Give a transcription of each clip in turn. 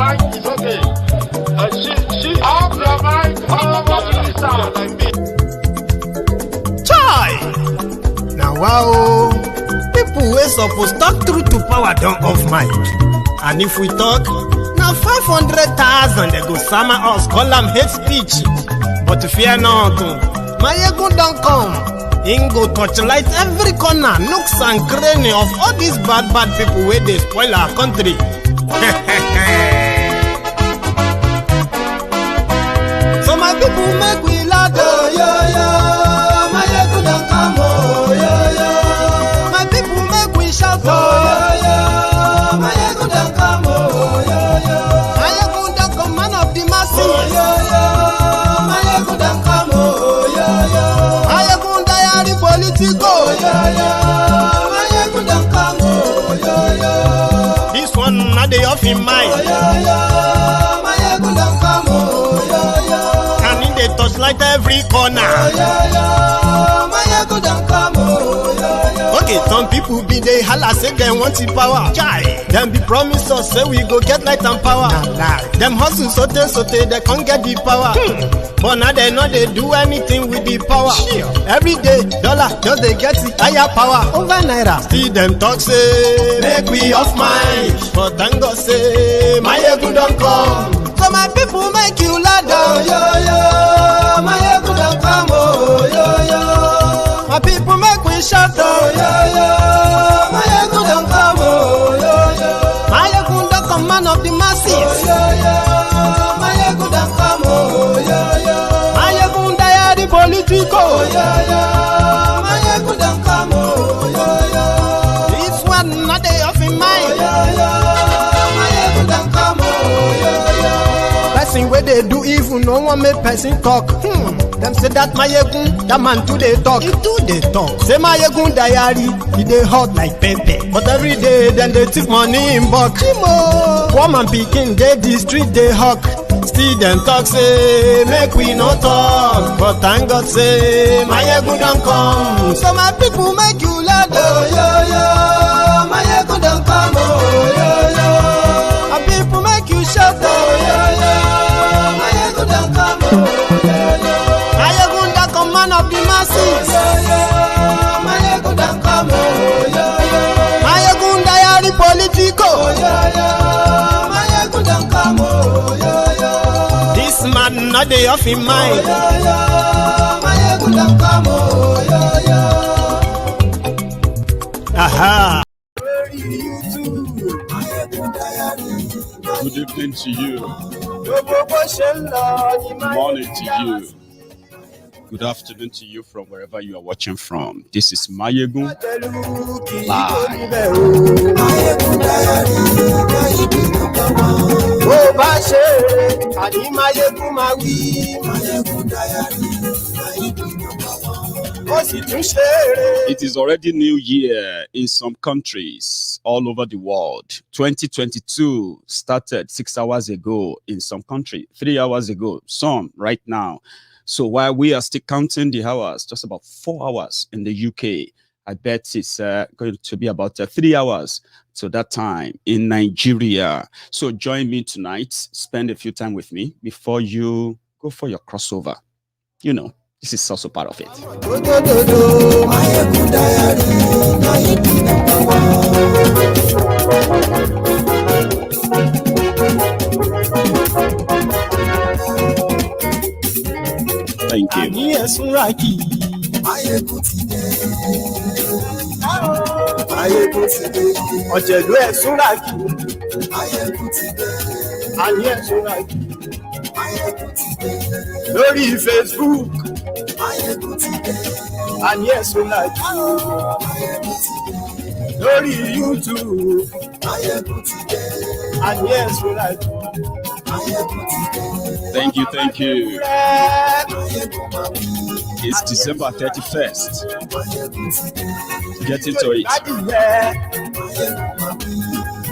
mind is okay. Off your mind, come over to the sound like me. Chai! Now wow, people wey suppose talk truth to power don't off mic. And if we talk, now 500,000 they go summer us, call them hate speech. But fear not, my ego don't come. Ingo torchlight every corner, nooks and cranny of all these bad people where they spoil our country. So my people make we laugh, oh, yo. My ego don't come, oh, yo. My people make we shout, oh, yo. My ego don't come, oh, yo. My ego don't come, man of the masses, oh, yo. My ego don't come, oh, yo. My ego diary political, yo. My ego don't come, oh, yo. This one not the off in mind, oh, yo. My ego don't come, oh, yo. And in the touchlight every corner, oh, yo. My ego don't come, oh, yo. Okay, some people be they holla say they want the power. Chai, them be promise us say we go get light and power. Nah. Them hustle sote they can't get the power. But now they know they do anything with the power. Every day, dollar just they get the higher power over naira. See them talk say make we off mind, but thank God say my ego don't come. So my people make you ladder, oh, yo. My ego don't come, oh, yo. My people make we shout, oh, yo. My ego don't come, oh, yo. My ego don't come, man of the masses, oh, yo. My ego don't come, oh, yo. My ego diary political, oh, yo. My ego don't come, oh, yo. This one not the off in mind, oh, yo. My ego don't come, oh, yo. Person where they do evil, no one make person talk. Them say that my egun, that man too they talk. He too they talk. Say my egun diary, he they hot like pepper. But every day then they take money in bulk. Woman picking, they the street they hawk. Still them talk say make we no talk. But thank God say my egun don't come. So my people make you laugh, oh, yo. My egun don't come, oh, yo. My people make you shout, oh, yo. My egun don't come, oh, yo. Man of the masses, oh, yo. My ego don't come, oh, yo. My ego diary political, oh, yo. My ego don't come, oh, yo. This man not the off in mind, oh, yo. My ego don't come, oh, yo. Aha. Good evening to you. Morning to you. Good afternoon to you from wherever you are watching from. This is Mayegun Live. It is already New Year in some countries all over the world. 2022 started 6 hours ago in some country, 3 hours ago, some right now. So while we are still counting the hours, just about 4 hours in the UK, I bet it's going to be about 3 hours to that time in Nigeria. So join me tonight, spend a few time with me before you go for your crossover. You know, this is also part of it. Thank you. Lórí Facebook, and yes, we like you. Lórí YouTube, and yes, we like you. Thank you, thank you. It's December 31st. Get into it.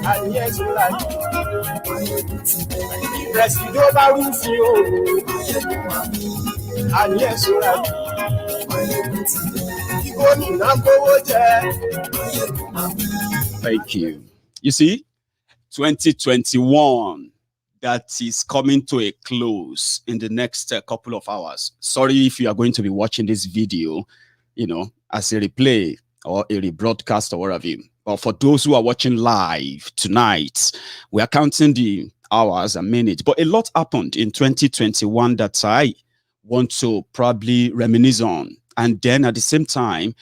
And yes, we like you. Presido Barufio. And yes, we like you. Thank you. You see, 2021 that is coming to a close in the next couple of hours. Sorry if you are going to be watching this video, as a replay or a rebroadcast or whatever. But for those who are watching live tonight, we are counting the hours and minutes. But a lot happened in 2021 that I want to probably reminisce on. And then at the same time,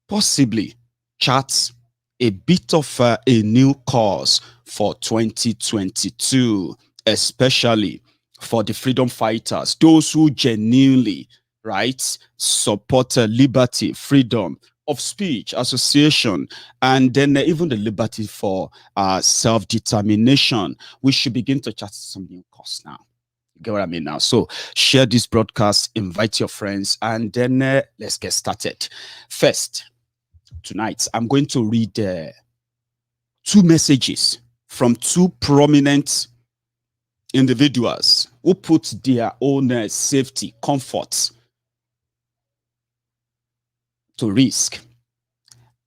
possibly chart a bit of a new course for 2022, especially for the freedom fighters, those who genuinely, right, support liberty, freedom of speech, association, and then even the liberty for self-determination. We should begin to chart some new course now. You get what I mean now? So share this broadcast, invite your friends, and then let's get started. First, tonight, I'm going to read two messages from two prominent individuals who put their own safety, comfort to risk.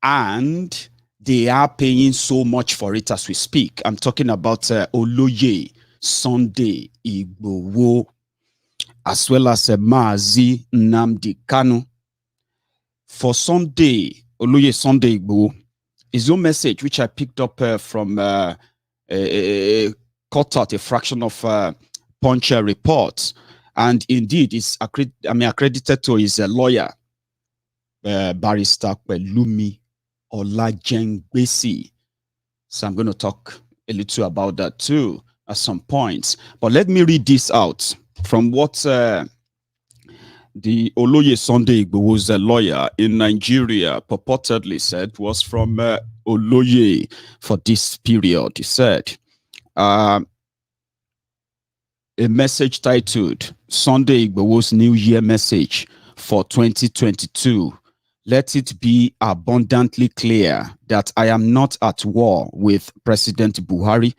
And they are paying so much for it as we speak. I'm talking about Oloye Sunday Igboho, as well as Mazi Nnamdi Kanu. For Sunday, Oloye Sunday Igboho, his own message, which I picked up from cut out a fraction of Punch report, and indeed is accredited to his lawyer, Barrister Pelumi Olajengbesi. So I'm going to talk a little about that too at some points. But let me read this out from what the Oloye Sunday Igboho's lawyer in Nigeria purportedly said. Was from Oloye for this period. He said, a message titled Sunday Igboho's New Year Message for 2022. Let it be abundantly clear that I am not at war with President Buhari,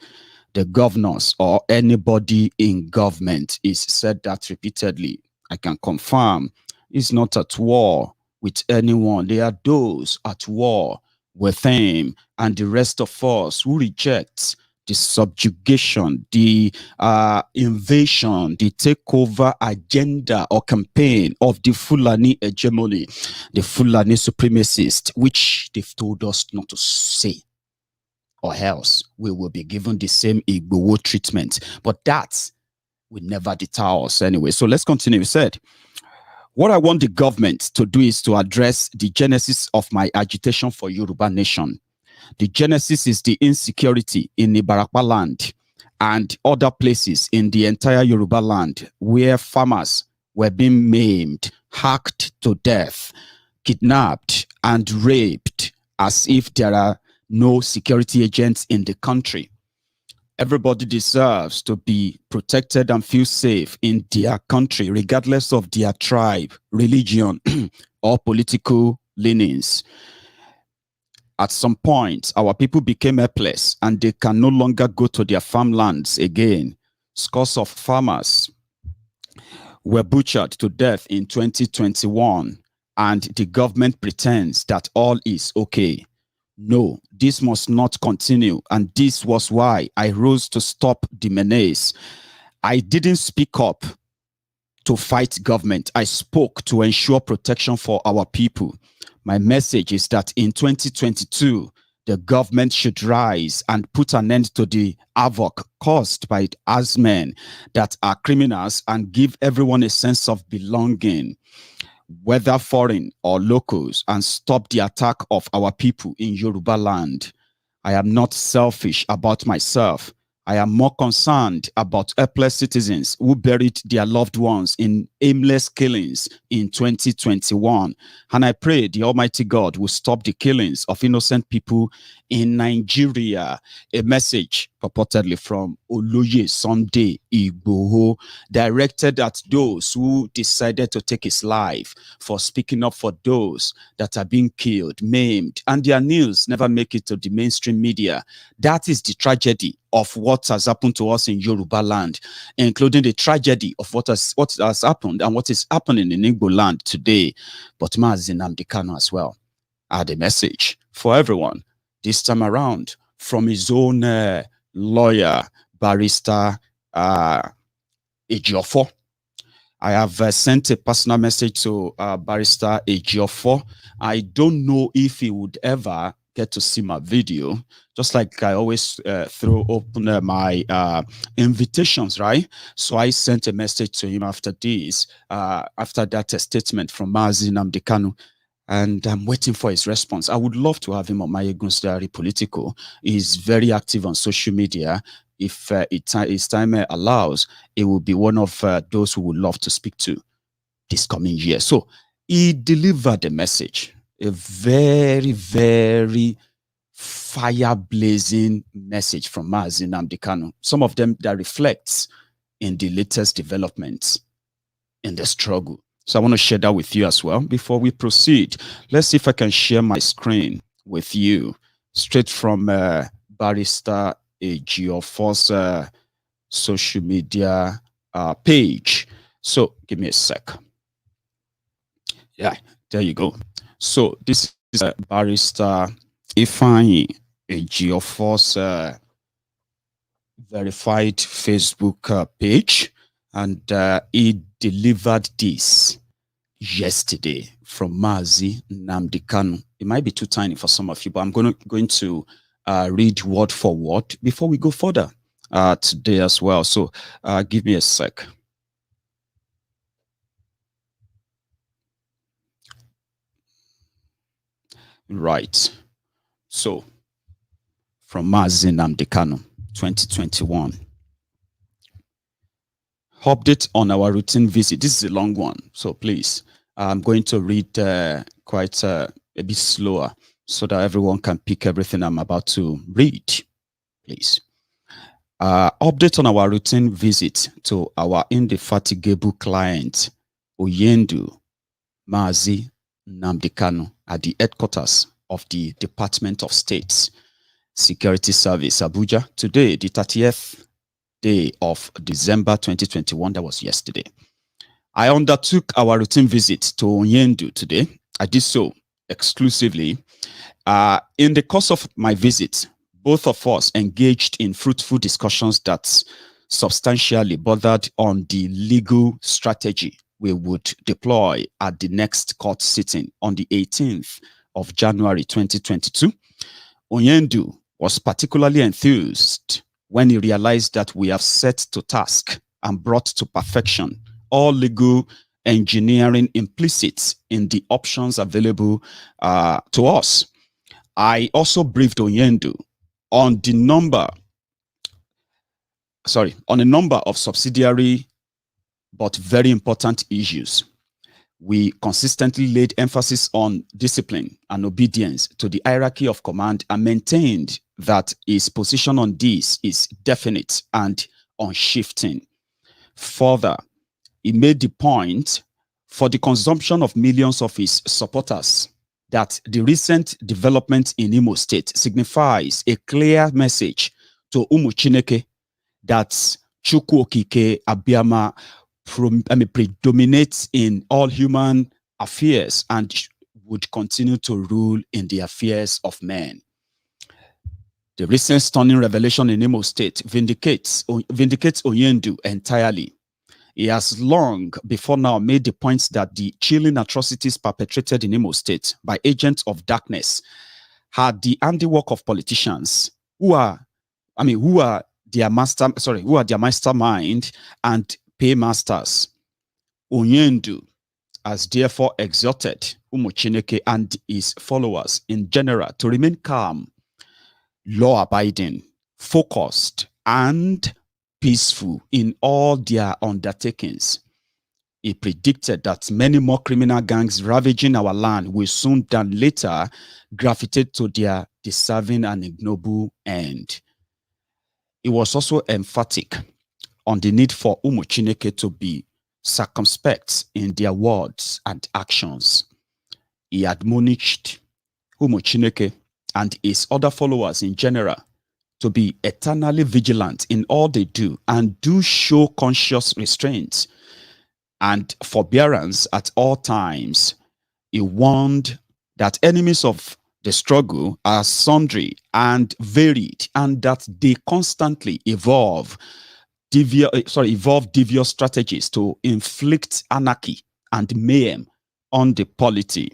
the governors, or anybody in government. He's said that repeatedly. I can confirm he's not at war with anyone. There are those at war with him and the rest of us who reject the subjugation, the invasion, the takeover agenda or campaign of the Fulani hegemony, the Fulani supremacists, which they've told us not to say, or else we will be given the same Igboho treatment. But that will never deter us anyway. So let's continue. He said, what I want the government to do is to address the genesis of my agitation for Yoruba nation. The genesis is the insecurity in Ibarapa land and other places in the entire Yoruba land where farmers were being maimed, hacked to death, kidnapped, and raped as if there are no security agents in the country. Everybody deserves to be protected and feel safe in their country, regardless of their tribe, religion, or political leanings. At some point, our people became helpless and they can no longer go to their farmlands again. Scores of farmers were butchered to death in 2021, and the government pretends that all is okay. No, this must not continue, and this was why I rose to stop the menace. I didn't speak up to fight government. I spoke to ensure protection for our people. My message is that in 2022, the government should rise and put an end to the havoc caused by men that are criminals and give everyone a sense of belonging, whether foreign or locals, and stop the attack of our people in Yoruba land. I am not selfish about myself. I am more concerned about helpless citizens who buried their loved ones in aimless killings in 2021. And I pray the Almighty God will stop the killings of innocent people in Nigeria. A message purportedly from Oloye Sunday Igboho, directed at those who decided to take his life for speaking up for those that are being killed, maimed, and their news never make it to the mainstream media. That is the tragedy of what has happened to us in Yoruba land, including the tragedy of what has happened and what is happening in Igbo land today. But Mazi Nnamdi Kanu as well had a message for everyone, this time around from his own lawyer, Barrister Ejiofor. I have sent a personal message to Barrister Ejiofor. I don't know if he would ever get to see my video, just like I always throw open my invitations, right? So I sent a message to him after this, after that statement from Mazi Nnamdi Kanu, and I'm waiting for his response. I would love to have him on my Egun's Diary Political. He's very active on social media. If his time allows, it will be one of those who would love to speak to this coming year. So he delivered a message, a very, very fire-blazing message from Mazi Nnamdi Kanu. Some of them that reflects in the latest developments in the struggle. So I want to share that with you as well. Before we proceed, let's see if I can share my screen with you straight from Barrister Ejiofor's social media page. So give me a sec. Yeah, there you go. So this is Barrister Ejiofor's verified Facebook page, and he delivered this yesterday from Mazi Nnamdi Kanu. It might be too tiny for some of you, but I'm going to read word for word before we go further today as well. So give me a sec. Right. So from Mazi Nnamdi Kanu, 2021. Update on our routine visit. This is a long one, so please, I'm going to read quite a bit slower so that everyone can pick everything I'm about to read, please. Update on our routine visit to our indefatigable client, Oyendu Mazi Nnamdi Kanu, at the headquarters of the Department of State's Security Service, Abuja, today, the 30th day of December 2021. That was yesterday. I undertook our routine visit to Oyendu today. I did so exclusively. In the course of my visit, both of us engaged in fruitful discussions that substantially bordered on the legal strategy we would deploy at the next court sitting on the 18th of January 2022. Oyendu was particularly enthused when he realized that we have set to task and brought to perfection all legal engineering implicit in the options available to us. I also briefed Oyendu on a number of subsidiary but very important issues. We consistently laid emphasis on discipline and obedience to the hierarchy of command and maintained that his position on this is definite and unshifting. Further, he made the point for the consumption of millions of his supporters that the recent development in Imo State signifies a clear message to Chineke that Chukwu Okike Abiyama predominates in all human affairs and would continue to rule in the affairs of men. The recent stunning revelation in Imo State vindicates Oyendu entirely. He has long before now made the point that the chilling atrocities perpetrated in Imo State by agents of darkness had the handiwork of politicians who are their mastermind and paymasters. Oyendu has therefore exhorted Chineke and his followers in general to remain calm, law-abiding, focused, and peaceful in all their undertakings. He predicted that many more criminal gangs ravaging our land will soon than later gravitate to their deserving and ignoble end. He was also emphatic on the need for Chineke to be circumspect in their words and actions. He admonished Chineke and his other followers in general to be eternally vigilant in all they do and do show conscious restraint and forbearance at all times. He warned that enemies of the struggle are sundry and varied and that they constantly evolve evolve devious strategies to inflict anarchy and mayhem on the polity.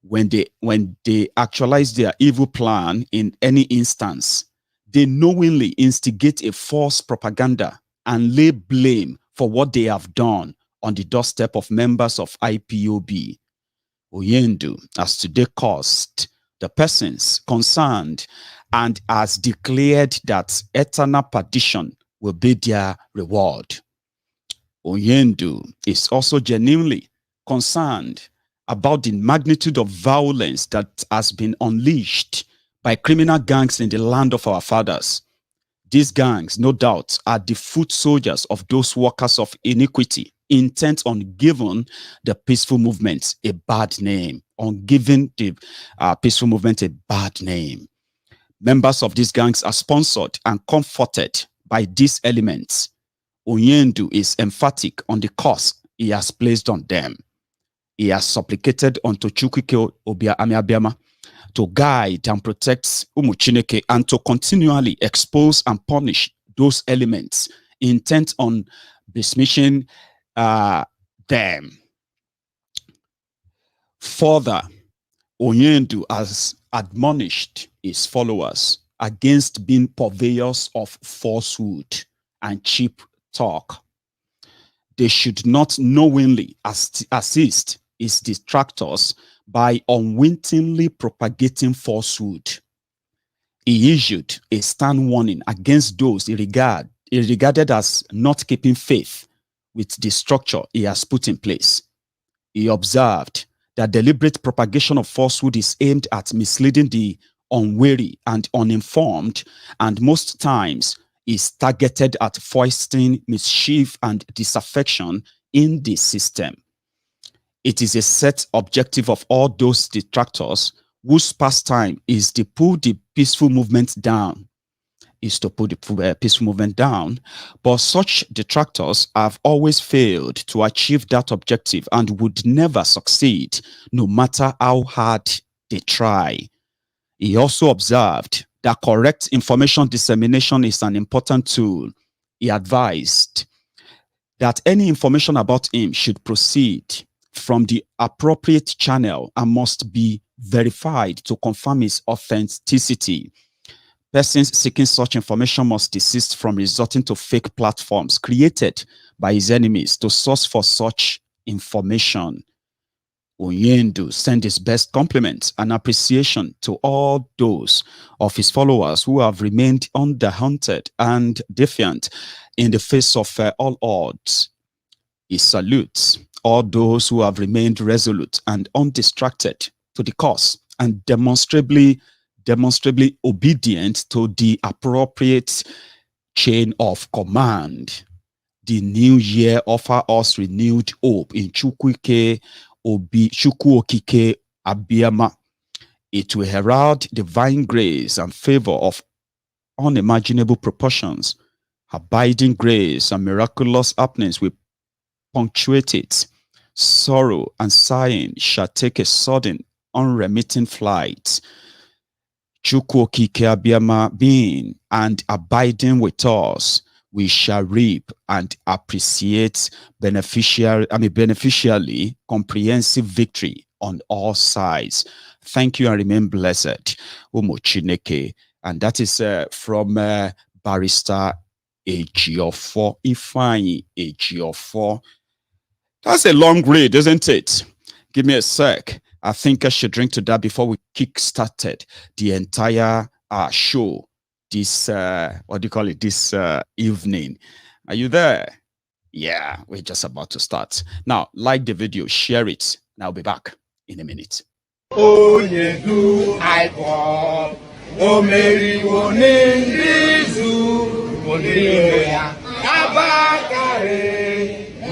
When they actualize their evil plan in any instance, they knowingly instigate a false propaganda and lay blame for what they have done on the doorstep of members of IPOB. Oyendu has today caused the persons concerned and has declared that eternal perdition will be their reward. Oyendu is also genuinely concerned about the magnitude of violence that has been unleashed by criminal gangs in the land of our fathers. These gangs, no doubt, are the foot soldiers of those workers of iniquity, intent on giving the peaceful movement a bad name, Members of these gangs are sponsored and comforted by these elements. Oyendu is emphatic on the curse he has placed on them. He has supplicated unto Chukwuke Obiama to guide and protect Umuchineke and to continually expose and punish those elements intent on besmirching them. Further, Oyendu has admonished his followers against being purveyors of falsehood and cheap talk. They should not knowingly assist his detractors by unwittingly propagating falsehood. He issued a stern warning against those he regarded as not keeping faith with the structure he has put in place. He observed that deliberate propagation of falsehood is aimed at misleading the unwary and uninformed, and most times is targeted at foisting mischief and disaffection in the system. It is a set objective of all those detractors whose pastime is to pull the peaceful movement down, but such detractors have always failed to achieve that objective and would never succeed, no matter how hard they try. He also observed that correct information dissemination is an important tool. He advised that any information about him should proceed from the appropriate channel and must be verified to confirm its authenticity. Persons seeking such information must desist from resorting to fake platforms created by his enemies to source for such information. Oyendu sent his best compliments and appreciation to all those of his followers who have remained underhunted and defiant in the face of all odds. He salutes all those who have remained resolute and undistracted to the cause and demonstrably obedient to the appropriate chain of command. The new year offers us renewed hope in Chukwuokike Abiyama. It will herald divine grace and favor of unimaginable proportions. Abiding grace and miraculous happenings will punctuate it. Sorrow and sighing shall take a sudden, unremitting flight. Chukwuokike Abiyama being and abiding with us, we shall reap and appreciate beneficially comprehensive victory on all sides. Thank you and remain blessed. Umuchineke. And that is from Barrister Ejiofor, Ifeanyi Ejiofor. That's a long read, isn't it? Give me a sec. I think I should drink to that before we kick-started the entire show this, this evening. Are you there? Yeah, we're just about to start. Now, like the video, share it, and I'll be back in a minute. Oh, you do I walk. Oh, Mary, oh,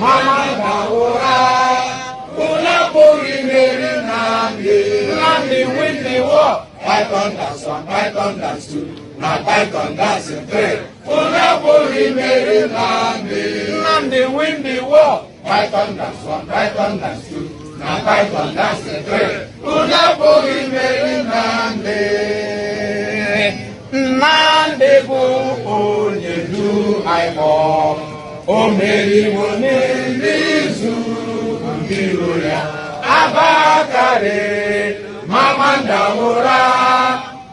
Mama Baora, Ulapuri Mary Nnamdi win the war. Python that's one, Python that's two, now Python that's a three. Ulapuri Mary Nnamdi win the war. Python that's one, Python that's two, now Python that's a three. Ulapuri Mary Nnamdi. Nnamdi bụ onye du anyị o meriwo n'izu mbiro ya abakarị mama ndawụra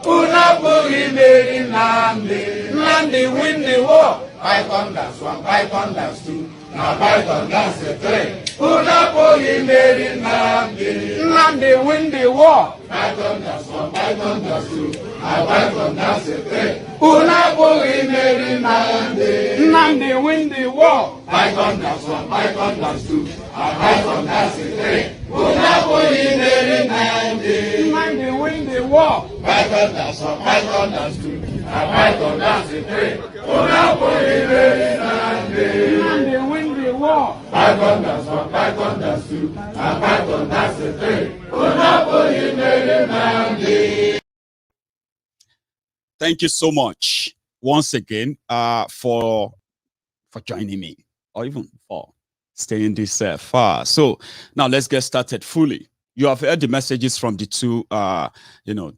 unu apụghị imeri Nnamdi. Nnamdi win the war. Python that's one, Python that's two, now Python that's the three. Unu apụghị imeri Nnamdi. Nnamdi win the war. Python that's one, Python that's two, now Python that's the three. Unu apụghị imeri Nnamdi. Nnamdi win the war. Python that's one, Python that's two, now Python that's the three. Unu apụghị imeri Nnamdi. Nnamdi win the war. Python that's one, Python that's two, now Python that's the three. Unu apụghị imeri Nnamdi. Nnamdi win the war. Python that's one, Python that's two, now Python that's the three. Unu apụghị imeri Nnamdi. Thank you so much once again for joining me, or even for staying this far. So now let's get started fully. You have heard the messages from the two,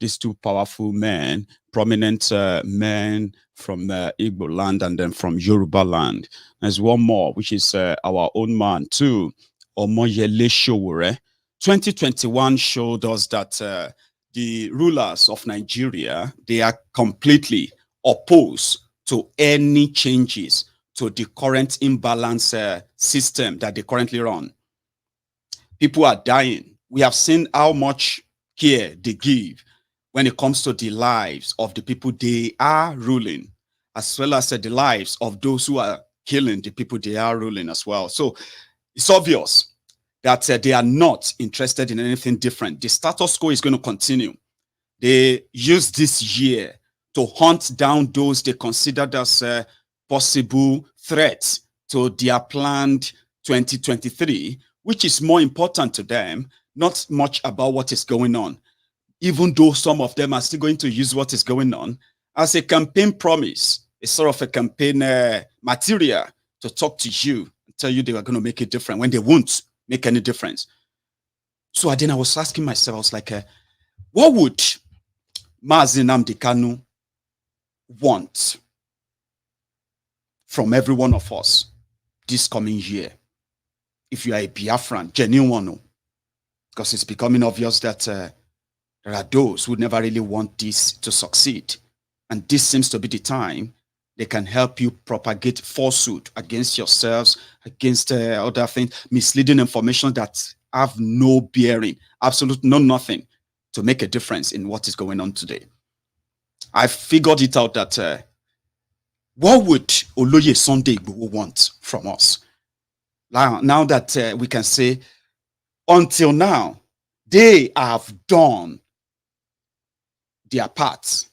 these two powerful men, prominent men from Igbo land and then from Yoruba land. There's one more, which is our own man too, Omoyele Sowore. 2021 showed us that the rulers of Nigeria, they are completely opposed to any changes to the current imbalance system that they currently run. People are dying. We have seen how much care they give when it comes to the lives of the people they are ruling, as well as the lives of those who are killing the people they are ruling as well. So it's obvious that they are not interested in anything different. The status quo is going to continue. They use this year to hunt down those they considered as possible threats to their planned 2023, which is more important to them, not much about what is going on, even though some of them are still going to use what is going on as a campaign promise, a sort of a campaign material to talk to you and tell you they are going to make it different when they won't make any difference. So then I was asking myself, I was like, what would Nnamdi Kanu want from every one of us this coming year? If you are a Biafran, genuine one, because it's becoming obvious that there are those who never really want this to succeed. And this seems to be the time they can help you propagate falsehood against yourselves, against other things, misleading information that have no bearing, absolutely nothing to make a difference in what is going on today. I figured it out that what would Oloye Sunday Igboho want from us? Now that we can say, until now, they have done their part.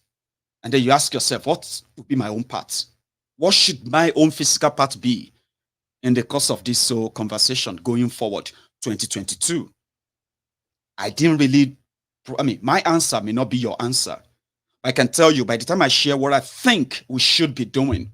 And then you ask yourself, what would be my own part? What should my own physical part be in the course of this conversation going forward, 2022? I didn't really, my answer may not be your answer. I can tell you by the time I share what I think we should be doing,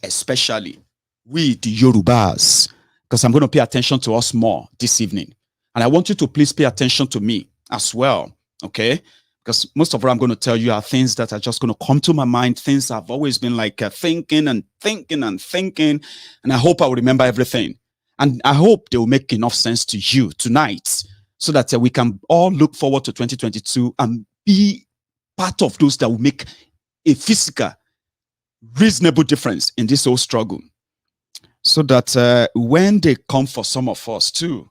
especially we, the Yorubas, because I'm going to pay attention to us more this evening. And I want you to please pay attention to me as well, okay? Because most of what I'm going to tell you are things that are just going to come to my mind, things I've always been like thinking and thinking and thinking, and I hope I will remember everything. And I hope they will make enough sense to you tonight so that we can all look forward to 2022 and be part of those that will make a physical, reasonable difference in this whole struggle. So that when they come for some of us too,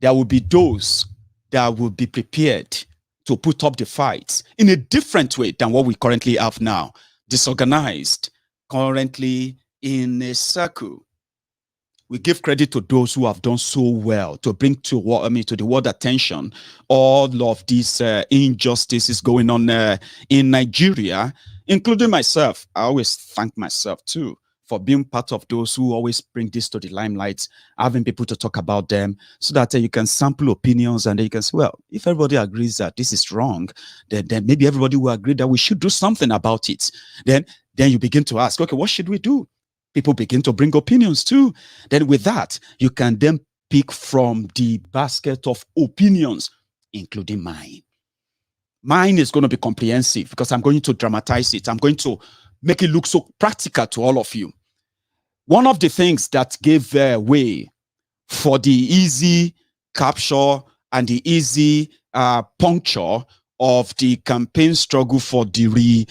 there will be those that will be prepared to put up the fight in a different way than what we currently have now. Disorganized, currently in a circle. We give credit to those who have done so well to bring to the world attention all of these injustices going on in Nigeria, including myself. I always thank myself too for being part of those who always bring this to the limelight, having people to talk about them so that you can sample opinions and then you can say, well, if everybody agrees that this is wrong, then maybe everybody will agree that we should do something about it. Then you begin to ask, okay, what should we do? People begin to bring opinions too. Then with that, you can then pick from the basket of opinions, including mine. Mine is going to be comprehensive because I'm going to dramatize it. I'm going to make it look so practical to all of you. One of the things that gave way for the easy capture and the easy puncture of the campaign struggle for the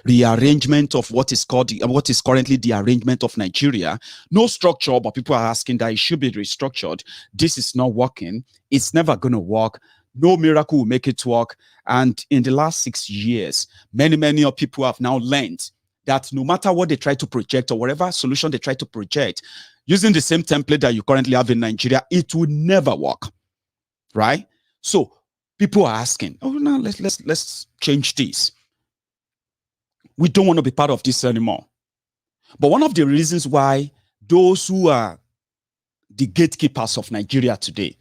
rearrangement of what is currently the arrangement of Nigeria. No structure, but people are asking that it should be restructured. This is not working. It's never going to work. No miracle will make it work. And in the last 6 years, many of people have now learned that no matter what they try to project or whatever solution they try to project, using the same template that you currently have in Nigeria, it will never work, right? So people are asking, oh, now let's change this. We don't want to be part of this anymore. But one of the reasons why those who are the gatekeepers of Nigeria today,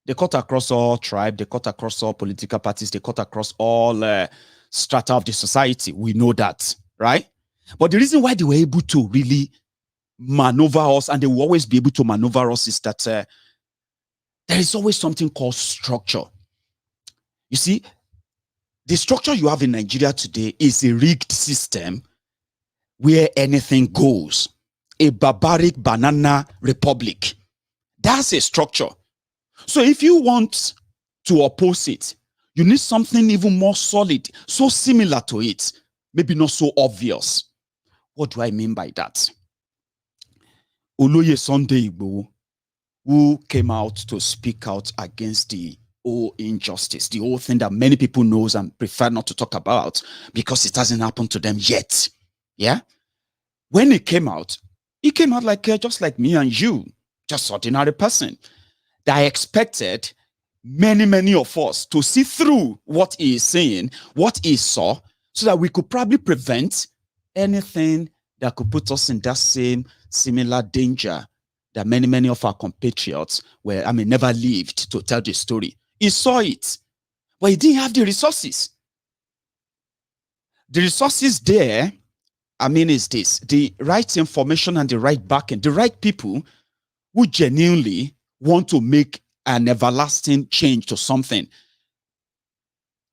they cut across all tribes, they cut across all political parties, they cut across all strata of the society. We know that, right? But the reason why they were able to really maneuver us, and they will always be able to maneuver us, is that there is always something called structure. You see, the structure you have in Nigeria today is a rigged system where anything goes. A barbaric banana republic. That's a structure. So if you want to oppose it, you need something even more solid, so similar to it, maybe not so obvious. What do I mean by that? Oloye Sunday Igboho, who came out to speak out against the whole injustice, the whole thing that many people knows and prefer not to talk about because it hasn't happened to them yet. Yeah? When he came out like just like me and you, just ordinary person. That I expected many of us to see through what he is saying, what he saw, so that we could probably prevent anything that could put us in that same similar danger that many of our compatriots never lived to tell the story. He saw it, but he didn't have the resources. The resources there, is this: the right information and the right backing, the right people who genuinely want to make an everlasting change to something.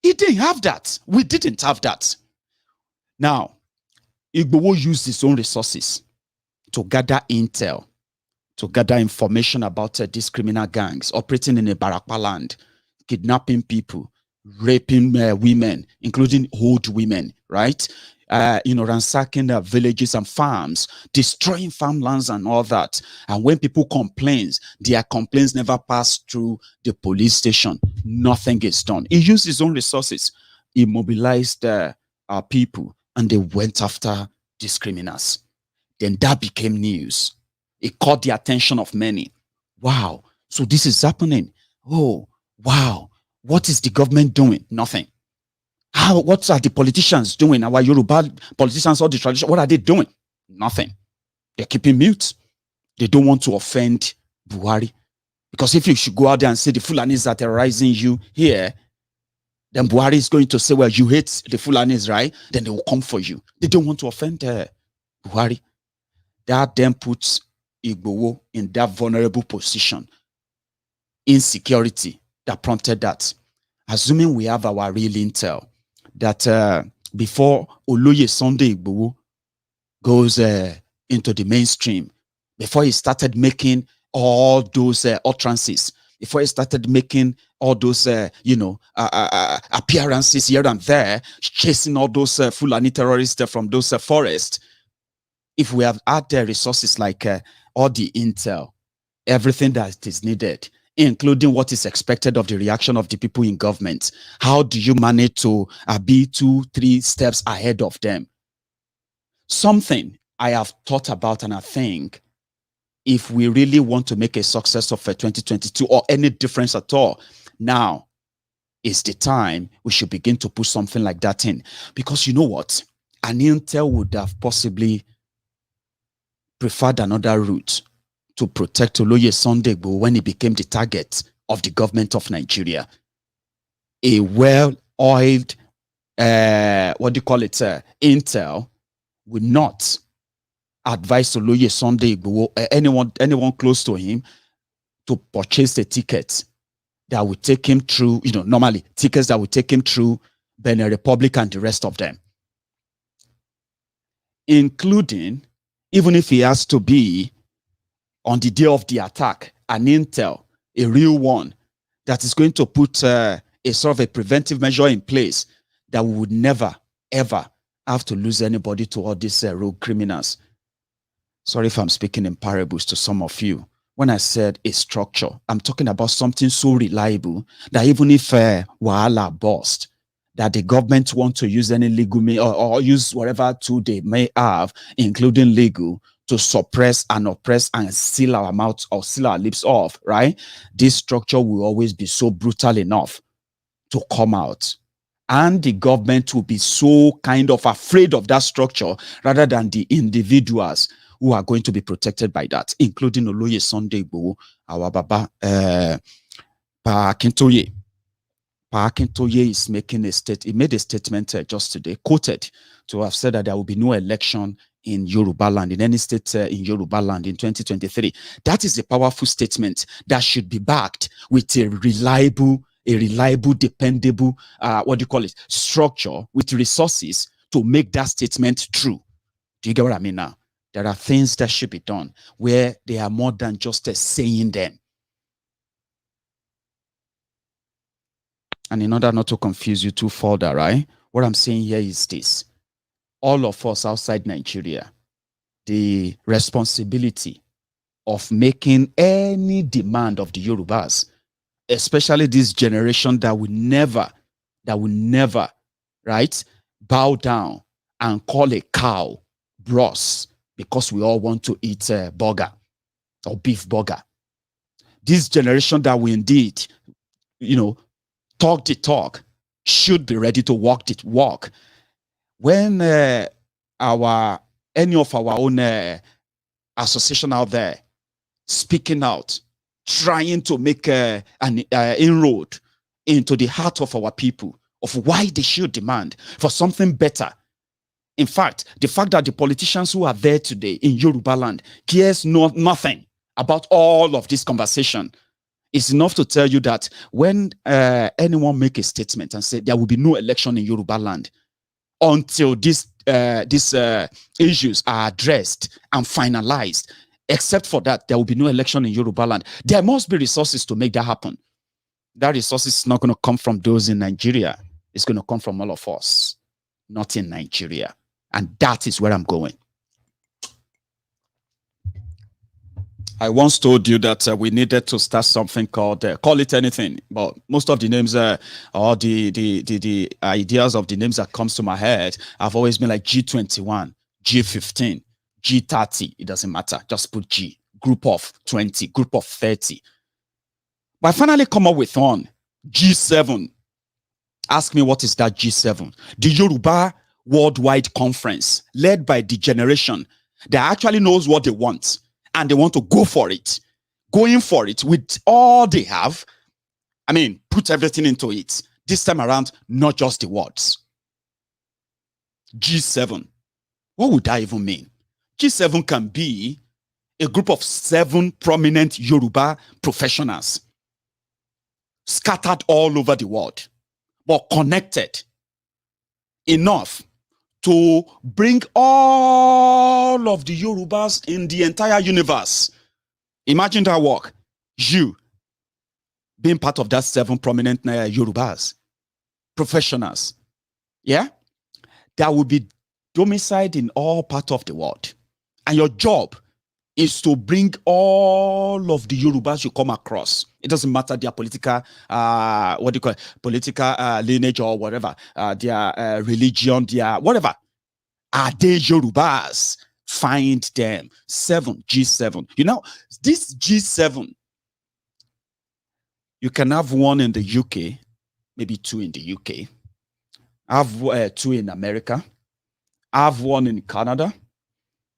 He didn't have that. We didn't have that. Now, Igboho used his own resources to gather intel, to gather information about these criminal gangs operating in a Barakwa land, kidnapping people, raping women, including old women, right? Ransacking their villages and farms, destroying farmlands and all that. And when people complain, their complaints never pass through the police station. Nothing gets done. He used his own resources. He mobilized our people, and they went after these criminals. Then that became news. It caught the attention of many. Wow, so this is happening. Oh, wow. What is the government doing? Nothing. What are the politicians doing? Our Yoruba politicians, all the tradition, what are they doing? Nothing. They're keeping mute. They don't want to offend Buhari. Because if you should go out there and say the Fulanis are terrorizing you here, then Buhari is going to say, well, you hate the Fulanis, right? Then they will come for you. They don't want to offend Buhari. That then puts Igboho in that vulnerable position. Insecurity that prompted that. Assuming we have our real intel, that before Oloye Sunday Igboho goes into the mainstream, before he started making all those utterances, before he started making all those appearances here and there, chasing all those Fulani terrorists from those forests, if we have had the resources like all the intel, everything that is needed, including what is expected of the reaction of the people in government, how do you manage to be 2-3 steps ahead of them? Something I have thought about, and I think if we really want to make a success of 2022 or any difference at all, now is the time we should begin to put something like that in. Because you know what? An intel would have possibly preferred another route to protect Oloye Sunday Igboho when he became the target of the government of Nigeria. A well-oiled, intel would not advise Oloye Sunday Igboho, anyone close to him, to purchase the ticket that will take him through, normally tickets that will take him through Benin Republic and the rest of them. Including, even if he has to be on the day of the attack, an intel, a real one, that is going to put a sort of a preventive measure in place that we would never, ever have to lose anybody to all these rogue criminals. Sorry if I'm speaking in parables to some of you. When I said a structure, I'm talking about something so reliable that even if wahala burst, that the government want to use any legal or use whatever tool they may have, including legal, to suppress and oppress and seal our mouths or seal our lips off, right? This structure will always be so brutal enough to come out. And the government will be so kind of afraid of that structure rather than the individuals who are going to be protected by that, including Oloye Sunday Igboho, our Baba, Pa Akintoye. Pa Akintoye is making he made a statement just today, quoted, to have said that there will be no election in Yoruba land, in any state in Yoruba land in 2023. That is a powerful statement that should be backed with a reliable, dependable, structure with resources to make that statement true. Do you get what I mean now? There are things that should be done where they are more than just saying them. And in order not to confuse you too further, right? What I'm saying here is this. All of us outside Nigeria, the responsibility of making any demand of the Yorubas, especially this generation that will never, right, bow down and call a cow bros because we all want to eat burger or beef burger. This generation that will indeed, talk the talk, should be ready to walk the walk. When any of our own association out there speaking out, trying to make an inroad into the heart of our people of why they should demand for something better. In fact, the fact that the politicians who are there today in Yoruba land cares nothing about all of this conversation is enough to tell you that when anyone make a statement and say there will be no election in Yoruba land until these issues are addressed and finalized, except for that, there will be no election in Yoruba land. There must be resources to make that happen. That resources is not going to come from those in Nigeria. It's going to come from all of us, not in Nigeria. And that is where I'm going. I once told you that we needed to start something called, call it anything, but most of the names or the ideas of the names that comes to my head have always been like G21, G15, G30. It doesn't matter. Just put G. Group of 20, group of 30. But I finally come up with one, G7. Ask me, what is that G7? The Yoruba Worldwide Conference, led by the generation that actually knows what they want. And they want to go for it, going for it with all they have. I mean, put everything into it. This time around, not just the words. G7. What would that even mean? G7 can be a group of 7 prominent Yoruba professionals scattered all over the world, but connected enough to bring all of the Yorubas in the entire universe. Imagine that work. You being part of that 7 prominent Yorubas, professionals. Yeah? That will be domiciled in all parts of the world. And your job is to bring all of the Yorubas you come across. It doesn't matter their political, political lineage or whatever, their religion, their whatever. Are they Yorubas? Find them. 7, G7. You know, this G7, you can have one in the UK, maybe 2 in the UK, have 2 in America, have one in Canada,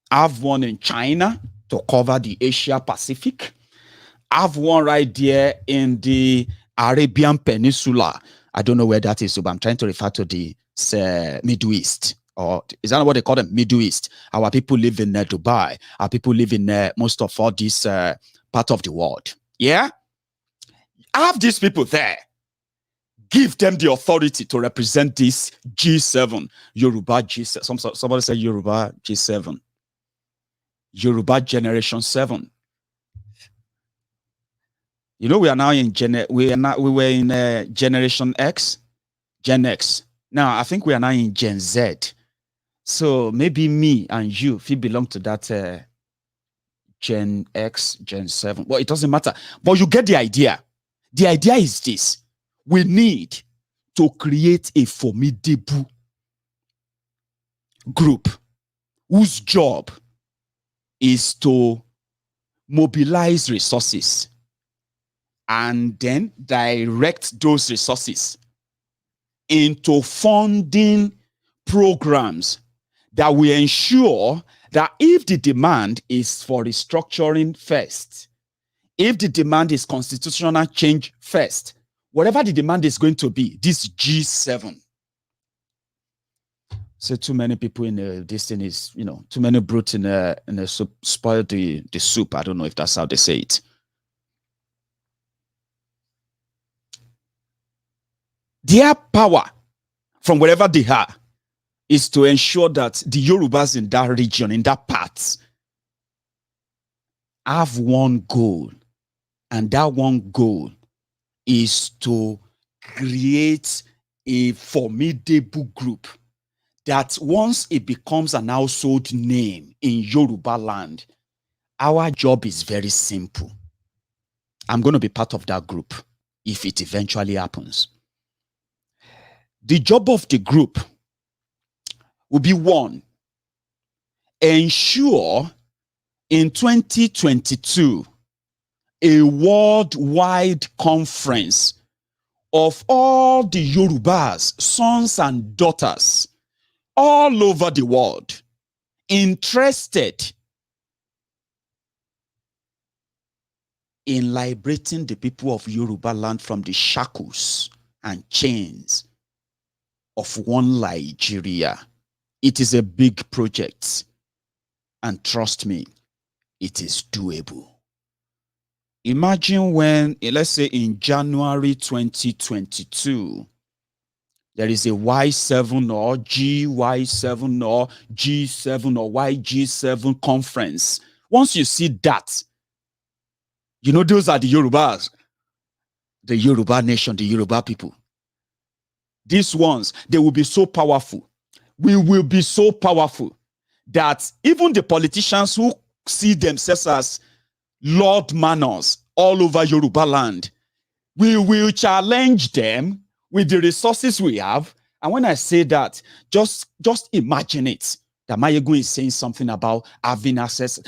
have one in China to cover the Asia Pacific, have one right there in the Arabian Peninsula. I don't know where that is, but I'm trying to refer to the Middle East. Or is that what they call them? Middle East. Our people live in Dubai. Our people live in most of all this part of the world. Yeah? Have these people there. Give them the authority to represent this G7, Yoruba G7. Somebody said Yoruba G7. Yoruba Generation 7. You know, we are now in we were in Generation X, Gen X. Now I think we are now in Gen Z. So maybe me and you, if you belong to that Gen X, Gen 7. Well, it doesn't matter. But you get the idea. The idea is this. We need to create a formidable group whose job is to mobilize resources and then direct those resources into funding programs that will ensure that if the demand is for restructuring first, if the demand is constitutional change first, whatever the demand is going to be, this G7. So too many people in this thing is, you know, too many brutes in a soup spoil the soup. I don't know if that's how they say it. Their power, from wherever they are, is to ensure that the Yorubas in that region, in that part, have one goal. And that one goal is to create a formidable group that once it becomes an household name in Yoruba land, our job is very simple. I'm going to be part of that group if it eventually happens. The job of the group will be one, ensure in 2022 a worldwide conference of all the Yorubas, sons and daughters, all over the world, interested in liberating the people of Yoruba land from the shackles and chains of one Nigeria. It is a big project, and trust me, it is doable. Imagine when, let's say in January 2022, there is a Y7 or GY7 or G7 or YG7 conference. Once you see that, you know those are the Yorubas, the Yoruba nation, the Yoruba people. These ones, they will be so powerful. We will be so powerful that even the politicians who see themselves as Lord Manors all over Yoruba land, we will challenge them with the resources we have. And when I say that, just imagine it, that Mayegun is saying something about having access,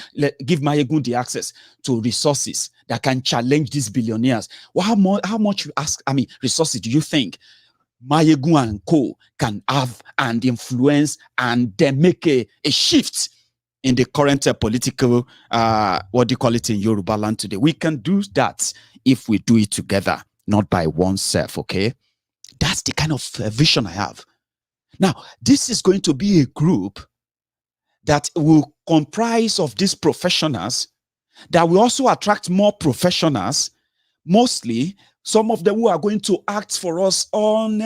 give Mayegun the access to resources that can challenge these billionaires. Well, how much resources do you think Mayegun and co can have and influence and then make a shift in the current political, what do you call it in Yoruba land today? We can do that if we do it together, not by oneself, okay? That's the kind of vision I have. Now, this is going to be a group that will comprise of these professionals, that will also attract more professionals, mostly some of them who are going to act for us on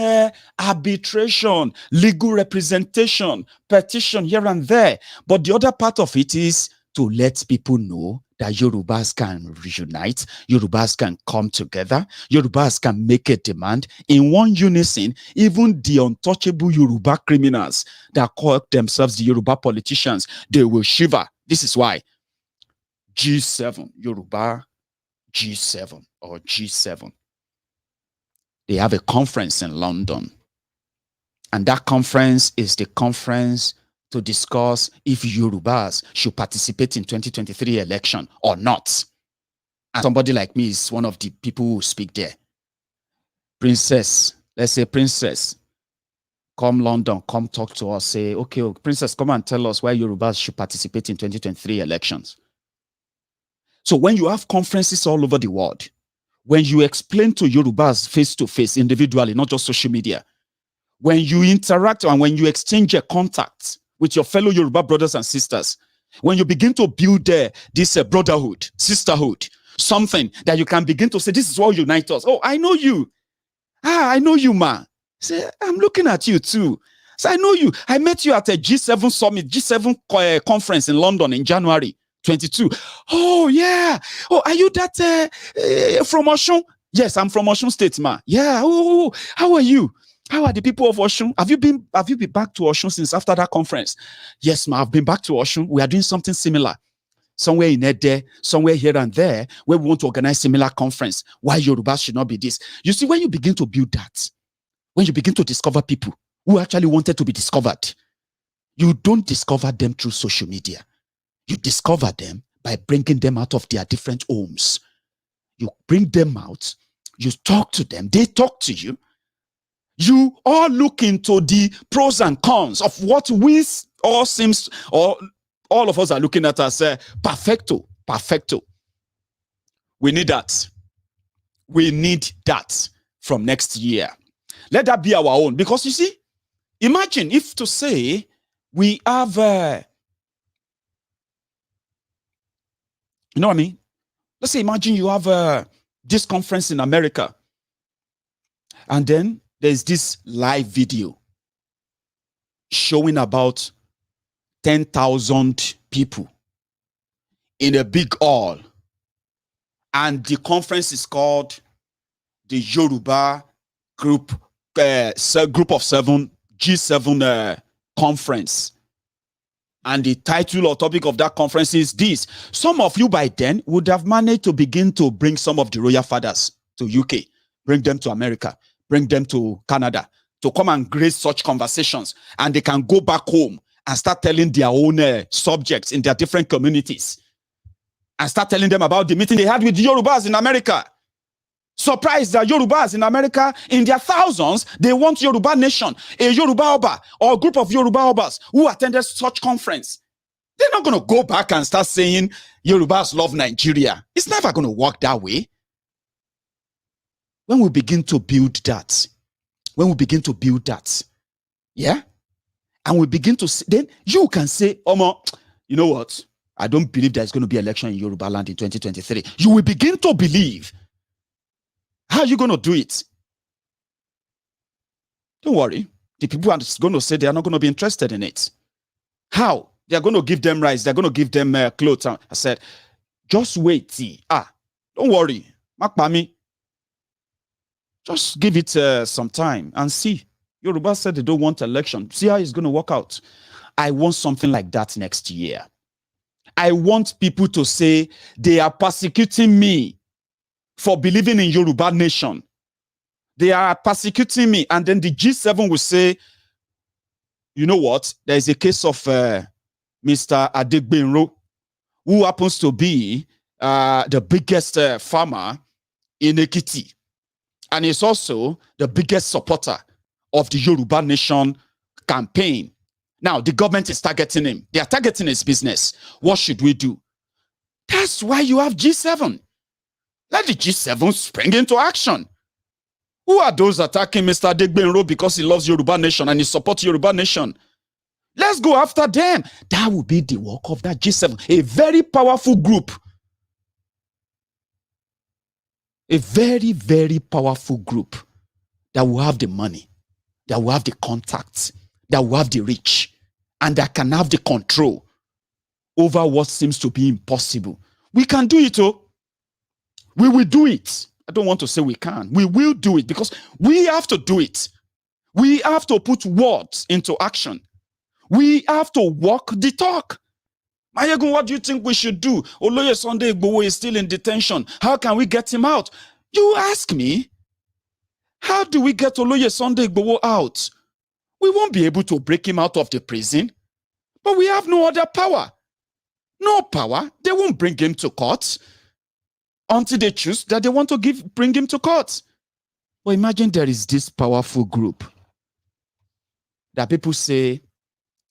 arbitration, legal representation, petition here and there. But the other part of it is to let people know that Yorubas can reunite, Yorubas can come together, Yorubas can make a demand in one unison. Even the untouchable Yoruba criminals that call themselves the Yoruba politicians, they will shiver. This is why G7, Yoruba G7 or G7. They have a conference in London. And that conference is the conference to discuss if Yorubas should participate in 2023 election or not. And somebody like me is one of the people who speak there. Princess, let's say Princess, come London, come talk to us, say, okay, Princess, come and tell us why Yorubas should participate in 2023 elections. So when you have conferences all over the world, when you explain to Yorubas face-to-face, individually, not just social media, when you interact and when you exchange your contacts with your fellow Yoruba brothers and sisters, when you begin to build this brotherhood, sisterhood, something that you can begin to say, this is what unites us. Oh, I know you. I know you, ma. Say, I'm looking at you too. So I know you. I met you at a G7 summit, G7 conference in London in January 22. Oh, yeah. Oh, are you that from Oshun? Yes, I'm from Oshun State, ma. Yeah. Oh, how are you? How are the people of Oshun? Have you been back to Oshun since after that conference? Yes, ma. I've been back to Oshun. We are doing something similar. Somewhere in Ede, somewhere here and there, where we want to organize similar conference. Why Yoruba should not be this? You see, when you begin to build that, when you begin to discover people who actually wanted to be discovered, you don't discover them through social media. You discover them by bringing them out of their different homes. You bring them out, you talk to them, they talk to you. You all look into the pros and cons of what we all seems, or all of us are looking at as perfecto. We need that. We need that from next year. Let that be our own. Because you see, imagine if to say we have, you know what I mean? Let's say, imagine you have this conference in America. And then there's this live video showing about 10,000 people in a big hall. And the conference is called the Yoruba Group of 7 G7 conference. And the title or topic of that conference is this. Some of you by then would have managed to begin to bring some of the royal fathers to UK, bring them to America, bring them to Canada, to come and grace such conversations. And they can go back home and start telling their own subjects in their different communities. And start telling them about the meeting they had with the Yorubas in America. Surprised that Yorubas in America, in their thousands, they want Yoruba nation, a Yoruba Oba, or a group of Yoruba Obas who attended such conference. They're not going to go back and start saying Yorubas love Nigeria. It's never going to work that way. When we begin to build that, yeah, and we begin to see, then you can say, Omo, you know what? I don't believe there's going to be election in Yoruba land in 2023. You will begin to believe. How are you going to do it? Don't worry. The people are going to say they are not going to be interested in it. How? They are going to give them rice. They're going to give them clothes. I said, just wait. Don't worry. Makpami. Just give it some time and see. Yoruba said they don't want election. See how it's going to work out. I want something like that next year. I want people to say they are persecuting me for believing in Yoruba nation. They are persecuting me. And then the G7 will say, you know what? There is a case of Mr. Adegbenro, who happens to be the biggest farmer in Ekiti. And is also the biggest supporter of the Yoruba nation campaign. Now, the government is targeting him. They are targeting his business. What should we do? That's why you have G7. Let the G7 spring into action. Who are those attacking Mr. Adegbenro because he loves Yoruba nation and he supports Yoruba nation? Let's go after them. That will be the work of that G7. A very powerful group. A very, very powerful group that will have the money, that will have the contacts, that will have the reach, and that can have the control over what seems to be impossible. We can do it, oh. We will do it. I don't want to say we can. We will do it because we have to do it. We have to put words into action. We have to walk the talk. Mayegun, what do you think we should do? Oloye Sunday Igboho is still in detention. How can we get him out? You ask me. How do we get Oloye Sunday Igboho out? We won't be able to break him out of the prison. But we have no other power. No power. They won't bring him to court until they choose that they want to bring him to court. But imagine there is this powerful group that people say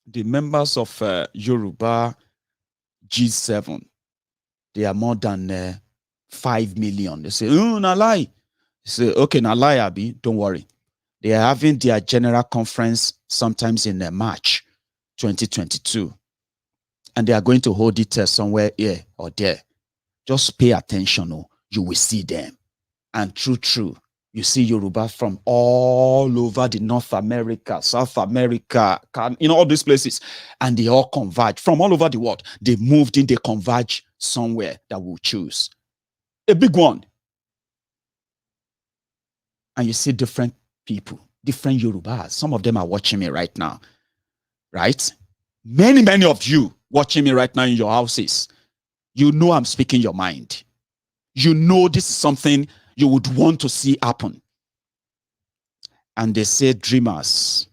the members of Yoruba G7, they are more than 5 million. They say, oh, na lie. They say, okay, na lie, Abi, don't worry. They are having their general conference sometimes in March 2022. And they are going to hold it somewhere here or there. Just pay attention, oh, you will see them. And true, you see Yoruba from all over the North America, South America, all these places, and they all converge from all over the world. They moved in, they converge somewhere that we'll choose. A big one. And you see different people, different Yorubas. Some of them are watching me right now, right? Many of you watching me right now in your houses, you know I'm speaking your mind. You know this is something you would want to see happen. And they say dreamers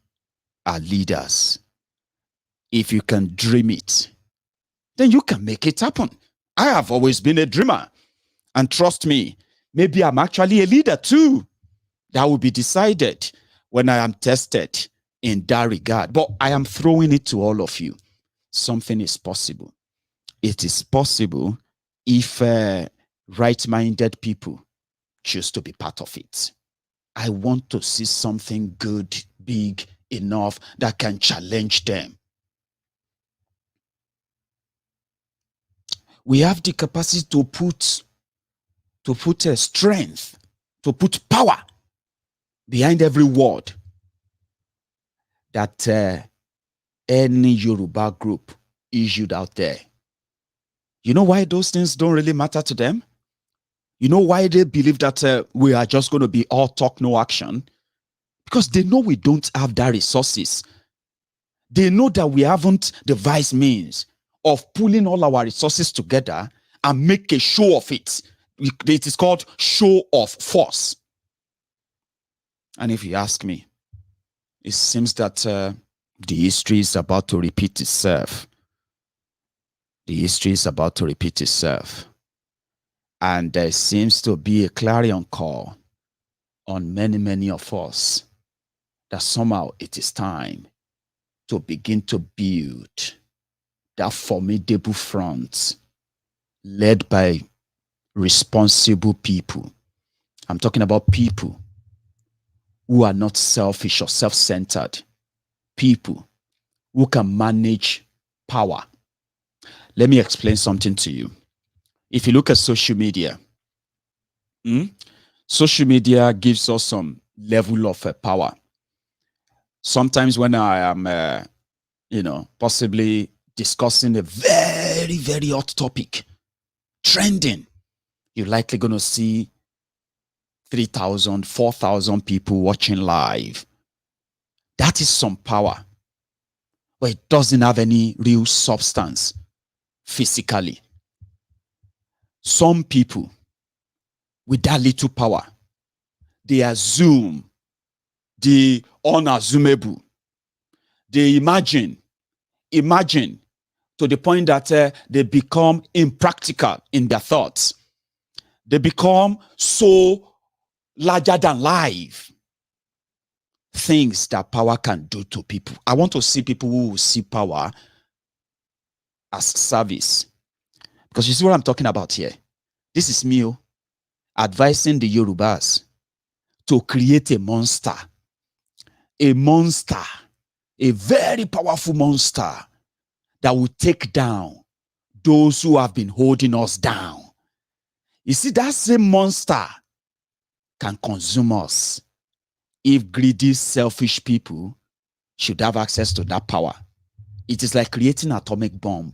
are leaders. If you can dream it, then you can make it happen. I have always been a dreamer. And trust me, maybe I'm actually a leader too. That will be decided when I am tested in that regard. But I am throwing it to all of you. Something is possible. It is possible if right-minded people choose to be part of it. I want to see something good, big enough that can challenge them. We have the capacity to put strength, to put power behind every word that any Yoruba group issued out there. You know why those things don't really matter to them? You know why they believe that we are just going to be all talk, no action? Because they know we don't have that resources. They know that we haven't devised means of pulling all our resources together and make a show of it. It is called show of force. And if you ask me, it seems that the history is about to repeat itself. The history is about to repeat itself. And there seems to be a clarion call on many of us that somehow it is time to begin to build that formidable front led by responsible people. I'm talking about people who are not selfish or self-centered. People who can manage power. Let me explain something to you. If you look at social media, social media gives us some level of power. Sometimes when I am, possibly discussing a very hot topic, trending, you're likely going to see 3,000, 4,000 people watching live. That is some power, but it doesn't have any real substance physically. Some people with that little power, they assume the unassumable. They imagine to the point that they become impractical in their thoughts. They become so larger than life. Things that power can do to people. I want to see people who will see power as service. Because you see what I'm talking about here? This is me advising the Yorubas to create a monster. A monster. A very powerful monster that will take down those who have been holding us down. You see, that same monster can consume us if greedy, selfish people should have access to that power. It is like creating an atomic bomb.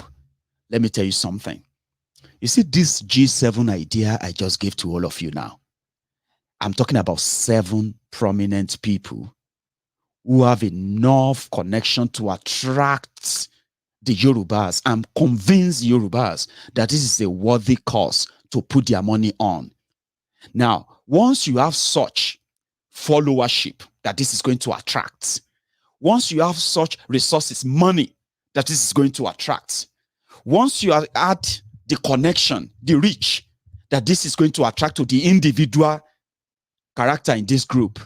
Let me tell you something. You see, this G7 idea I just gave to all of you now. I'm talking about 7 prominent people who have enough connection to attract the Yorubas and convince Yorubas that this is a worthy cause to put their money on. Now, once you have such followership that this is going to attract, once you have such resources, money that this is going to attract, once you add the connection, the reach that this is going to attract to the individual character in this group,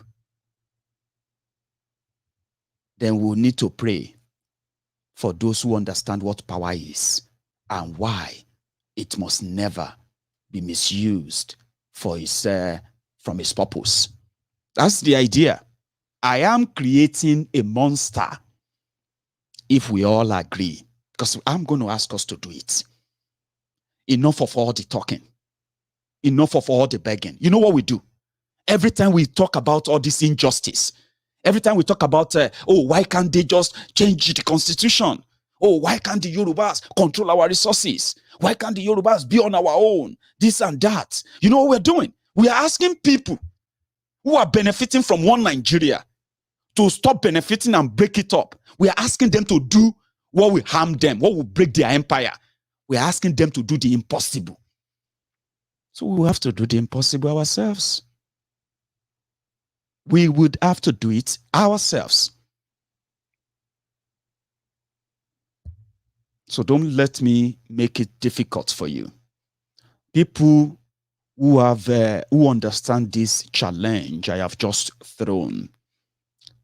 then we'll need to pray for those who understand what power is and why it must never be misused for from its purpose. That's the idea. I am creating a monster if we all agree, because I'm going to ask us to do it. enough of all the talking, enough of all the begging. You know what we do? Every time we talk about all this injustice, every time we talk about, why can't they just change the constitution? Oh, why can't the Yorubas control our resources? Why can't the Yorubas be on our own? This and that. You know what we're doing? We are asking people who are benefiting from one Nigeria to stop benefiting and break it up. We are asking them to do what will harm them, what will break their empire. We are asking them to do the impossible. So we will have to do the impossible ourselves. We would have to do it ourselves. So don't let me make it difficult for you. People who understand this challenge I have just thrown,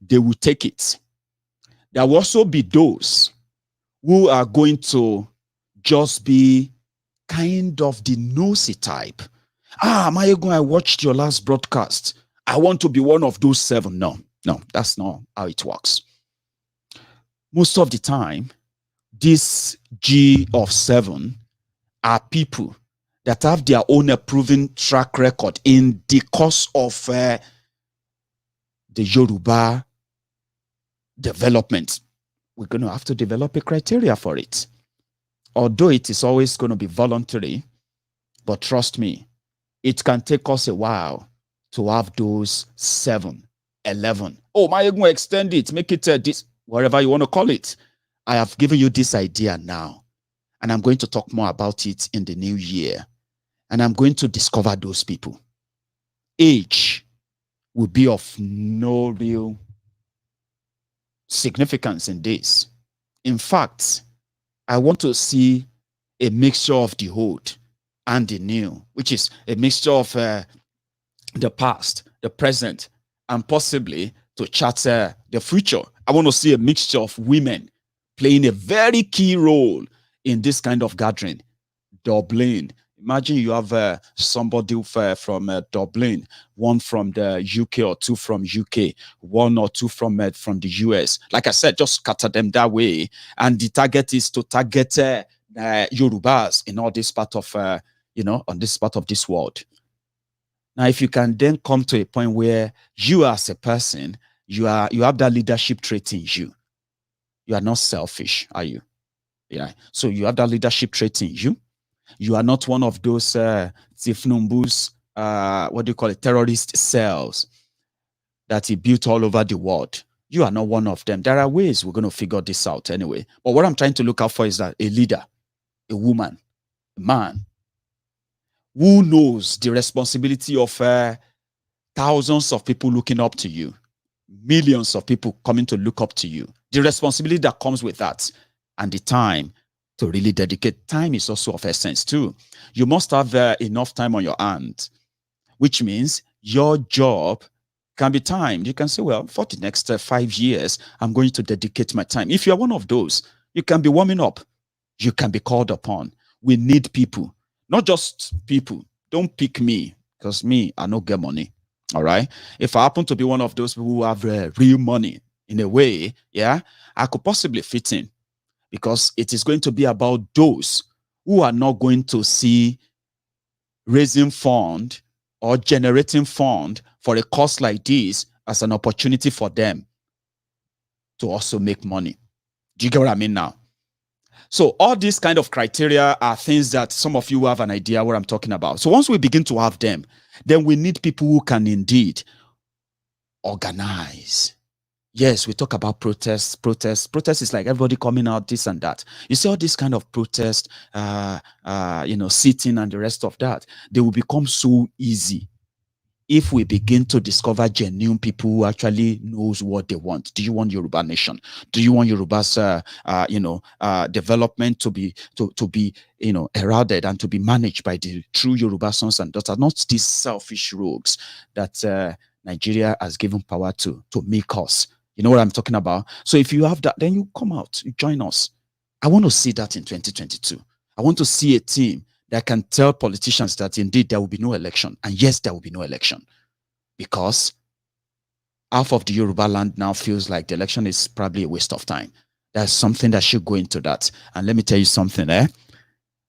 they will take it. There will also be those who are going to just be kind of the nosy type. Mayego, I watched your last broadcast. I want to be one of those 7. No, that's not how it works. Most of the time, this G of 7 are people that have their own proven track record in the course of the Yoruba development. We're going to have to develop a criteria for it. Although it is always going to be voluntary, but trust me, it can take us a while to have those 7, 11. Oh, my, going to extend it, make it this, whatever you want to call it. I have given you this idea now, and I'm going to talk more about it in the new year. And I'm going to discover those people. Age will be of no real significance in this. In fact, I want to see a mixture of the old and the new, which is a mixture of the past, the present, and possibly to chart the future. I want to see a mixture of women playing a very key role in this kind of gathering. Dublin. Imagine you have somebody from Dublin, one from the UK or 2 from UK, 1 or 2 from the US. Like I said, just scatter them that way. And the target is to target Yorubas in all this part of, on this part of this world. Now, if you can then come to a point where you as a person, you have that leadership trait in you. You are not selfish, are you? Yeah. So you have that leadership trait in you. You are not one of those Tifnumbu's, terrorist cells that he built all over the world. You are not one of them. There are ways we're going to figure this out anyway. But what I'm trying to look out for is that a leader, a woman, a man, who knows the responsibility of thousands of people looking up to you, millions of people coming to look up to you, the responsibility that comes with that, and the time to really dedicate. Time is also of essence too. You must have enough time on your hand, which means your job can be timed. You can say, well, for the next 5 years, I'm going to dedicate my time. If you're one of those, you can be warming up. You can be called upon. We need people, not just people. Don't pick me, because me, I don't get money. All right. If I happen to be one of those people who have real money in a way, yeah, I could possibly fit in. Because it is going to be about those who are not going to see raising fund or generating fund for a cause like this as an opportunity for them to also make money. Do you get what I mean now? So all these kind of criteria are things that some of you have an idea what I'm talking about. So once we begin to have them, then we need people who can indeed organize. Yes, we talk about protests. Protest is like everybody coming out, this and that. You see all this kind of protest, sitting and the rest of that. They will become so easy if we begin to discover genuine people who actually knows what they want. Do you want Yoruba nation? Do you want Yoruba's, development to be heralded and to be managed by the true Yoruba sons and daughters, not these selfish rogues that Nigeria has given power to make us. You know what I'm talking about? So if you have that, then you come out, you join us. I want to see that in 2022. I want to see a team that can tell politicians that indeed there will be no election. And yes, there will be no election. Because half of the Yoruba land now feels like the election is probably a waste of time. There's something that should go into that. And let me tell you something,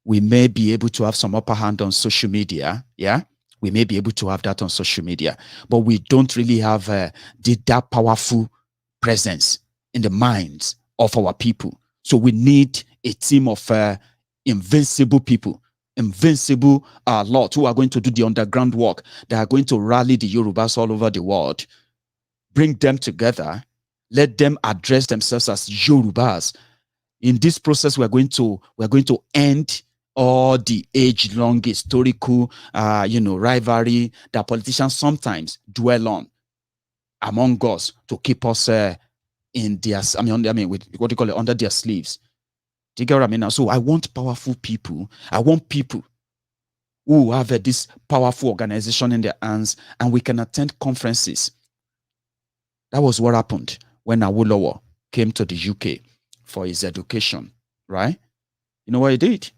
we may be able to have some upper hand on social media. Yeah, we may be able to have that on social media, but we don't really have that powerful presence in the minds of our people. So we need a team of invincible people, invincible lot who are going to do the underground work, that are going to rally the Yorubas all over the world, bring them together, let them address themselves as Yorubas. In this process, we're going to end all the age-long historical, rivalry that politicians sometimes dwell on among us to keep us in their, with what you call it, under their sleeves. Do you get what I mean now? So I want powerful people. I want people who have this powerful organization in their hands, and we can attend conferences. That was what happened when Awolowo came to the UK for his education, right? You know what he did?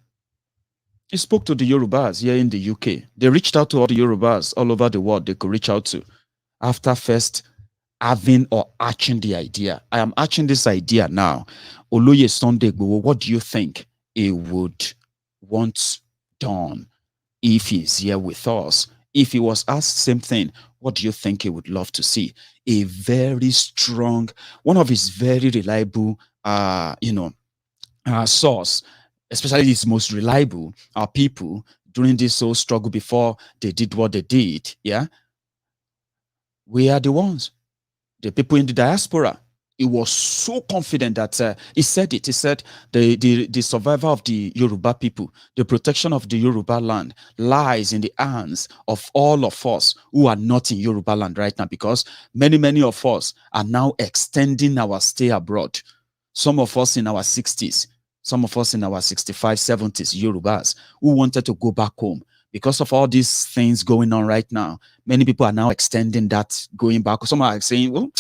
He spoke to the Yorubas here in the UK. They reached out to all the Yorubas all over the world they could reach out to, after first having or arching the idea. I am arching this idea now. Oloye Sunday Igboho, what do you think he would want done if he's here with us? If he was asked the same thing, what do you think he would love to see? A very strong, one of his very reliable, source, especially his most reliable people during this whole struggle before they did what they did. Yeah, we are the ones, the people in the diaspora. He was so confident that he said it. He said the survival of the Yoruba people, the protection of the Yoruba land lies in the hands of all of us who are not in Yoruba land right now, because many of us are now extending our stay abroad. Some of us in our 60s, some of us in our 65, 70s, Yorubas, who wanted to go back home. Because of all these things going on right now, many people are now extending that, going back. Some are saying, well,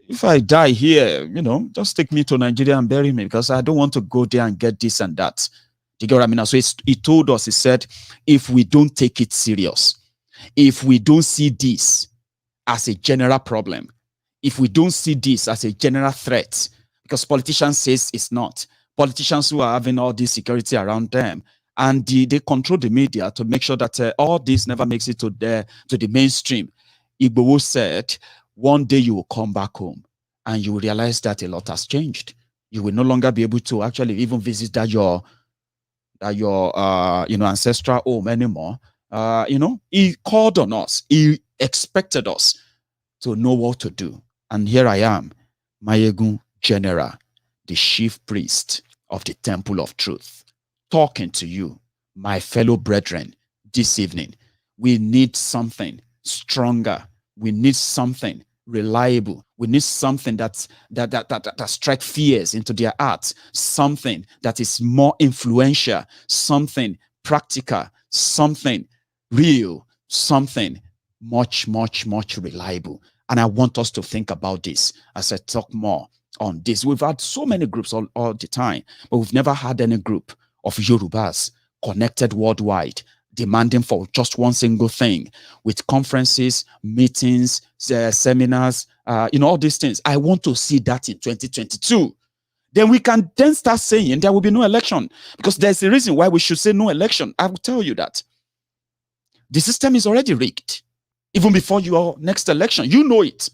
if I die here, just take me to Nigeria and bury me, because I don't want to go there and get this and that. Do you get what I mean? So he told us, he said, if we don't take it serious, if we don't see this as a general problem, if we don't see this as a general threat, because politicians says it's not. Politicians who are having all this security around them, and they control the media to make sure that all this never makes it to the mainstream. Igboho said, one day you will come back home and you will realize that a lot has changed. You will no longer be able to actually even visit your ancestral home anymore. He called on us. He expected us to know what to do. And here I am, Mayegun General, the chief priest of the Temple of Truth, talking to you, my fellow brethren, this evening. We need something stronger. We need something reliable. We need something that strikes fears into their hearts. Something that is more influential. Something practical. Something real. Something much reliable. And I want us to think about this as I talk more on this. We've had so many groups all the time, but we've never had any group of Yorubas connected worldwide, demanding for just one single thing, with conferences, meetings, seminars, all these things. I want to see that in 2022. Then we can then start saying there will be no election, because there's a reason why we should say no election. I will tell you that. The system is already rigged. Even before your next election, you know it.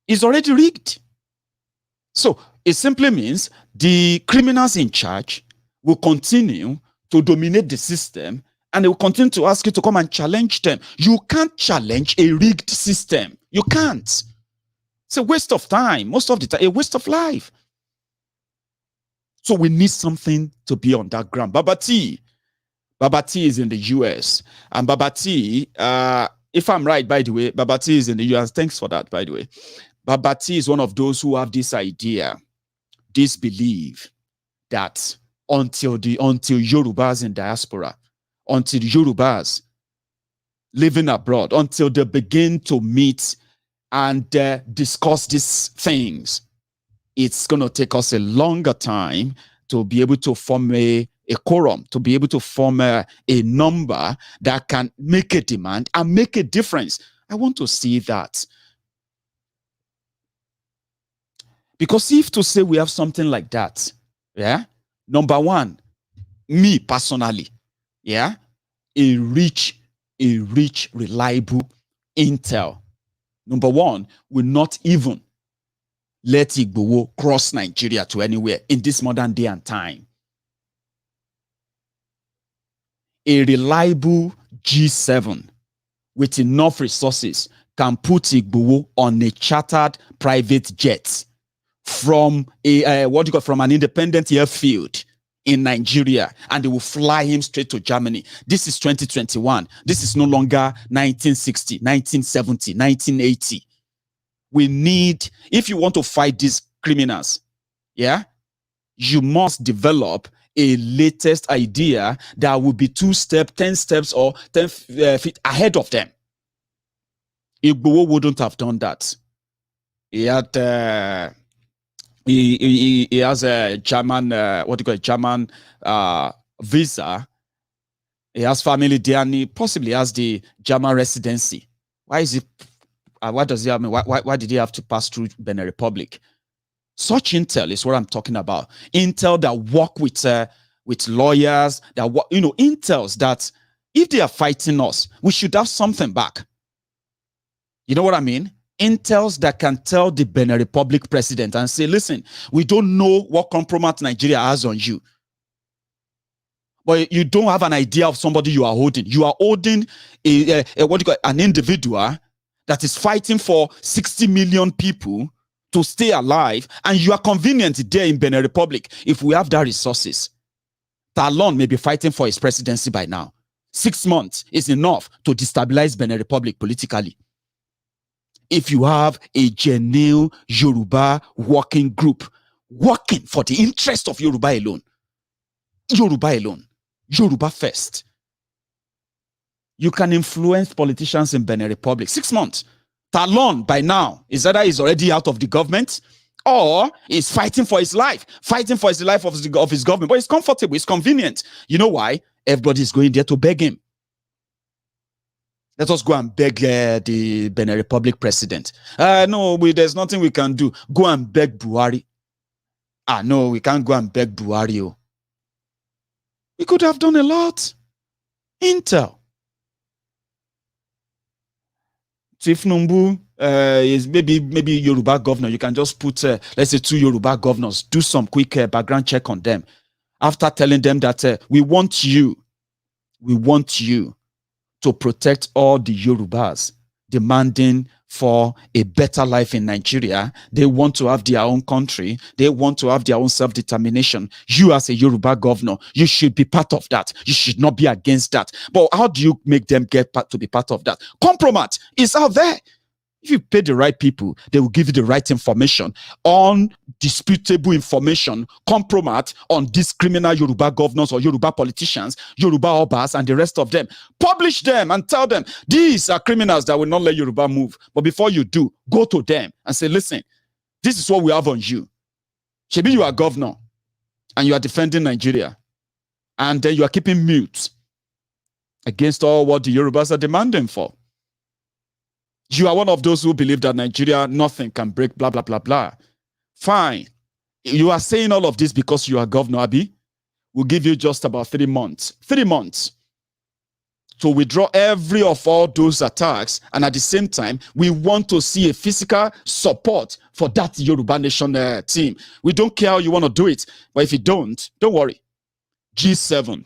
It's already rigged. So it simply means the criminals in charge will continue to dominate the system, and they will continue to ask you to come and challenge them. You can't challenge a rigged system. You can't. It's a waste of time. Most of the time, a waste of life. So we need something to be on that ground. Babati is in the US. And Babati, if I'm right, by the way, Babati is in the US. Thanks for that, by the way. Babati is one of those who have this idea, this belief that until Yorubas in diaspora, until Yorubas living abroad, until they begin to meet and discuss these things, it's going to take us a longer time to be able to form a quorum, to be able to form a number that can make a demand and make a difference. I want to see that. Because if to say we have something like that, yeah, Number one, me personally, yeah, a rich, reliable intel. Number one, will not even let Igboho cross Nigeria to anywhere in this modern day and time. A reliable G7 with enough resources can put Igboho on a chartered private jet from from an independent airfield in Nigeria, and they will fly him straight to Germany. This is 2021. This is no longer 1960, 1970, 1980. We need, if you want to fight these criminals, yeah, you must develop a latest idea that will be 2 steps, 10 steps, or 10 feet ahead of them. Igboho wouldn't have done that. He had he has a German German visa. He has family there, and he possibly has the German residency. Why is it? What does he have? Why did he have to pass through Benin Republic? Such intel is what I'm talking about. Intel that work with lawyers, that work, intels that if they are fighting us, we should have something back. You know what I mean? Intels that can tell the Benin Republic president and say, listen, we don't know what compromise Nigeria has on you, but you don't have an idea of somebody you are holding. You are holding an individual that is fighting for 60 million people to stay alive, and you are convenient there in Benin Republic. If we have that resources, Talon may be fighting for his presidency by now. 6 months is enough to destabilize Benin Republic politically. If you have a genuine Yoruba working group working for the interest of Yoruba alone, Yoruba first, you can influence politicians in Benin Republic. 6 months. Talon by now is either he's already out of the government or he's fighting for his life, of his government. But it's comfortable, it's convenient. You know why? Everybody's going there to beg him. Let us go and beg the Benin Republic president. No, there's nothing we can do. Go and beg Buhari. No, we can't go and beg Buhari. We could have done a lot. Intel. Chief Numbu is maybe Yoruba governor. You can just put, let's say, 2 Yoruba governors. Do some quick background check on them. After telling them that we want you to protect all the Yorubas demanding for a better life in Nigeria. They want to have their own country. They want to have their own self-determination. You as a Yoruba governor, you should be part of that. You should not be against that. But how do you make them to be part of that? Compromise is out there. If you pay the right people, they will give you the right information, undisputable information, compromise on these criminal Yoruba governors or Yoruba politicians, Yoruba Obas, and the rest of them. Publish them and tell them, these are criminals that will not let Yoruba move. But before you do, go to them and say, listen, this is what we have on you. Maybe you are governor and you are defending Nigeria, and then you are keeping mute against all what the Yorubas are demanding for. You are one of those who believe that Nigeria, nothing can break, blah, blah, blah, blah. Fine. You are saying all of this because you are Governor Abi. We'll give you just about 3 months. 3 months to withdraw every of all those attacks. And at the same time, we want to see a physical support for that Yoruba Nation team. We don't care how you want to do it. But if you don't worry. G7.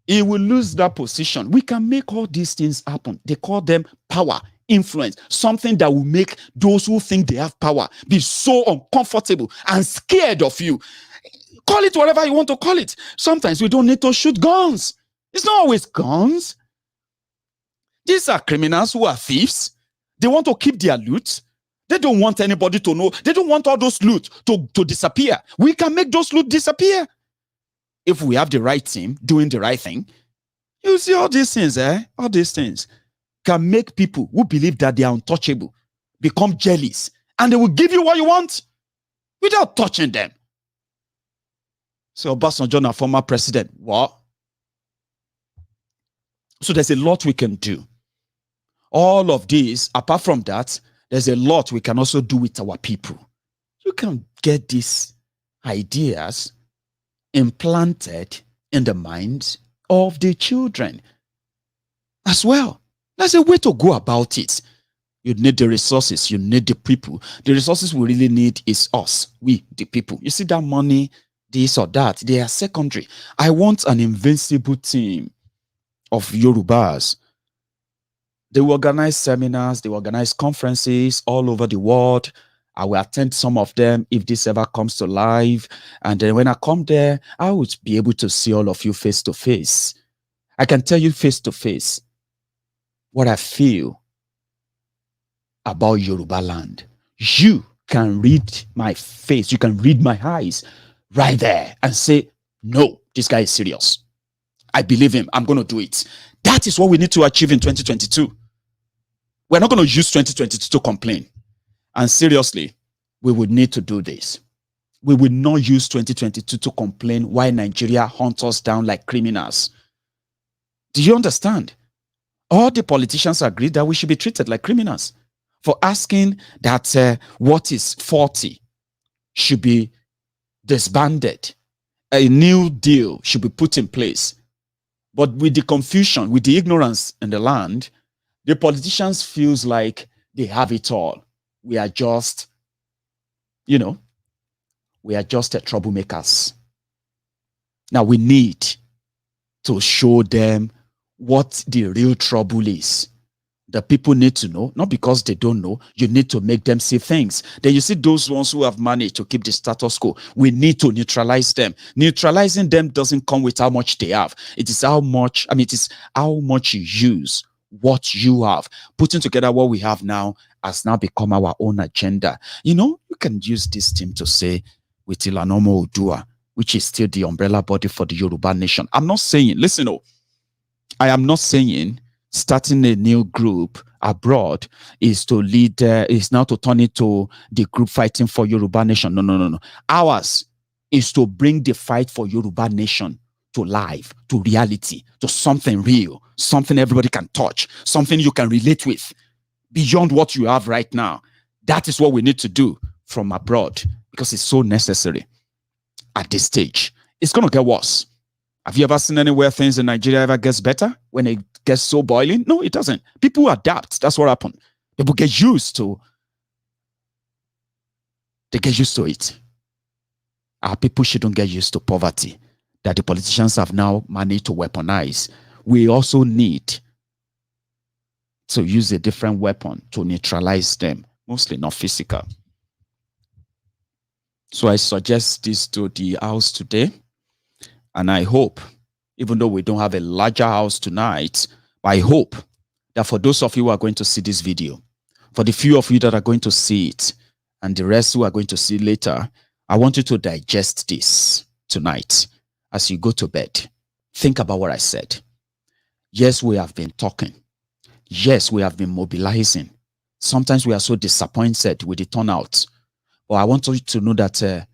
He will lose that position. We can make all these things happen. They call them power. Influence, something that will make those who think they have power be so uncomfortable and scared of you. Call it whatever you want to call it. Sometimes we don't need to shoot guns. It's not always guns. These are criminals who are thieves. They want to keep their loot. They don't want anybody to know. They don't want all those loot to disappear. We can make those loot disappear. If we have the right team doing the right thing, you see all these things, all these things can make people who believe that they are untouchable become jealous, and they will give you what you want without touching them. So Obasanjo, a former president, what? So there's a lot we can do. All of this, apart from that, there's a lot we can also do with our people. You can get these ideas implanted in the minds of the children as well. That's a way to go about it. You need the resources. You need the people. The resources we really need is us, we, the people. You see that money, this or that, they are secondary. I want an invincible team of Yorubas. They will organize seminars, they will organize conferences all over the world. I will attend some of them if this ever comes to life. And then when I come there, I would be able to see all of you face to face. I can tell you face to face what I feel about Yoruba land. You can read my face, you can read my eyes right there and say, no, this guy is serious. I believe him, I'm going to do it. That is what we need to achieve in 2022. We're not going to use 2022 to complain. And seriously, we would need to do this. We will not use 2022 to complain why Nigeria hunts us down like criminals. Do you understand? All the politicians agree that we should be treated like criminals for asking that what is 40 should be disbanded. A new deal should be put in place. But with the confusion, with the ignorance in the land, the politicians feels like they have it all. We are just, we are just troublemakers. Now we need to show them what the real trouble is. The people need to know, not because they don't know, you need to make them see things. Then you see those ones who have managed to keep the status quo. We need to neutralize them. Neutralizing them doesn't come with how much they have. It is how much, it is how much you use what you have. Putting together what we have now has now become our own agenda. You can use this team to say, with Ilanomo Odua, which is still the umbrella body for the Yoruba nation. I'm not saying, I am not saying starting a new group abroad is to lead, is now to turn it to the group fighting for Yoruba nation. No. Ours is to bring the fight for Yoruba nation to life, to reality, to something real, something everybody can touch, something you can relate with beyond what you have right now. That is what we need to do from abroad because it's so necessary at this stage. It's going to get worse. Have you ever seen anywhere things in Nigeria ever gets better when it gets so boiling? No, it doesn't. People adapt. That's what happened. People get used to it. Our people shouldn't get used to poverty that the politicians have now managed to weaponize. We also need to use a different weapon to neutralize them, mostly not physical. So I suggest this to the house today. And I hope, even though we don't have a larger house tonight, I hope that for those of you who are going to see this video, for the few of you that are going to see it, and the rest who are going to see later, I want you to digest this tonight as you go to bed. Think about what I said. Yes, we have been talking. Yes, we have been mobilizing. Sometimes we are so disappointed with the turnout. But I want you to know that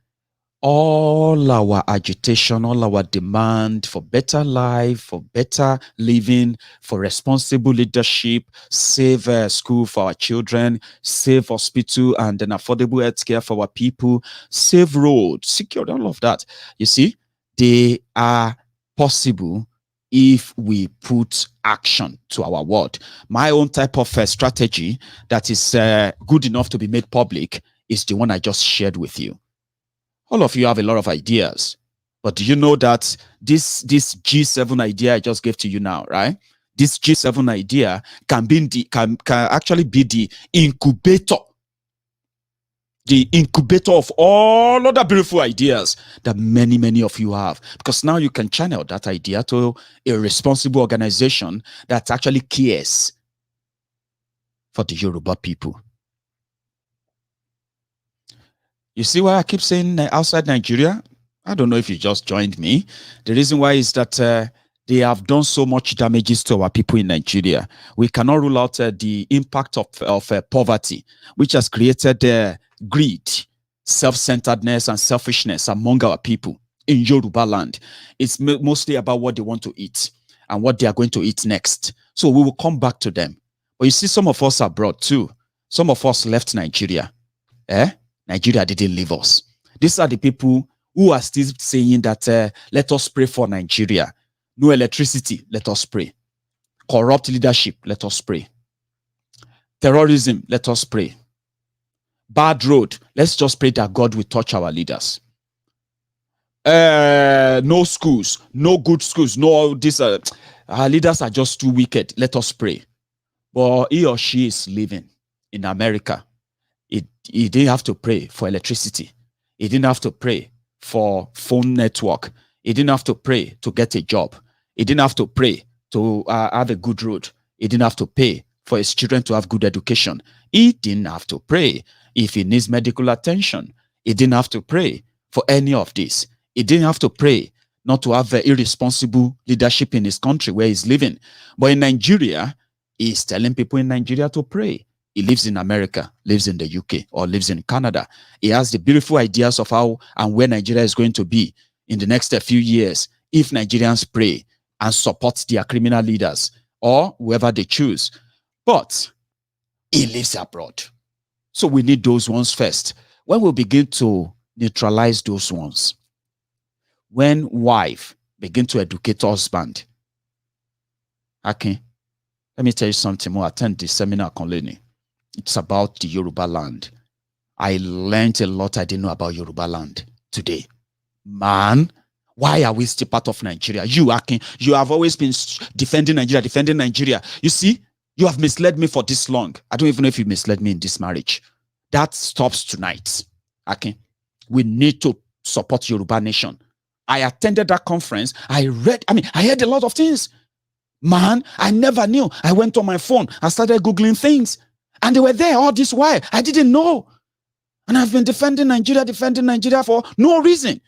all our agitation, all our demand for better life, for better living, for responsible leadership, save school for our children, save hospital and an affordable health care for our people, save roads, secure all of that. You see, they are possible if we put action to our word. My own type of strategy that is good enough to be made public is the one I just shared with you. All of you have a lot of ideas, but do you know that this G7 idea I just gave to you now, right? This G7 idea can actually be the incubator of all other beautiful ideas that many of you have, because now you can channel that idea to a responsible organization that actually cares for the Yoruba people. You see why I keep saying outside Nigeria? I don't know if you just joined me. The reason why is that they have done so much damages to our people in Nigeria. We cannot rule out the impact of poverty, which has created greed, self-centeredness, and selfishness among our people in Yoruba land. It's mostly about what they want to eat and what they are going to eat next. So we will come back to them. But you see, some of us abroad too. Some of us left Nigeria. Nigeria didn't leave us. These are the people who are still saying that let us pray for Nigeria. No electricity, let us pray. Corrupt leadership, let us pray. Terrorism, let us pray. Bad road, let's just pray that God will touch our leaders. No schools, no good schools, no this. Our leaders are just too wicked. Let us pray. But he or she is living in America. He didn't have to pray for electricity. He didn't have to pray for phone network. He didn't have to pray to get a job. He didn't have to pray to have a good road. He didn't have to pay for his children to have good education. He didn't have to pray if he needs medical attention. He didn't have to pray for any of this. He didn't have to pray not to have irresponsible leadership in his country where he's living. But in Nigeria, he's telling people in Nigeria to pray. He lives in America, lives in the UK, or lives in Canada. He has the beautiful ideas of how and where Nigeria is going to be in the next few years if Nigerians pray and support their criminal leaders or whoever they choose. But he lives abroad. So we need those ones first. When we begin to neutralize those ones, when wife begin to educate husband, okay, let me tell you something more. Attend the seminar on learning. It's about the Yoruba land. I learned a lot I didn't know about Yoruba land today. Man, why are we still part of Nigeria? You, Akin, you have always been defending Nigeria. You see, you have misled me for this long. I don't even know if you misled me in this marriage. That stops tonight. Akin, we need to support Yoruba nation. I attended that conference. I heard a lot of things. Man, I never knew. I went on my phone. I started Googling things. And they were there all this while. I didn't know. And I've been defending Nigeria for no reason.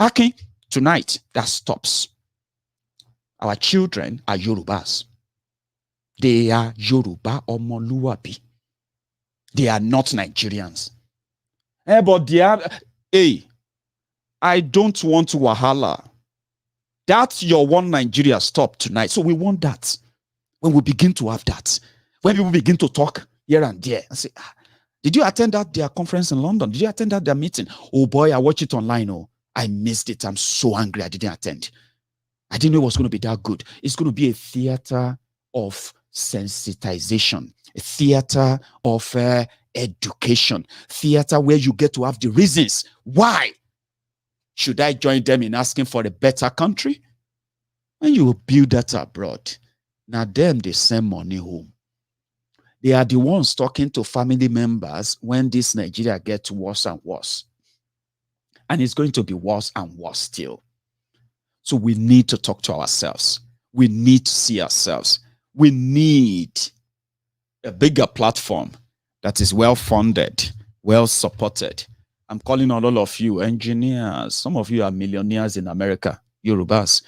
Okay, tonight, that stops. Our children are Yorubas. They are Yoruba Omoluwabi. They are not Nigerians. But they are, I don't want wahala. That's your one Nigeria stop tonight. So we want that. When we begin to have that, when people begin to talk here and there and say, did you attend their conference in London? Did you attend their meeting? Oh boy, I watched it online. Oh, I missed it. I'm so angry I didn't attend. I didn't know it was going to be that good. It's going to be a theater of sensitization, a theater of education, theater where you get to have the reasons why should I join them in asking for a better country? And you will build that abroad. Now them, they send money home. They are the ones talking to family members when this Nigeria gets worse and worse. And it's going to be worse and worse still. So we need to talk to ourselves. We need to see ourselves. We need a bigger platform that is well-funded, well-supported. I'm calling on all of you, engineers. Some of you are millionaires in America, Yorubas.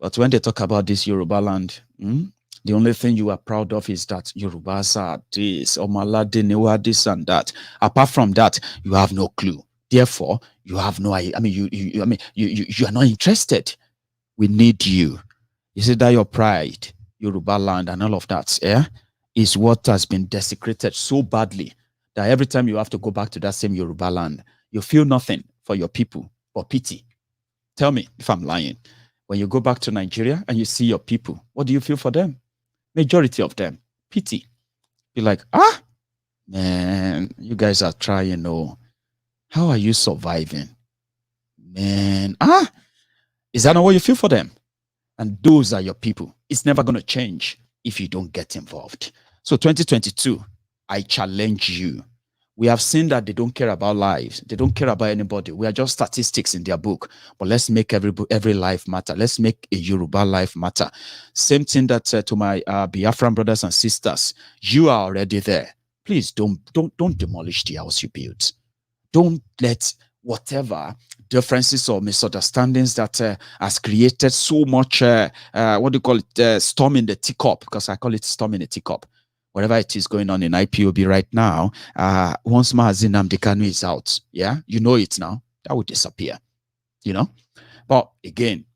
But when they talk about this Yoruba land, the only thing you are proud of is that Yorubas are this, Omalade, Newa, this and that. Apart from that, you have no clue. Therefore, you have no, you are not interested. We need you. You see that your pride, Yoruba land and all of that, is what has been desecrated so badly that every time you have to go back to that same Yoruba land, you feel nothing for your people but pity. Tell me if I'm lying. When you go back to Nigeria and you see your people, what do you feel for them? Majority of them, pity. Be like, man, you guys are trying, how are you surviving? Man, is that not what you feel for them? And those are your people. It's never going to change if you don't get involved. So 2022, I challenge you. We have seen that they don't care about lives. They don't care about anybody. We are just statistics in their book. But let's make every life matter. Let's make a Yoruba life matter. Same thing that to my Biafran brothers and sisters. You are already there. Please don't demolish the house you built. Don't let whatever differences or misunderstandings that has created so much, storm in the teacup, because I call it storm in the teacup. Whatever it is going on in IPOB right now, once Nnamdi Kanu is out, you know it now, that will disappear, But again,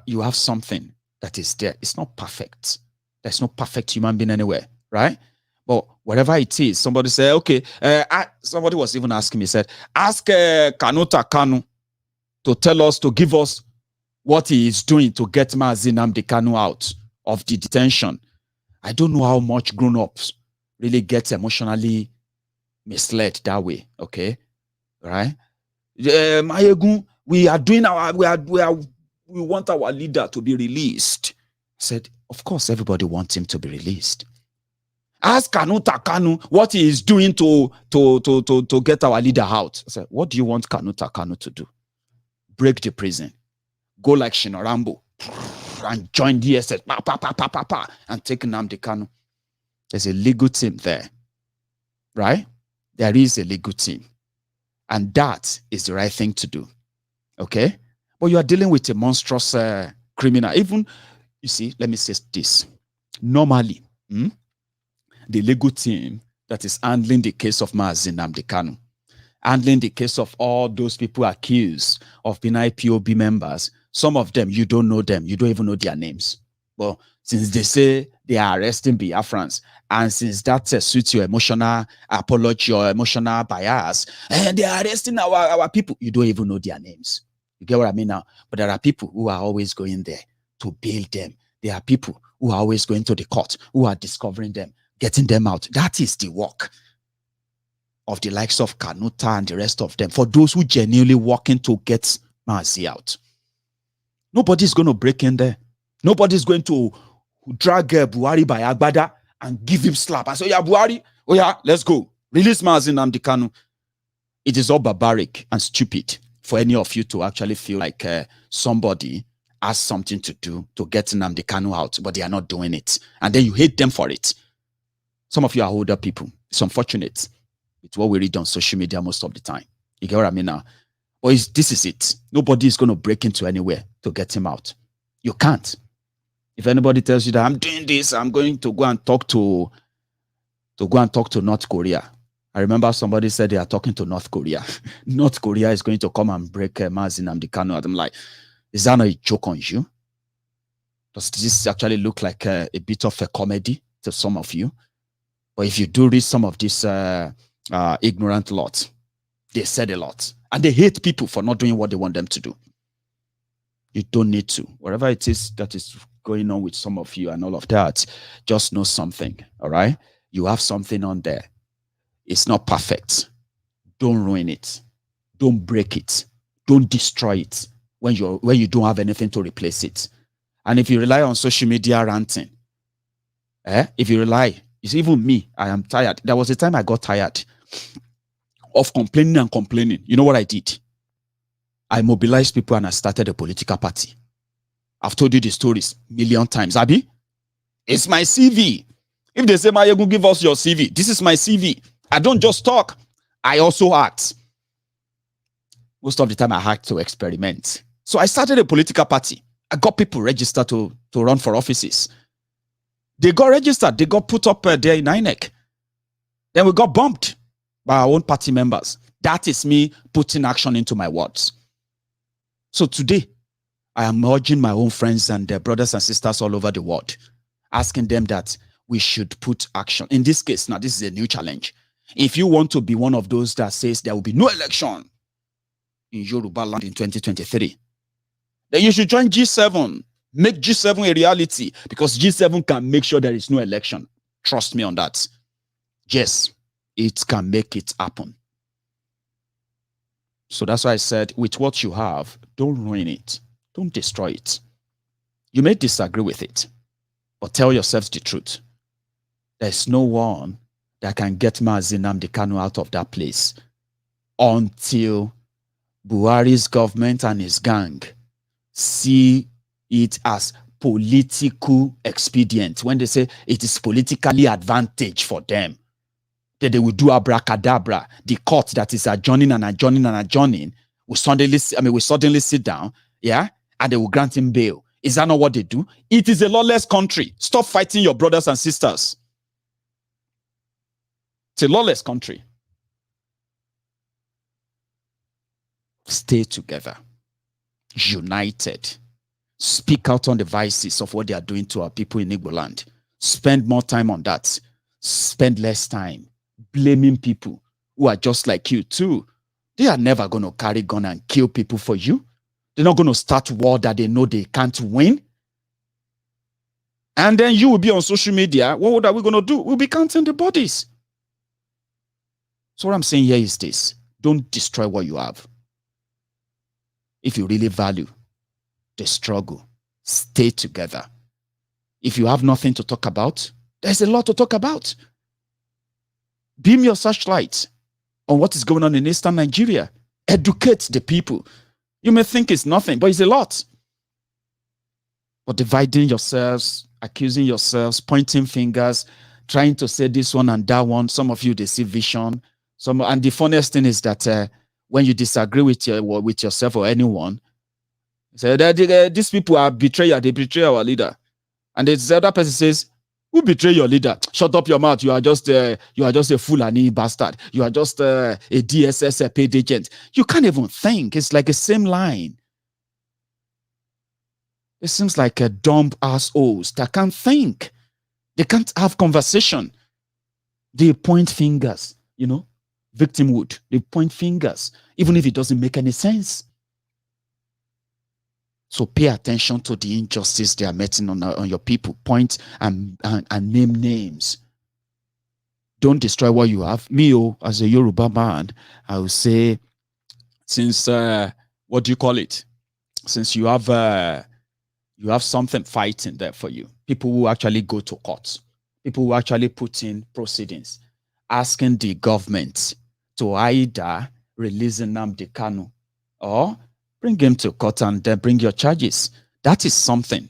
you have something that is there. It's not perfect. There's no perfect human being anywhere, right? But whatever it is. Somebody said, okay, somebody was even asking me, said, ask Kanu to tell us, to give us what he is doing to get Nnamdi Kanu out of the detention. I don't know how much grown-ups really get emotionally misled that way, okay? Right? Mayegun, we are doing we want our leader to be released. I said, of course, everybody wants him to be released. Ask Kanu what he is doing to get our leader out. I said, what do you want Kanu to do? Break the prison. Go like Shinorambo and join DSS and take Nnamdi Kanu. There's a legal team there, right? There is a legal team. And that is the right thing to do, okay? But you are dealing with a monstrous criminal. Even, you see, let me say this. Normally, the legal team that is handling the case of Nnamdi Kanu, handling the case of all those people accused of being IPOB members, some of them, you don't know them. You don't even know their names. But since they say they are arresting Biafrans, and since that suits your emotional apology, your emotional bias, and they are arresting our people, you don't even know their names. You get what I mean now? But there are people who are always going there to bail them. There are people who are always going to the court, who are discovering them, getting them out. That is the work of the likes of Kanuta and the rest of them. For those who genuinely working to get Mazi out. Nobody's going to break in there. Nobody's going to drag Buhari by Agbada and give him slap. I say, yeah, Buhari, oh yeah, let's go. Release Nnamdi Kanu. It is all barbaric and stupid for any of you to actually feel like somebody has something to do to get Nnamdi Kanu out, but they are not doing it. And then you hate them for it. Some of you are older people. It's unfortunate. It's what we read on social media most of the time. You get what I mean now? But this is it. Nobody is going to break into anywhere to get him out. You can't. If anybody tells you that I'm doing this, I'm going to go and talk to North Korea. I remember somebody said they are talking to North Korea. North Korea is going to come and break Nnamdi Kanu. I'm like, is that not a joke on you? Does this actually look like a bit of a comedy to some of you? But if you do read some of this ignorant lot, they said a lot. And they hate people for not doing what they want them to do. You don't need to. Whatever it is that is going on with some of you and all of that, just know something, all right? You have something on there. It's not perfect. Don't ruin it. Don't break it. Don't destroy it when you don't have anything to replace it. And if you rely on social media ranting, if you rely, it's even me, I am tired. There was a time I got tired of complaining and complaining. You know what I did? I mobilized people and I started a political party. I've told you the stories a million times. Abi, it's my CV. If they say, Mayegun, give us your CV, this is my CV. I don't just talk. I also act. Most of the time I had to experiment. So I started a political party. I got people registered to run for offices. They got registered. They got put up there in INEC. Then we got bumped by our own party members. That is me putting action into my words. So today, I am urging my own friends and their brothers and sisters all over the world, asking them that we should put action. In this case, now this is a new challenge. If you want to be one of those that says there will be no election in Yoruba land in 2023, then you should join G7. Make G7 a reality, because G7 can make sure there is no election. Trust me on that. Yes, it can make it happen. So that's why I said, with what you have, don't ruin it. Don't destroy it. You may disagree with it, but tell yourselves the truth. There's no one that can get Nnamdi Kanu out of that place until Buhari's government and his gang see it as political expedient. When they say it is politically advantage for them, that they will do abracadabra. The court that is adjourning and adjourning and adjourning will suddenly sit down, yeah, and they will grant him bail. Is that not what they do? It is a lawless country. Stop fighting your brothers and sisters. It's a lawless country. Stay together, united. Speak out on the vices of what they are doing to our people in Igbo land. Spend more time on that. spend less time blaming people who are just like you too. They are never going to carry gun and kill people for you. They're not going to start war that they know they can't win. And then you will be on social media. What are we going to do? We'll be counting the bodies. So what I'm saying here is this. Don't destroy what you have. If you really value the struggle, stay together. If you have nothing to talk about, there's a lot to talk about. Beam your searchlight on what is going on in Eastern Nigeria. Educate the people. You may think it's nothing, but it's a lot. But dividing yourselves, accusing yourselves, pointing fingers, trying to say this one and that one. Some of you, they see vision. And the funniest thing is that when you disagree with yourself or anyone, say that these people are betrayers. They betray our leader. And the other person says, who betray your leader? Shut up your mouth. You are just a Fulani bastard. You are just a DSS paid agent. You can't even think. It's like the same line. It seems like a dumb assholes that can't think. They can't have conversation. They point fingers, victimhood. They point fingers, even if it doesn't make any sense. So pay attention to the injustice they are meting on your people. Point and name names. Don't destroy what you have. Me, as a Yoruba man, I would say, since what do you call it? Since you have something fighting there for you. People who actually go to court. People who actually put in proceedings, asking the government to either release Nnamdi Kanu or bring him to court and then bring your charges. That is something.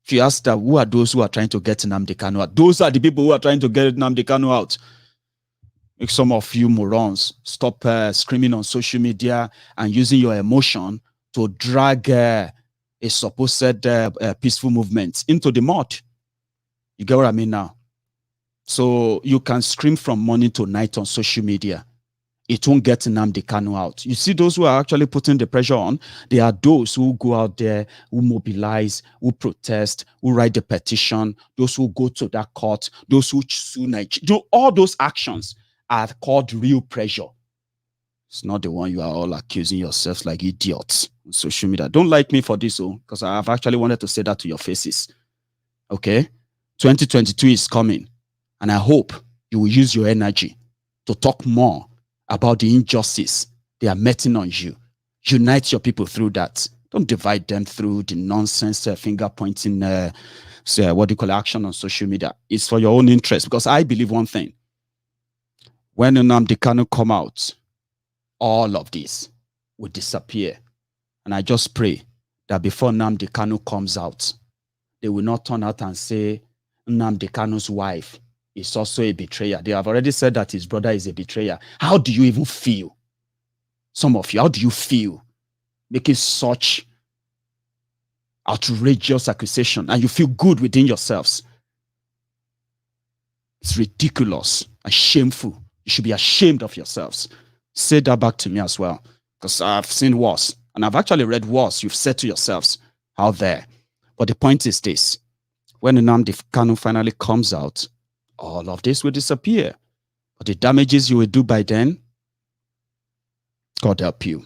If you ask that, who are those who are trying to get Nnamdi Kanu out? Those are the people who are trying to get Nnamdi Kanu out. Make some of you morons stop screaming on social media and using your emotion to drag a supposed peaceful movement into the mud. You get what I mean now? So you can scream from morning to night on social media. It won't get Nnamdi Kanu out. You see those who are actually putting the pressure on, they are those who go out there, who mobilize, who protest, who write the petition, those who go to that court, those who sue Nigeria. All those actions are called real pressure. It's not the one you are all accusing yourselves like idiots on social media. Don't like me for this, because I have actually wanted to say that to your faces. Okay? 2022 is coming, and I hope you will use your energy to talk more about the injustice they are meting on you. Unite your people through that. Don't divide them through the nonsense finger pointing action on social media. It's for your own interest, because I believe one thing. When Nnamdi Kanu come out, all of this will disappear. And I just pray that before Nnamdi Kanu comes out, they will not turn out and say Nnamdi Kanu's wife is also a betrayer. They have already said that his brother is a betrayer. How do you even feel? Some of you, how do you feel making such outrageous accusation and you feel good within yourselves? It's ridiculous and shameful. You should be ashamed of yourselves. Say that back to me as well, because I've seen worse, and I've actually read worse you've said to yourselves out there. But the point is this: when Nnamdi Kanu finally comes out, all of this will disappear. But the damages you will do by then, God help you.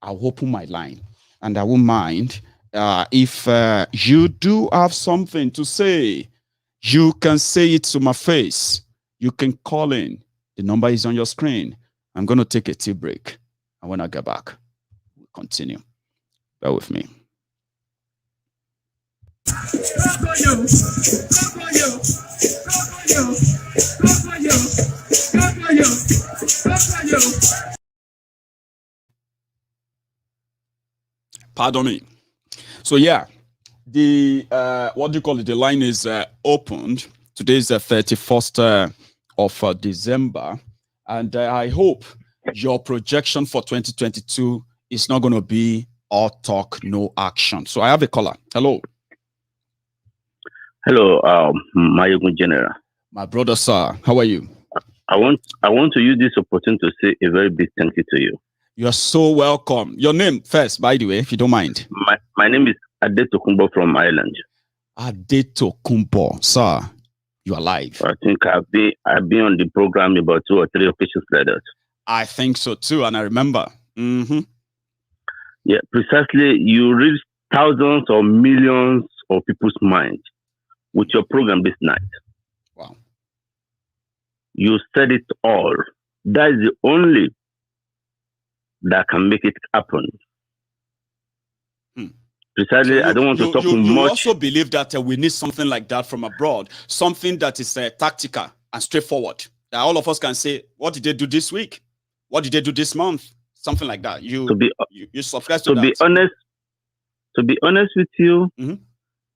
I'll open my line, and I won't mind if you do have something to say. You can say it to my face. You can call in. The number is on your screen. I'm going to take a tea break. And when I get back, we'll continue. Bear with me. Pardon me. So yeah, the what do you call it? The line is opened. Today is the 31st of December, and I hope your projection for 2022 is not going to be all talk, no action. So I have a caller. Hello. Hello, my young general. My brother, sir. How are you? I want to use this opportunity to say a very big thank you to you. You are so welcome. Your name first, by the way, if you don't mind. My name is Adetokunbo from Ireland. Adetokunbo, sir. You are live. I think I've been on the program about 2 or 3 occasions like that. I think so too, and I remember. Yeah, precisely. You reach thousands or millions of people's minds with your program this night. Wow. You said it all. That is the only that can make it happen. Precisely, So I don't want to talk much. You also believe that we need something like that from abroad, something that is tactical and straightforward. That all of us can say, what did they do this week? What did they do this month? Something like that. You subscribe to that. To be honest with you,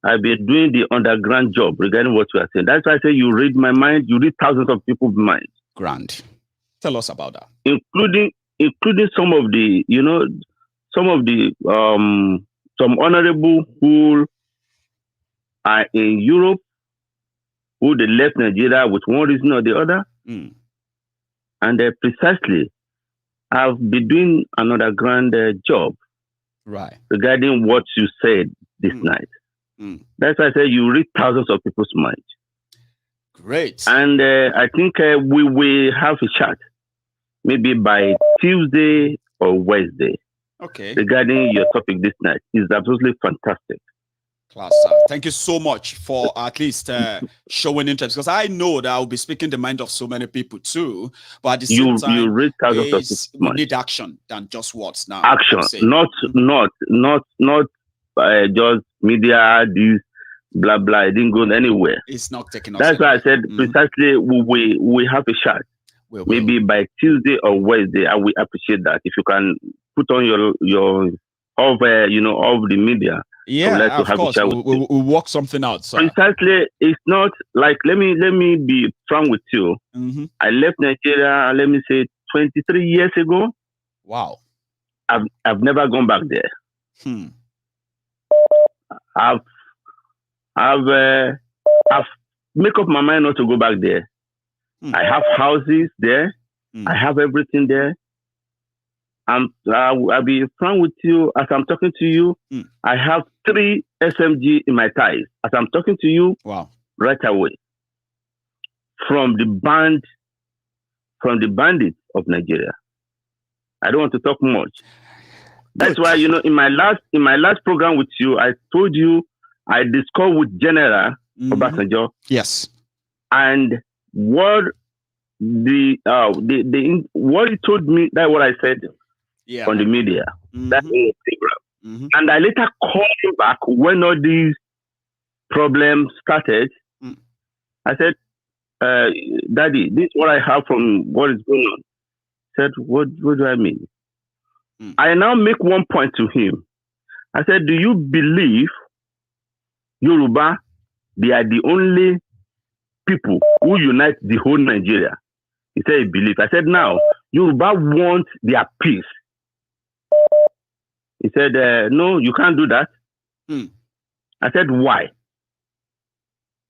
I've been doing the underground job regarding what you are saying. That's why I say you read my mind, you read thousands of people's minds. Grand. Tell us about that. Including some of the, some honorable who are in Europe, who they left Nigeria with one reason or the other. And precisely, I've been doing an underground job regarding what you said this night. That's why I say you read thousands of people's minds. Great. And I think we will have a chat maybe by Tuesday or Wednesday. Okay. Regarding your topic this night. It's absolutely fantastic. Class, sir. Thank you so much for at least showing interest, because I know that I'll be speaking the mind of so many people too. But at the same time, you read thousands of we need action than just words now. Action, not just media, this blah blah. It didn't go anywhere. It's not taking us. That's why I said precisely we have a chat. Maybe by Tuesday or Wednesday. I will appreciate that if you can put on your of the media. Yeah, like of course. We'll work something out. Sir. Precisely, it's not like let me be frank with you. I left Nigeria. Let me say 23 years ago. Wow. I've never gone back there. I've make up my mind not to go back there. I have houses there. I have everything there. I'll be frank with you. As I'm talking to you, I have 3 SMG in my thighs. As I'm talking to you, right away. From the bandits of Nigeria. I don't want to talk much. That's why, in my last program with you, I told you I discussed with General Obasanjo. Yes. And what what he told me, that's what I said on the media. That's in the program. And I later called him back when all these problems started. I said, Daddy, this is what I have from what is going on. He said, what do I mean? I now make one point to him. I said, do you believe Yoruba, they are the only people who unite the whole Nigeria? He said, he believes. I said, now, Yoruba want their peace. He said, no, you can't do that. I said, why?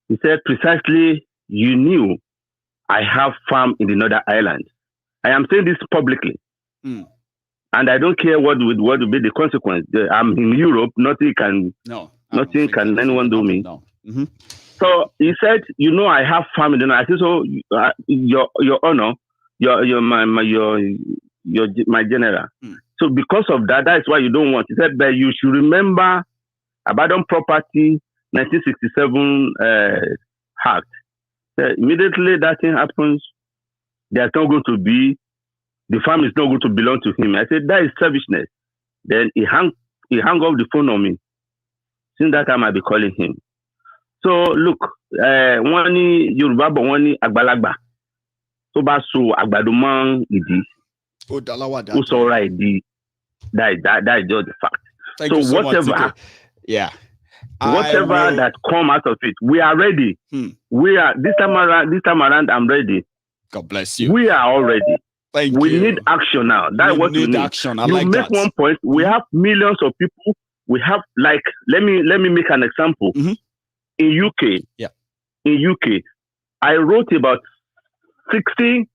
He said, precisely, you knew I have farm in the Northern Island. I am saying this publicly. And I don't care what would be the consequence. I'm in Europe, nothing can anyone do me. No. So he said, I have family. And I said, so your honor, my general. So because of that, that's why you don't want. He said, but you should remember abandoned property, 1967 act. Immediately that thing happens, there's not going to be, the farm is not going to belong to him. I said, that is selfishness. Then he hung up the phone on me. Since that time, I'll be calling him. So look, one ni Yoruba, but one ni Agbalagba. So bá so àgbàdo mọ́ ìdí. Ó sọra ìdí. That is just the fact. Thank you so whatever, much, whatever that come out of it, we are ready. We are this time around. I'm ready. God bless you. We are all ready. We need action now. That's what we need. Action. You like make that. One point. We have millions of people. We have let me make an example. In UK, I wrote about 60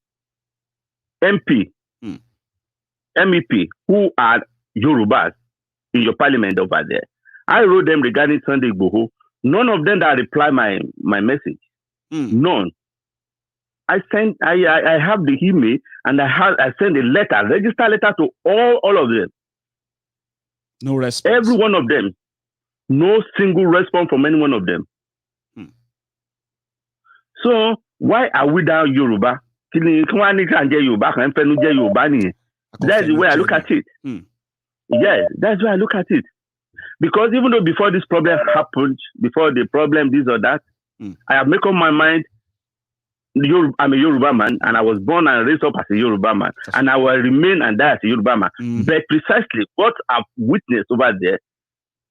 MEP who are Yorubas in your parliament over there. I wrote them regarding Sunday Igboho. None of them that reply my message. None. I have the email, and I sent a letter, registered letter to all of them. No response. Every one of them. No single response from any one of them. So why are we down Yoruba? That's the way I look at it. Yes, that's why I look at it. Because even though before this problem happened, before the problem, this or that, I have made up my mind. I'm a Yoruba man, and I was born and raised up as a Yoruba man, and I will remain and die as a Yoruba man. But precisely what I've witnessed over there,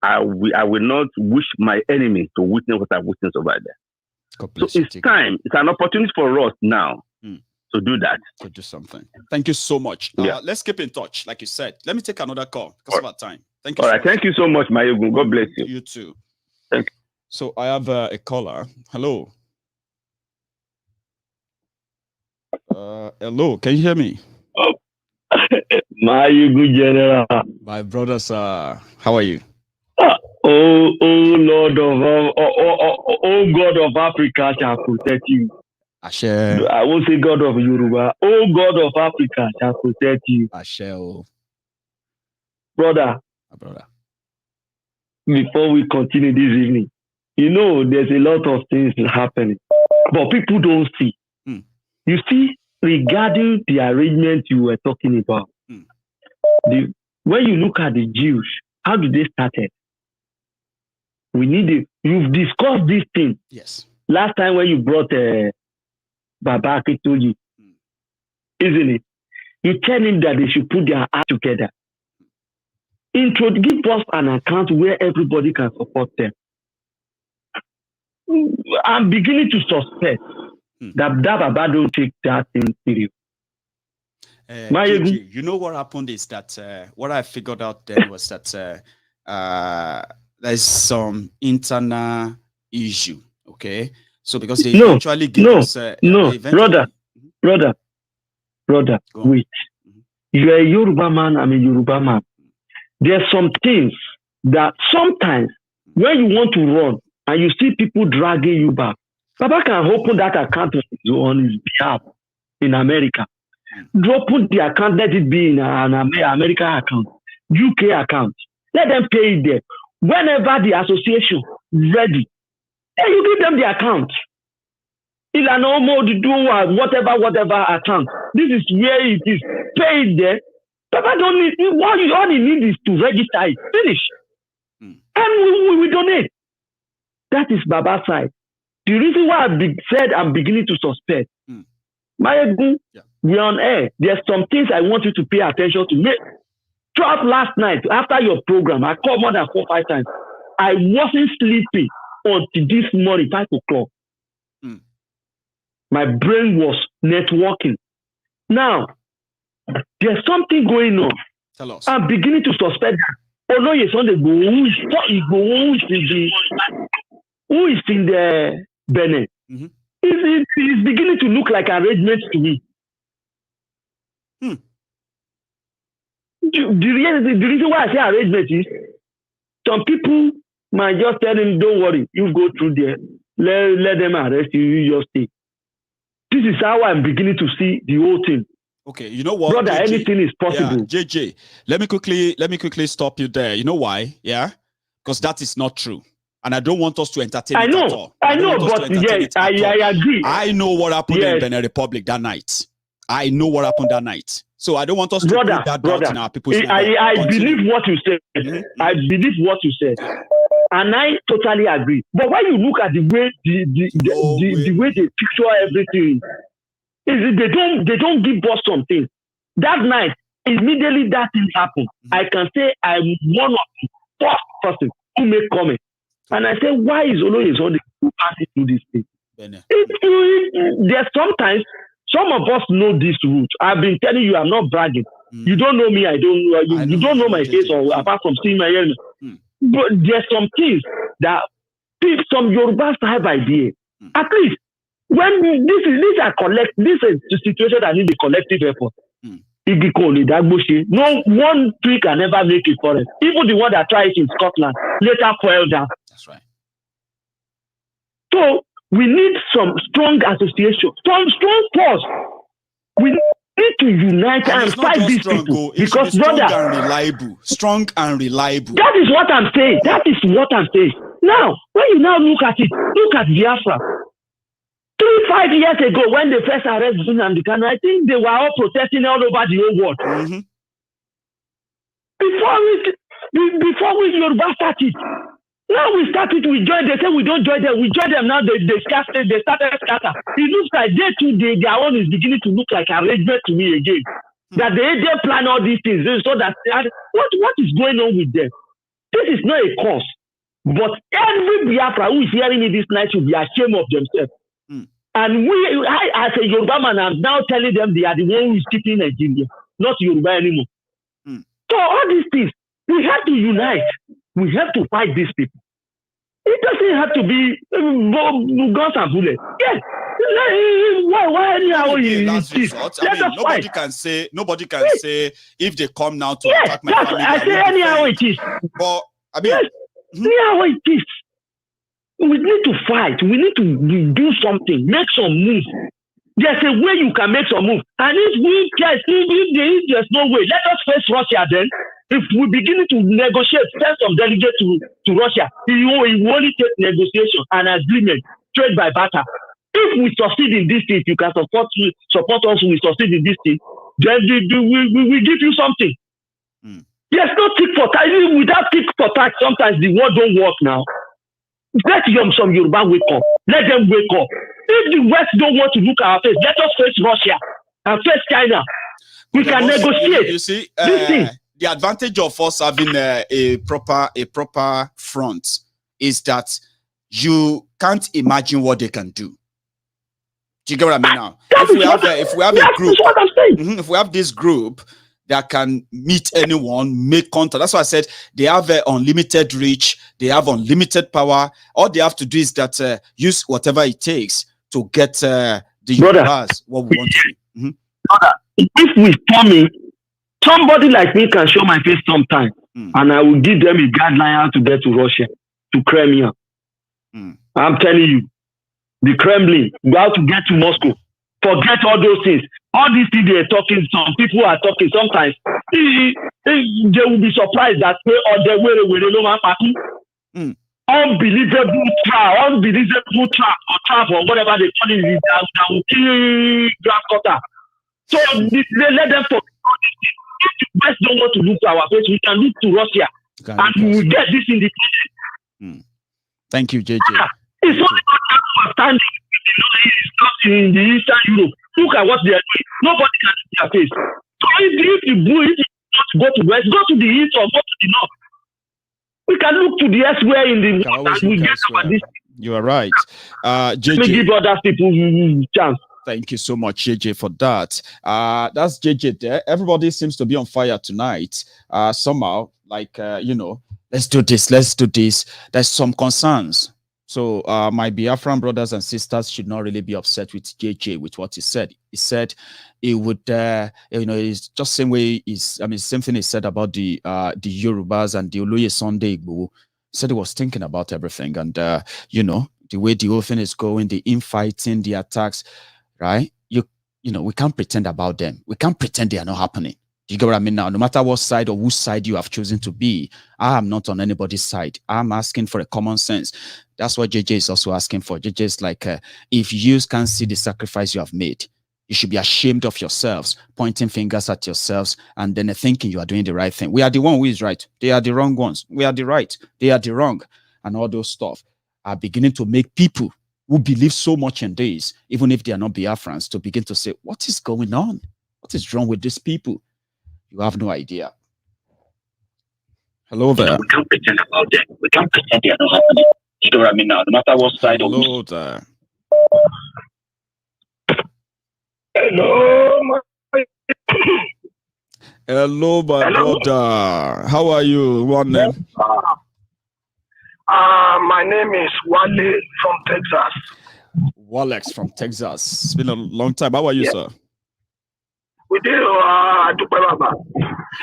I will not wish my enemy to witness what I've witnessed over there. So it's time. It's an opportunity for us now to do that. To do something. Thank you so much. Let's keep in touch, like you said. Let me take another call because of our time. Thank you. All right. Thank you so much, Mayogun. God bless you. You too. Thank you. So I have a caller. Hello. Hello. Can you hear me? Mayogun General. My brother, sir. How are you? Oh Lord of oh God of Africa shall protect you. Ashe. I won't say God of Yoruba. Oh God of Africa shall protect you. Ashe. Brother. My brother. Before we continue this evening, there's a lot of things happening, but people don't see. You see, regarding the arrangement you were talking about, when you look at the Jews, how did they start it? You've discussed this thing. Yes. Last time when you brought Baba Akitoyi, isn't it? You tell him that they should put their act together. Give us an account where everybody can support them. I'm beginning to suspect that Baba don't take that thing serious. You know what happened is that what I figured out then was that there's some internal issue, okay? So because they eventually give us brother, wait. You're a Yoruba man, I'm a Yoruba man. There's some things that sometimes when you want to run and you see people dragging you back, Baba can open that account on his behalf in America. Open the account, let it be in an American account, UK account. Let them pay it there. Whenever the association is ready, then you give them the account. It's an almost do whatever account. This is where it is. Pay it there. Papa don't need all you need is to register it. Finish. And we donate. That is Baba's side. The reason why I'm beginning to suspect. We're on air. There's some things I want you to pay attention to. Throughout last night, after your program, I called more than 4-5 times. I wasn't sleeping until this morning, 5 o'clock. My brain was networking. Now, there's something going on. Tell us. I'm beginning to suspect that. Oh no, it's on the who is in the Benin. It's beginning to look like arrangements to me. The reason why I say arrangement is some people might just tell him, don't worry, you go through there, let them arrest you, you just stay. This is how I'm beginning to see the whole thing. Okay, you know what, brother, JJ, anything is possible. Yeah, JJ, let me quickly stop you there. You know why? Yeah, because that is not true, and I don't want us to entertain it at all. I know, but yes, I agree. I know what happened in Benin Republic that night. I know what happened that night. So I don't want us to put that doubt in our people's mind. I believe what you said. I believe what you said. And I totally agree. But when you look at the way the way they picture everything, they don't give us something. That night, immediately that thing happened. I can say I'm one of the first person who make comment. And I say, why is always on the passing through this thing? There's sometimes some of us know this route. I've been telling you, I'm not bragging. You don't know me. I don't. You don't know my face, or apart from seeing my ear. But there's some things that some Yorubas have idea. At least when this is a situation that needs a collective effort. No one tree can ever make it for it. Even the one that tried in Scotland later fell down. That's right. So We need some strong association, strong force. We need to unite and fight these people. Because strong and reliable. Strong and reliable. That is what I'm saying. That is what I'm saying. Now, when you now look at it, look at Biafra. 5 years ago, when they first arrested Nnamdi Kanu, I think they were all protesting all over the whole world. Mm-hmm. Before we Yoruba started. Now we started, we joined. They say we don't join them. We join them now. They started scatter. It looks like their own is beginning to look like arrangement to me again. That they plan all these things so that what is going on with them? This is not a cause. But every Biafra who is hearing me this night should be ashamed of themselves. And I, as a Yoruba man, I'm now telling them they are the one who is keeping Nigeria, not Yoruba anymore. So all these things, we have to unite. We have to fight these people. It doesn't have to be guns and bullets. Yes. Why anyhow? Nobody can say if they come now to attack my family. I say anyhow it is. But I mean, anyhow it is. We need to fight. We need to do something. Make some moves. There's a way you can make some moves. And if there's no way, let us face Russia then. If we begin to negotiate, send some delegates to Russia, it will only take negotiation and agreement, trade by barter. If we succeed in this thing, you can support us, we succeed in this thing, then we give you something. There's no tick for tack. Without tick for tack, sometimes the world don't work now. Let some Yoruba wake up. Let them wake up. If the West don't want to look at our face, let us face Russia and face China. We can negotiate. You see, the advantage of us having a proper front is that you can't imagine what they can do. Do you get what I mean now? If we have a group, if we have this group that can meet anyone, make contact. That's why I said they have unlimited reach, they have unlimited power. All they have to do is that use whatever it takes to get the Yorubas what we want to do. Brother, if we storm in, somebody like me can show my face sometime, and I will give them a guideline how to get to Russia, to Crimea. I'm telling you, the Kremlin, you have to get to Moscow. Forget all those things. All these things they're talking, some people are talking sometimes. They will be surprised that unbelievable trap or whatever they call it, that will kill grass cutter. So they let them talk. If the West don't want to look to our face, we can look to Russia and we will get this independence. Thank you, JJ. It's not understanding in the Eastern Europe. Look at what they are doing. Nobody can see their face. So if you want to go to West, go to the East or go to the North. We can look to the elsewhere in the world and we get our this. You are right. JJ. Let me give other people a chance. Thank you so much, JJ, for that. That's JJ there. Everybody seems to be on fire tonight. Somehow, like, let's do this, let's do this. There's some concerns. So my Biafran brothers and sisters should not really be upset with JJ, with what he said. He said it would, it's just same way same thing he said about the Yorubas and the Oloye Sunday Igboho. He said he was thinking about everything. And, the way the whole thing is going, the infighting, the attacks, right? We can't pretend about them. We can't pretend they are not happening. Do you get what I mean now? No matter what side or whose side you have chosen to be, I am not on anybody's side. I'm asking for a common sense. That's what JJ is also asking for. JJ is like, if you can't see the sacrifice you have made, you should be ashamed of yourselves, pointing fingers at yourselves, and then thinking you are doing the right thing. We are the one who is right. They are the wrong ones. We are the right. They are the wrong. And all those stuff are beginning to make people who believe so much in this, even if they are not Biafrans, to begin to say, what is going on? What is wrong with these people? You have no idea. Hello there. We can't pretend about them. We can't pretend they are not happening. You know what I mean now? No matter what side of Hello there. Hello, Hello, my brother. How are you? One name? My name is Wale from Texas. Walex from Texas. It's been a long time. How are you, sir? We did.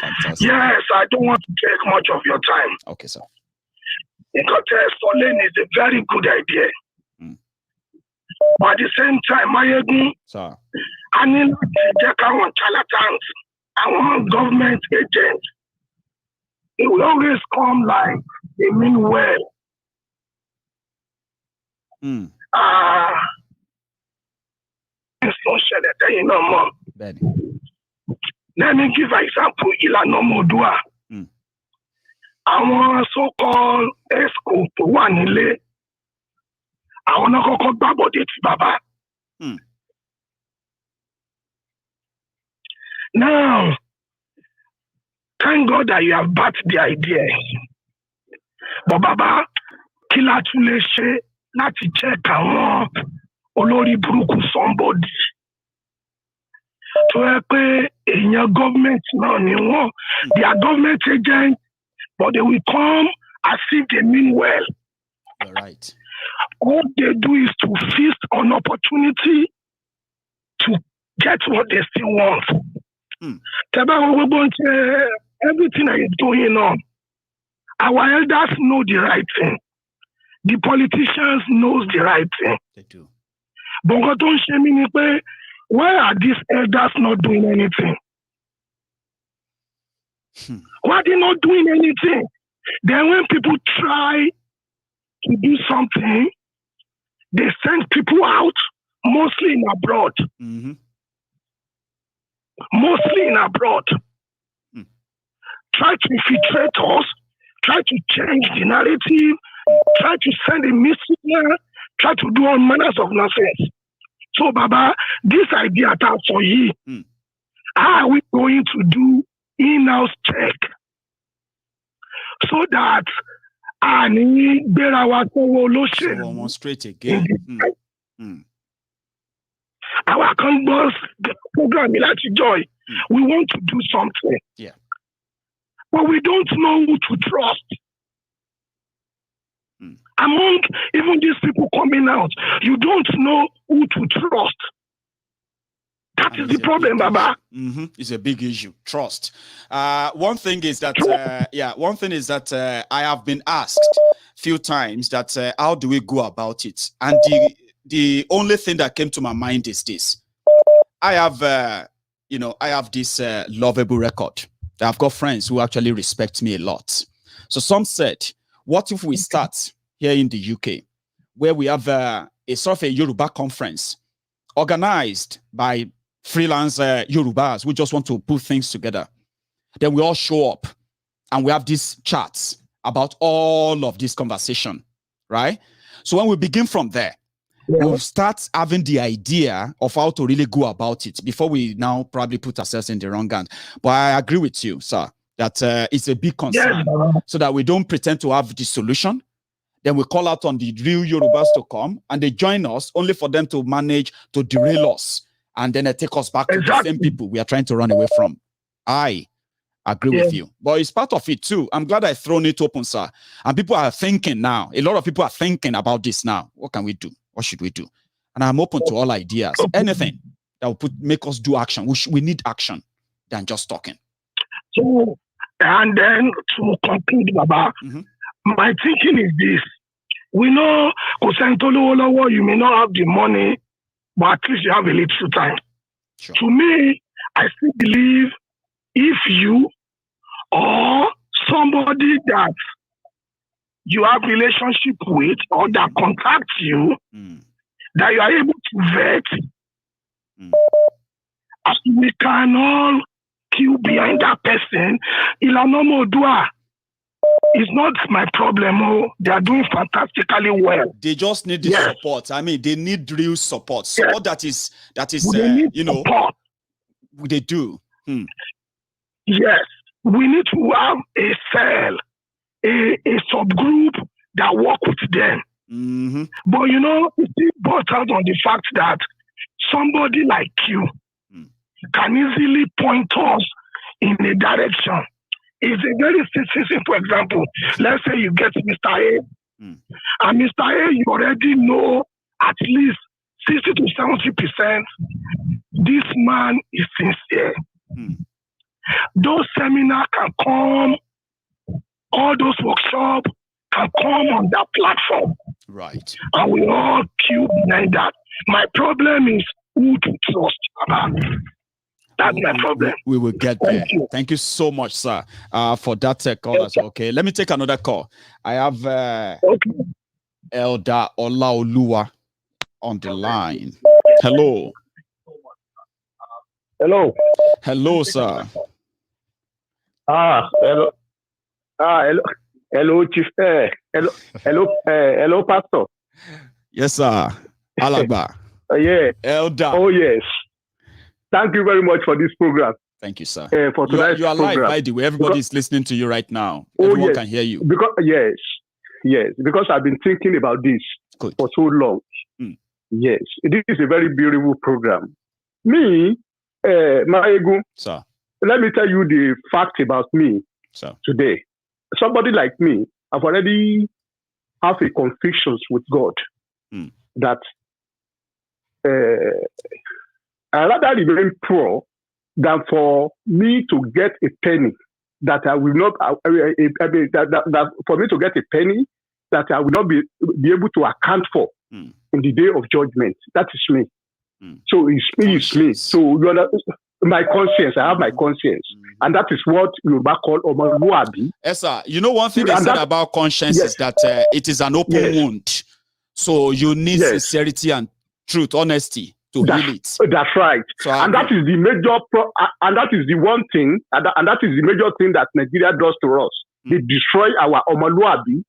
Fantastic. Yes, I don't want to take much of your time. Okay, sir. Because Stalin is a very good idea. But at the same time, Mayegun, I need to check out charlatans, our government agents. It will always come like they mean well. Let me give an example. Ilana Modua. Àwọn so-called ESCO tó wà nílé. Àwọn náà kọ́kọ́ gbàbọ̀dé ti bàbá. Now, thank God that you have backed the idea. But Baba, kí la tún lè ṣe láti check àwọn olórí burúkú somebody. To help èèyàn government náà ni wọ́n. They are government agents, but they will come as if they mean well. You're right. All they do is to feast on opportunity to get what they still want. Everything that is going on, our elders know the right thing. The politicians knows the right thing. They do. But why are these elders not doing anything? Why are they not doing anything? Then when people try to do something, they send people out, mostly in abroad. Mostly in abroad. Try to infiltrate us, try to change the narrative, try to send a message, try to do all manners of nonsense. So, Baba, this idea for you, how are we going to do in-house check so that I need better straight again. Our Congress program joy. We want to do something. Yeah. But we don't know who to trust. Among even these people coming out, you don't know who to trust. That is the problem, Baba. It's a big issue. Trust. One thing is that, I have been asked a few times that how do we go about it? And the only thing that came to my mind is this. I have this lovable record. I've got friends who actually respect me a lot. So some said, what if we start here in the UK, where we have a sort of a Yoruba conference organized by freelance Yorubas who just want to put things together. Then we all show up and we have these chats about all of this conversation, right? So when we begin from there, we'll start having the idea of how to really go about it before we now probably put ourselves in the wrong hand. But I agree with you, sir, that it's a big concern so that we don't pretend to have the solution. Then we call out on the real Yorubas to come and they join us only for them to manage to derail us. And then they take us back to the same people we are trying to run away from. I agree with you. But it's part of it too. I'm glad I've thrown it open, sir. And people are thinking now. A lot of people are thinking about this now. What can we do? What should we do? And I'm open to all ideas. Anything that will make us do action. We need action than just talking. So, and then to conclude, Baba, my thinking is this. We know, you may not have the money, but at least you have a little time. Sure. To me, I still believe if you or somebody that you have relationship with or that contacts you, that you are able to vet, as we can all queue behind that person, it's not my problem. Oh, they are doing fantastically well. They just need the support. I mean, they need real support. Support that is support. They do. Yes, we need to have a cell, a subgroup that work with them. But it brought out on the fact that somebody like you can easily point us in a direction. It's a very simple example. Let's say you get Mr. A, and Mr. A, you already know at least 60 to 70% this man is sincere. Those seminars can come, all those workshops can come on that platform. Right. And we all queue behind that. My problem is who to trust, Baba. That's my problem. We will get there. Thank you so much, sir, for that call as well. Okay, let me take another call. I have Elder Olaoluwa on the line. Hello. Hello. Hello, sir. Hello. Hello, Chief. Hello, Pastor. Yes, sir. Alagba. Yeah. Elder. Oh, yes. Thank you very much for this program. Thank you, sir. For tonight's you are program. live, by the way. Everybody is listening to you right now. Everyone can hear you. Because because I've been thinking about this for so long. Yes, this is a very beautiful program. Me, Maegu, sir. Let me tell you the fact about me today. Somebody like me, I've already have a convictions with God that I rather remain poor than for me to get a penny that I will not. That for me to get a penny that I will not be able to account for in the day of judgment. That is me. So it's me. So you know, my conscience. I have my conscience, and that is what Yoruba call Omoluabi. Yes, sir. You know, one thing they said about conscience is that it is an open wound. So you need sincerity and truth, honesty to heal it. That's right. So and that is the major and that is the one thing, and that is the major thing that Nigeria does to us. They destroy our Omoluabi.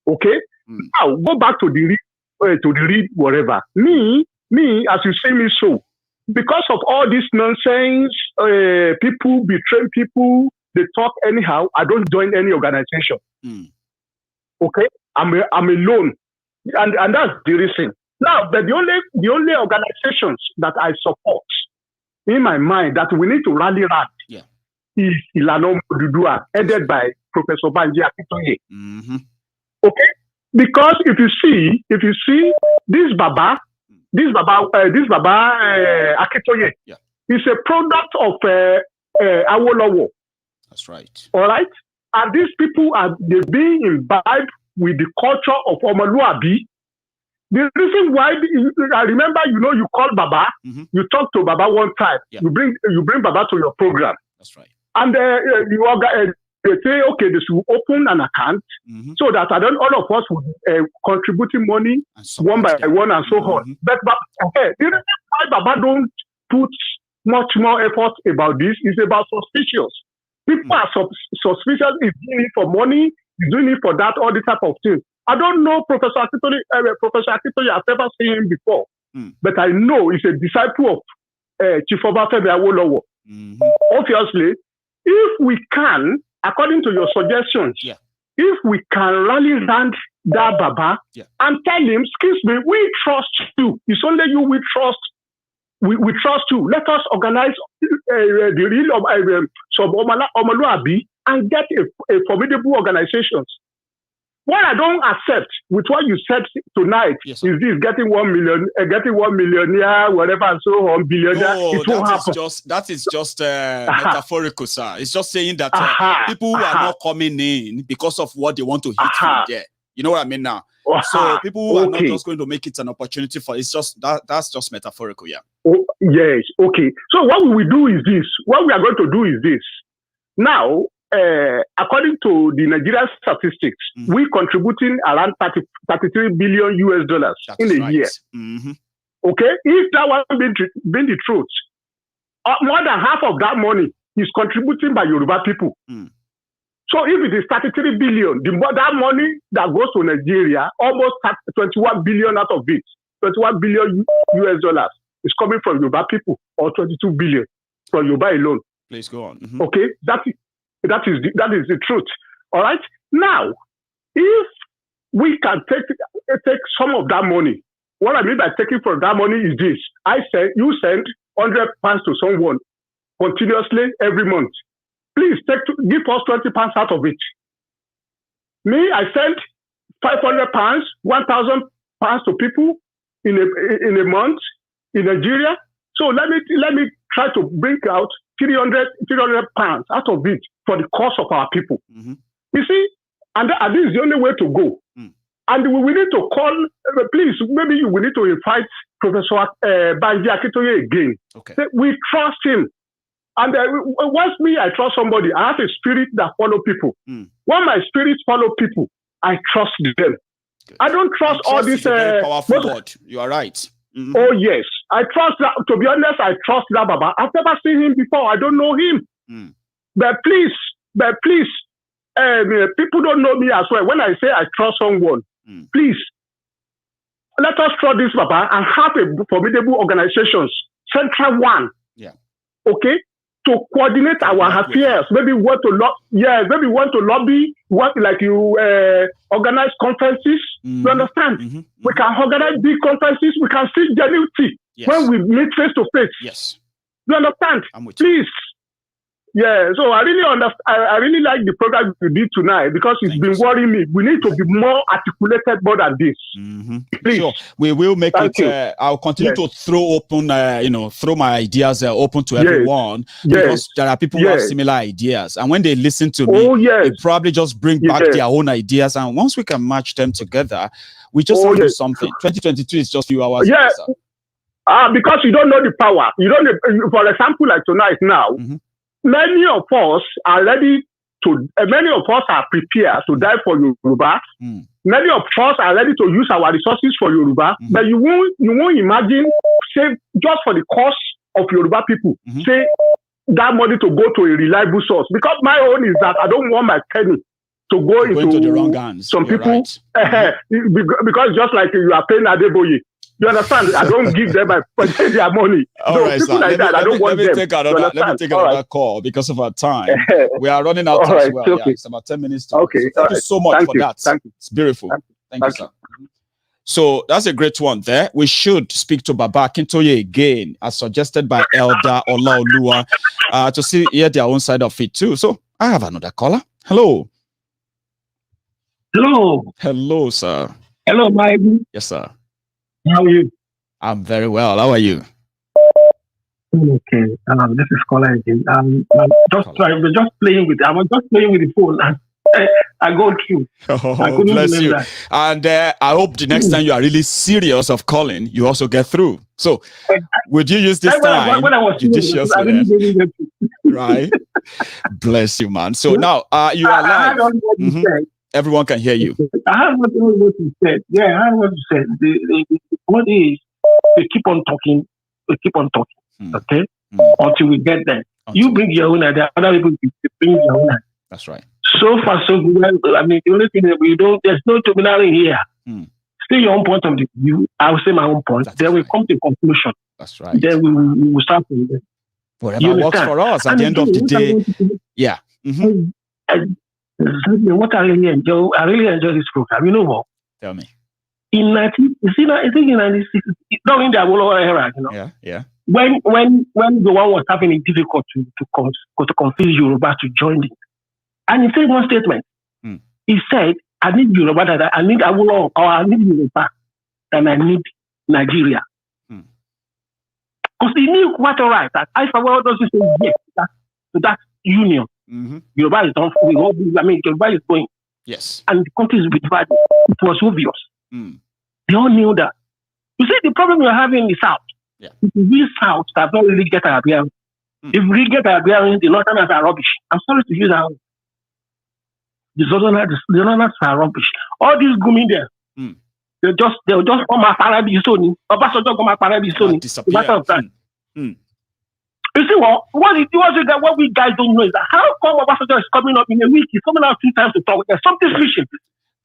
Okay. Now go back to the read whatever. Me, as you see me so, because of all this nonsense, people betray people, they talk anyhow. I don't join any organization. Okay, I'm alone, and that's the reason. Now, but the only organizations that I support in my mind that we need to rally around is Ilana Odudua, headed by Professor Banji Akintoye. Okay, because if you see this Baba Akintoye is a product of Awolowo. That's right. All right, and these people they being imbibed with the culture of Omoluabi. The reason why I remember, you call Baba, you talk to Baba one time, you bring Baba to your program. That's right. And they say, okay, they should open an account so that all of us would contributing money one by one and so on. But the reason why Baba don't put much more effort about this is about suspicious. People are suspicious. He's doing it for money, he's doing it for that, all this type of things. I don't know Professor Akintoye. I've never seen him before, but I know he's a disciple of Chief Obafemi Awolowo. Obviously, if we can, according to your suggestions, if we can rally around that Baba and tell him, excuse me, we trust you. It's only you we trust. We trust you. Let us organize the real some Omoluabi and get a formidable organizations. What I don't accept with what you said tonight is this getting 1 million, getting 1 millionaire, whatever, and so on, billionaire. No, that is just metaphorical, sir. It's just saying that people who are not coming in because of what they want to hit from there. You know what I mean now? So people who are not just going to make it an opportunity for it's just that's just metaphorical, Oh, yes, okay. So what we will do is this. What we are going to do is this. Now, according to the Nigerian statistics, we contributing around $33 billion in a year. Okay, if that was been the truth, more than half of that money is contributed by Yoruba people. So if it is 33 billion, that money that goes to Nigeria, almost 21 billion out of it, 21 billion is coming from Yoruba people, or 22 billion from Yoruba alone. Please go on. Okay, that is the truth. All right. Now, if we can take some of that money, what I mean by taking from that money is this: you send 100 pounds to someone continuously every month. Please give us 20 pounds out of it. Me, I send 500 pounds, 1,000 pounds to people in a month in Nigeria. So let me try to bring out 300 pounds out of it for the cost of our people. You see, and this is the only way to go. And we need to call, please, maybe you will need to invite Professor Banji Akintoye again. Okay. We trust him. And once I trust somebody, I have a spirit that follow people. When my spirits follow people, I trust them. Good. I don't trust all this. Very powerful word. You are right. Mm-hmm. Oh, yes. I trust that. To be honest, I trust that Baba. I've never seen him before. I don't know him. But please, people don't know me as well. When I say I trust someone, please, let us trust this Baba and have a formidable organizations, central one. Yeah. Okay? To coordinate our affairs. Maybe want to lobby, like you organize conferences. You understand? We can organize big conferences. We can see genuinity when we meet face to face. Yes. You understand? Please. Yeah, so I really understand. I really like the program you did tonight because it's been worrying me. We need to be more articulated more than this. Please. Sure, we will make it. I'll continue to throw open, throw my ideas open to everyone because there are people who have similar ideas, and when they listen to me, they probably just bring back their own ideas, and once we can match them together, we just have to do something. 2022 is just a few hours. Yeah, because you don't know the power. You don't. For example, like tonight now. Many of us are ready to. Many of us are prepared to die for Yoruba. Many of us are ready to use our resources for Yoruba. But you won't imagine, say, just for the cost of Yoruba people, say that money to go to a reliable source. Because my own is that I don't want my penny to go into the wrong hands. Some people, because just like you are paying Adeboye. You understand? I don't give them their money. All right, sir. Let me take another call because of our time. We are running out as well. Okay. Yeah, it's about 10 minutes. Okay. So thank you so much for that. Thank you. It's beautiful. Thank you, sir. So that's a great one there. We should speak to Baba Akintoye again, as suggested by Elder Olaoluwa, to hear their own side of it too. So I have another caller. Hello. Hello. Hello, sir. Hello, Mike. Yes, sir. How are you? I'm very well. How are you? Okay. This is caller again. I was just playing with the phone and I go through. Oh, bless you. And I hope the next time you are really serious of calling, you also get through. So, would you use this time judiciously? Right? Bless you, man. So now you are live. Everyone can hear you. I heard what you said. Yeah, I heard what you said. What is they keep on talking, okay? Until we get there. You bring your own idea, other people bring your own idea. That's right. So far, so good. I mean, the only thing that there's no terminal here. Say your own point of view. I will say my own point. Then we come to a conclusion. That's right. Then we will start from there. Whatever works for us at the end of the day. Yeah. What I really enjoy this program. You know what? Tell me. In 1960, during the Awolowo era, you know. Yeah. When the one was having it difficult to convince Yoruba to join it, and he said one statement. He said, "I need Yoruba, I need Awolowo, or I need Yoruba, and I need Nigeria." Because he knew quite all right that if Awolowo doesn't say yes to that union. Yoruba is done. Yoruba is going. Yes. And the country is divided. It was obvious. They all knew that. You see, the problem we're having in the South. Yeah. We South that don't really get our bearings. If we get our bearings, the Northerners are rubbish. I'm sorry to use that word. The Northerners are rubbish. All these gooming there. They'll just come up Arabi Sony. Obasanjo come up Arabi Sony. Matter of time. You see what we guys don't know is that how come Obasanjo is coming up in a week? He's coming out 2 times to talk. There's something fishy.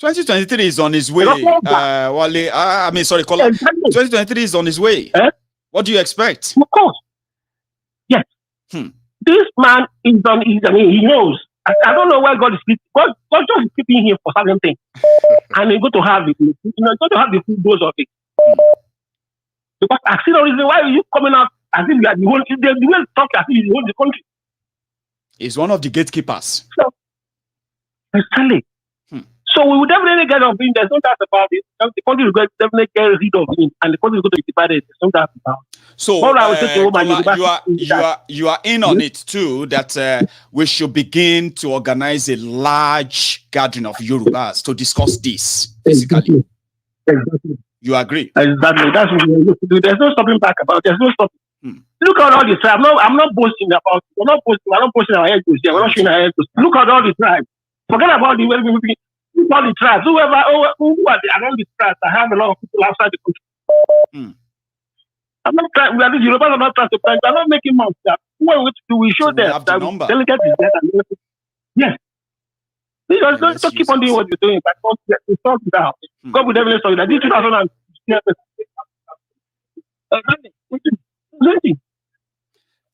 2023 is on his way. Wale, 2023 is on his way. What do you expect? Of course. Yes. This man is on. He knows. I don't know why God is speaking. God just is keeping him for certain things, and he's going to have it. He's going to have the full dose of it. Because I see no reason why are you coming out. I think that the way talk as if you own the country. He's one of the gatekeepers. So, exactly. So we will definitely get on him. There's no doubt about it. The country will definitely get rid of him, and the country is going to be divided. There's no doubt about it. So you are in on it too. That we should begin to organize a large gathering of Yorubas to discuss this. physically. Exactly. You agree? Exactly. That's what we need to do. There's no stopping back about. There's no stopping. Look at all the tribes. No, I'm not boasting about. We're not boasting. We're not boasting our egos here. We're not showing our egos. Look at all the tribes. Forget about the way we. Look at all the tribes. Who are around the tribes? I have a lot of people outside the country. I'm not trying. We are the Yorubas are not trying to plan. We're not making money. What we do, we show them that delegate is there. Yes. Just keep on doing what you're doing. But it's not down. God will evidence of that. This 2000.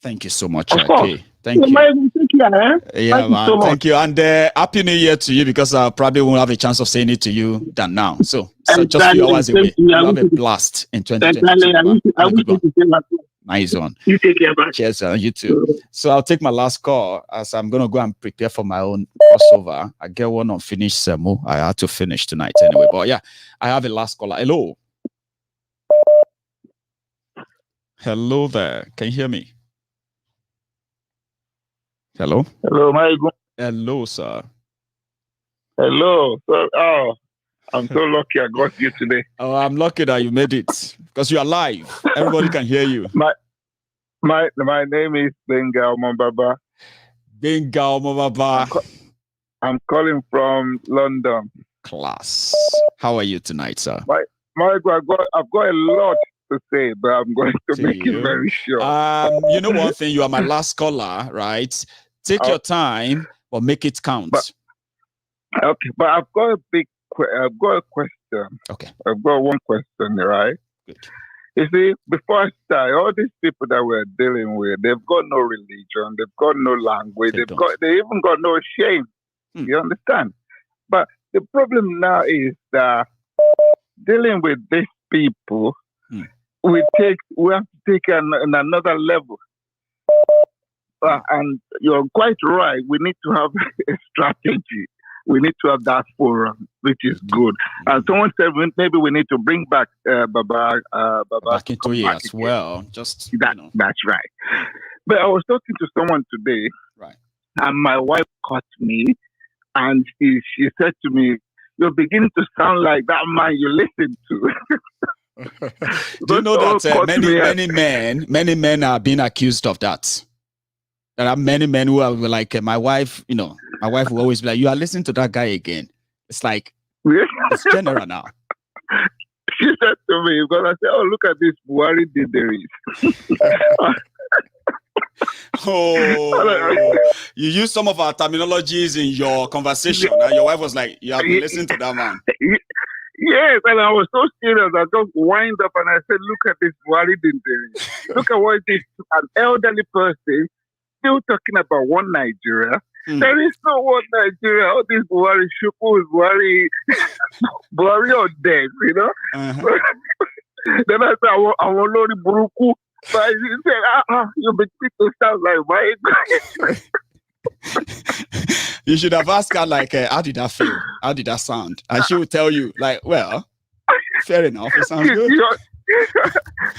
Thank you so much. Okay. Thank you. Yeah, man. So thank you. And happy New Year to you, because I probably won't have a chance of saying it to you than now. So just a few hours away. You have a blast in 2022. I wish you to say that. Nice one. You take care, man. Cheers, you too. So I'll take my last call, as I'm going to go and prepare for my own crossover. I get one unfinished Semo. I had to finish tonight anyway. But yeah, I have a last caller. Hello. Hello there. Can you hear me? Hello. Hello, my good. Hello, sir. Hello. So, I'm so lucky I got you today. Oh, I'm lucky that you made it, because you're live. Everybody can hear you. My name is Benga Omababa. Benga Omababa. I'm calling from London. Class. How are you tonight, sir? I've got a lot to say, but I'm going to make it very short. You know one thing, you are my last caller, right? Take your time, but make it count. Okay, but I've got a question. Okay. I've got one question, right? Good. You see, before I start, all these people that we're dealing with, they've got no religion, they've got no language, they even got no shame. You understand? But the problem now is that dealing with these people, we have to take another level. And you're quite right. We need to have a strategy. We need to have that forum, which is good. And someone said maybe we need to bring back Baba into it as well. Just that's right. But I was talking to someone today, right? And my wife caught me, and she said to me, "You're beginning to sound like that man you listen to." Do you know that many men are being accused of that? There are many men who are like, my wife, my wife will always be like, "You are listening to that guy again." It's like, it's general now. She said to me, because I said, "Oh, look at this Buhari dideris." You use some of our terminologies in your conversation, and your wife was like, "You have been listening to that man." Yes, and I was so serious. I just wind up and I said, "Look at this Buhari dideris. Look at what this an elderly person still talking about one Nigeria." There is no one Nigeria. All these Buhari Shuku, Buhari or dead, Then I said, I want Lori Buruku. But he said, you begin to sound like my God. You should have asked her, like, how did that feel? How did that sound? And she would tell you, like, well, fair enough. It sounds good.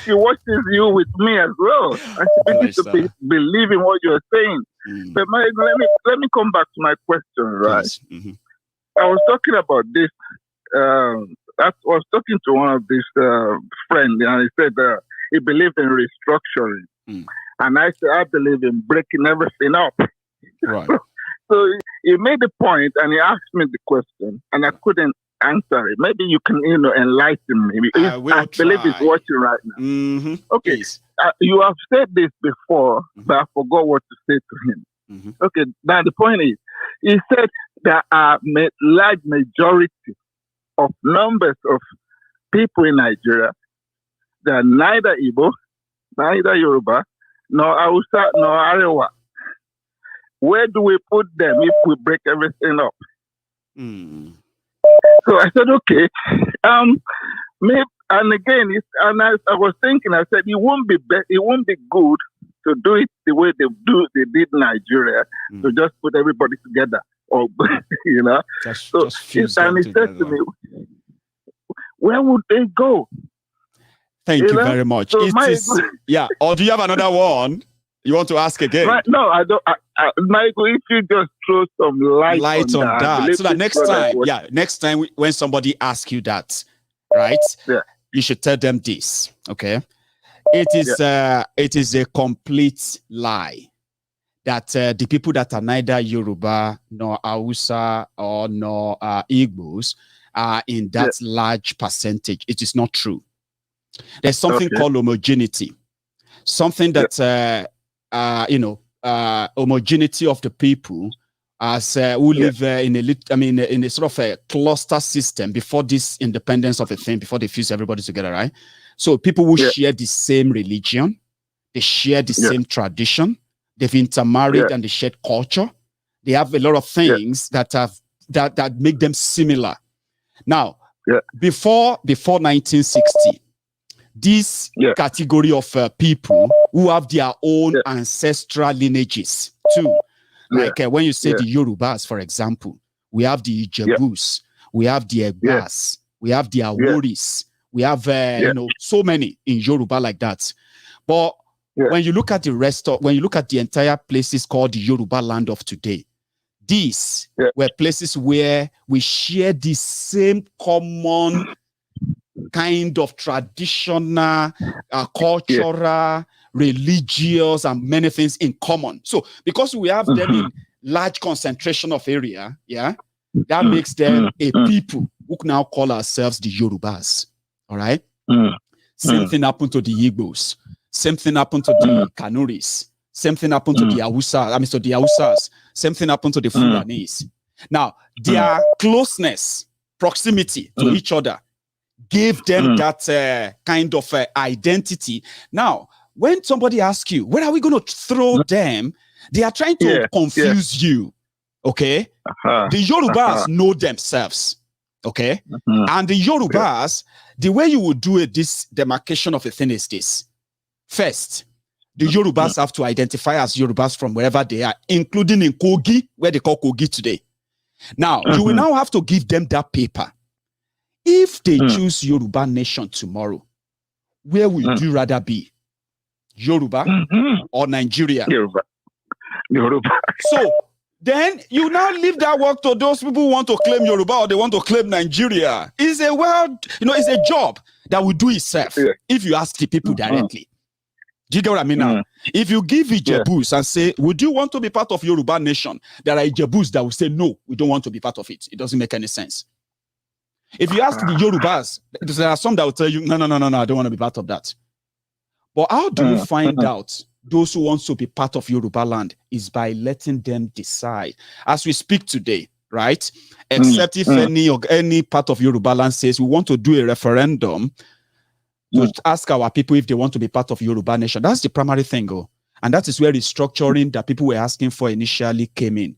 She watches you with me as well. And she begins to believe in what you're saying. But let me come back to my question, right? I was talking about this. I was talking to one of these friends, and he said he believed in restructuring. And I said, I believe in breaking everything up. Right. So he made the point, and he asked me the question, and I couldn't answer it. Maybe you can, enlighten me. I believe he's watching right now. Okay. You have said this before, but I forgot what to say to him. Okay. Now the point is, he said there are large majority of numbers of people in Nigeria that are neither Igbo, neither Yoruba, nor Hausa, nor Arewa. Where do we put them if we break everything up? So I said, okay. Maybe, and again, I was thinking, I said, it won't be good to do it the way they did Nigeria, to just put everybody together, or and he said to me, where would they go? Thank you very much. So Or do you have another one? You want to ask again? Right? No, I don't. Michael, if you just throw some light on that, so that next time when somebody asks you that, right? Yeah. You should tell them this. Okay. It is a complete lie that the people that are neither Yoruba nor Hausa or nor Igbos are in that large percentage. It is not true. There's something called homogeneity, something that homogeneity of the people as who live in a sort of a cluster system before this independence of a thing, before they fuse everybody together, right? So people who share the same religion, they share the same tradition, they've intermarried and they share culture. They have a lot of things that make them similar. Now, before 1960, this category of people who have their own ancestral lineages too, like when you say the Yorubas, for example, we have the Ijebus, we have the Egbas, we have the Aworis, we have so many in Yoruba like that. But when you look at the entire places called the Yoruba land of today, these were places where we share the same common kind of traditional, cultural, religious, and many things in common. So because we have them in large concentration of area, that makes them a people who can now call ourselves the Yorubas. All right. Same thing happened to the Igbos. Same thing happened to the Kanuris. Same thing happened to the Hausas. Same thing happened to the Fulanis. Now, their closeness, proximity to each other gave them that kind of identity. Now, when somebody asks you, where are we going to throw them? They are trying to confuse you. Okay? The Yorubas know themselves. Okay? And the Yorubas, the way you would do this demarcation of a thing is this. First, the Yorubas have to identify as Yorubas from wherever they are, including in Kogi, where they call Kogi today. Now, you will now have to give them that paper. If they choose Yoruba nation tomorrow, where would you rather be? Yoruba or Nigeria? Yoruba. So then you now leave that work to those people who want to claim Yoruba or they want to claim Nigeria. It's it's a job that will do itself if you ask the people directly. Do you get what I mean now? If you give Ijebus and say, would you want to be part of Yoruba nation? There are Ijebus that will say, no, we don't want to be part of it. It doesn't make any sense. If you ask the Yorubas, there are some that will tell you, no, I don't want to be part of that. But how do you find out those who want to be part of Yoruba land is by letting them decide. As we speak today, right? Except if any part of Yoruba land says we want to do a referendum to ask our people if they want to be part of Yoruba nation. That's the primary thing. And that is where restructuring that people were asking for initially came in.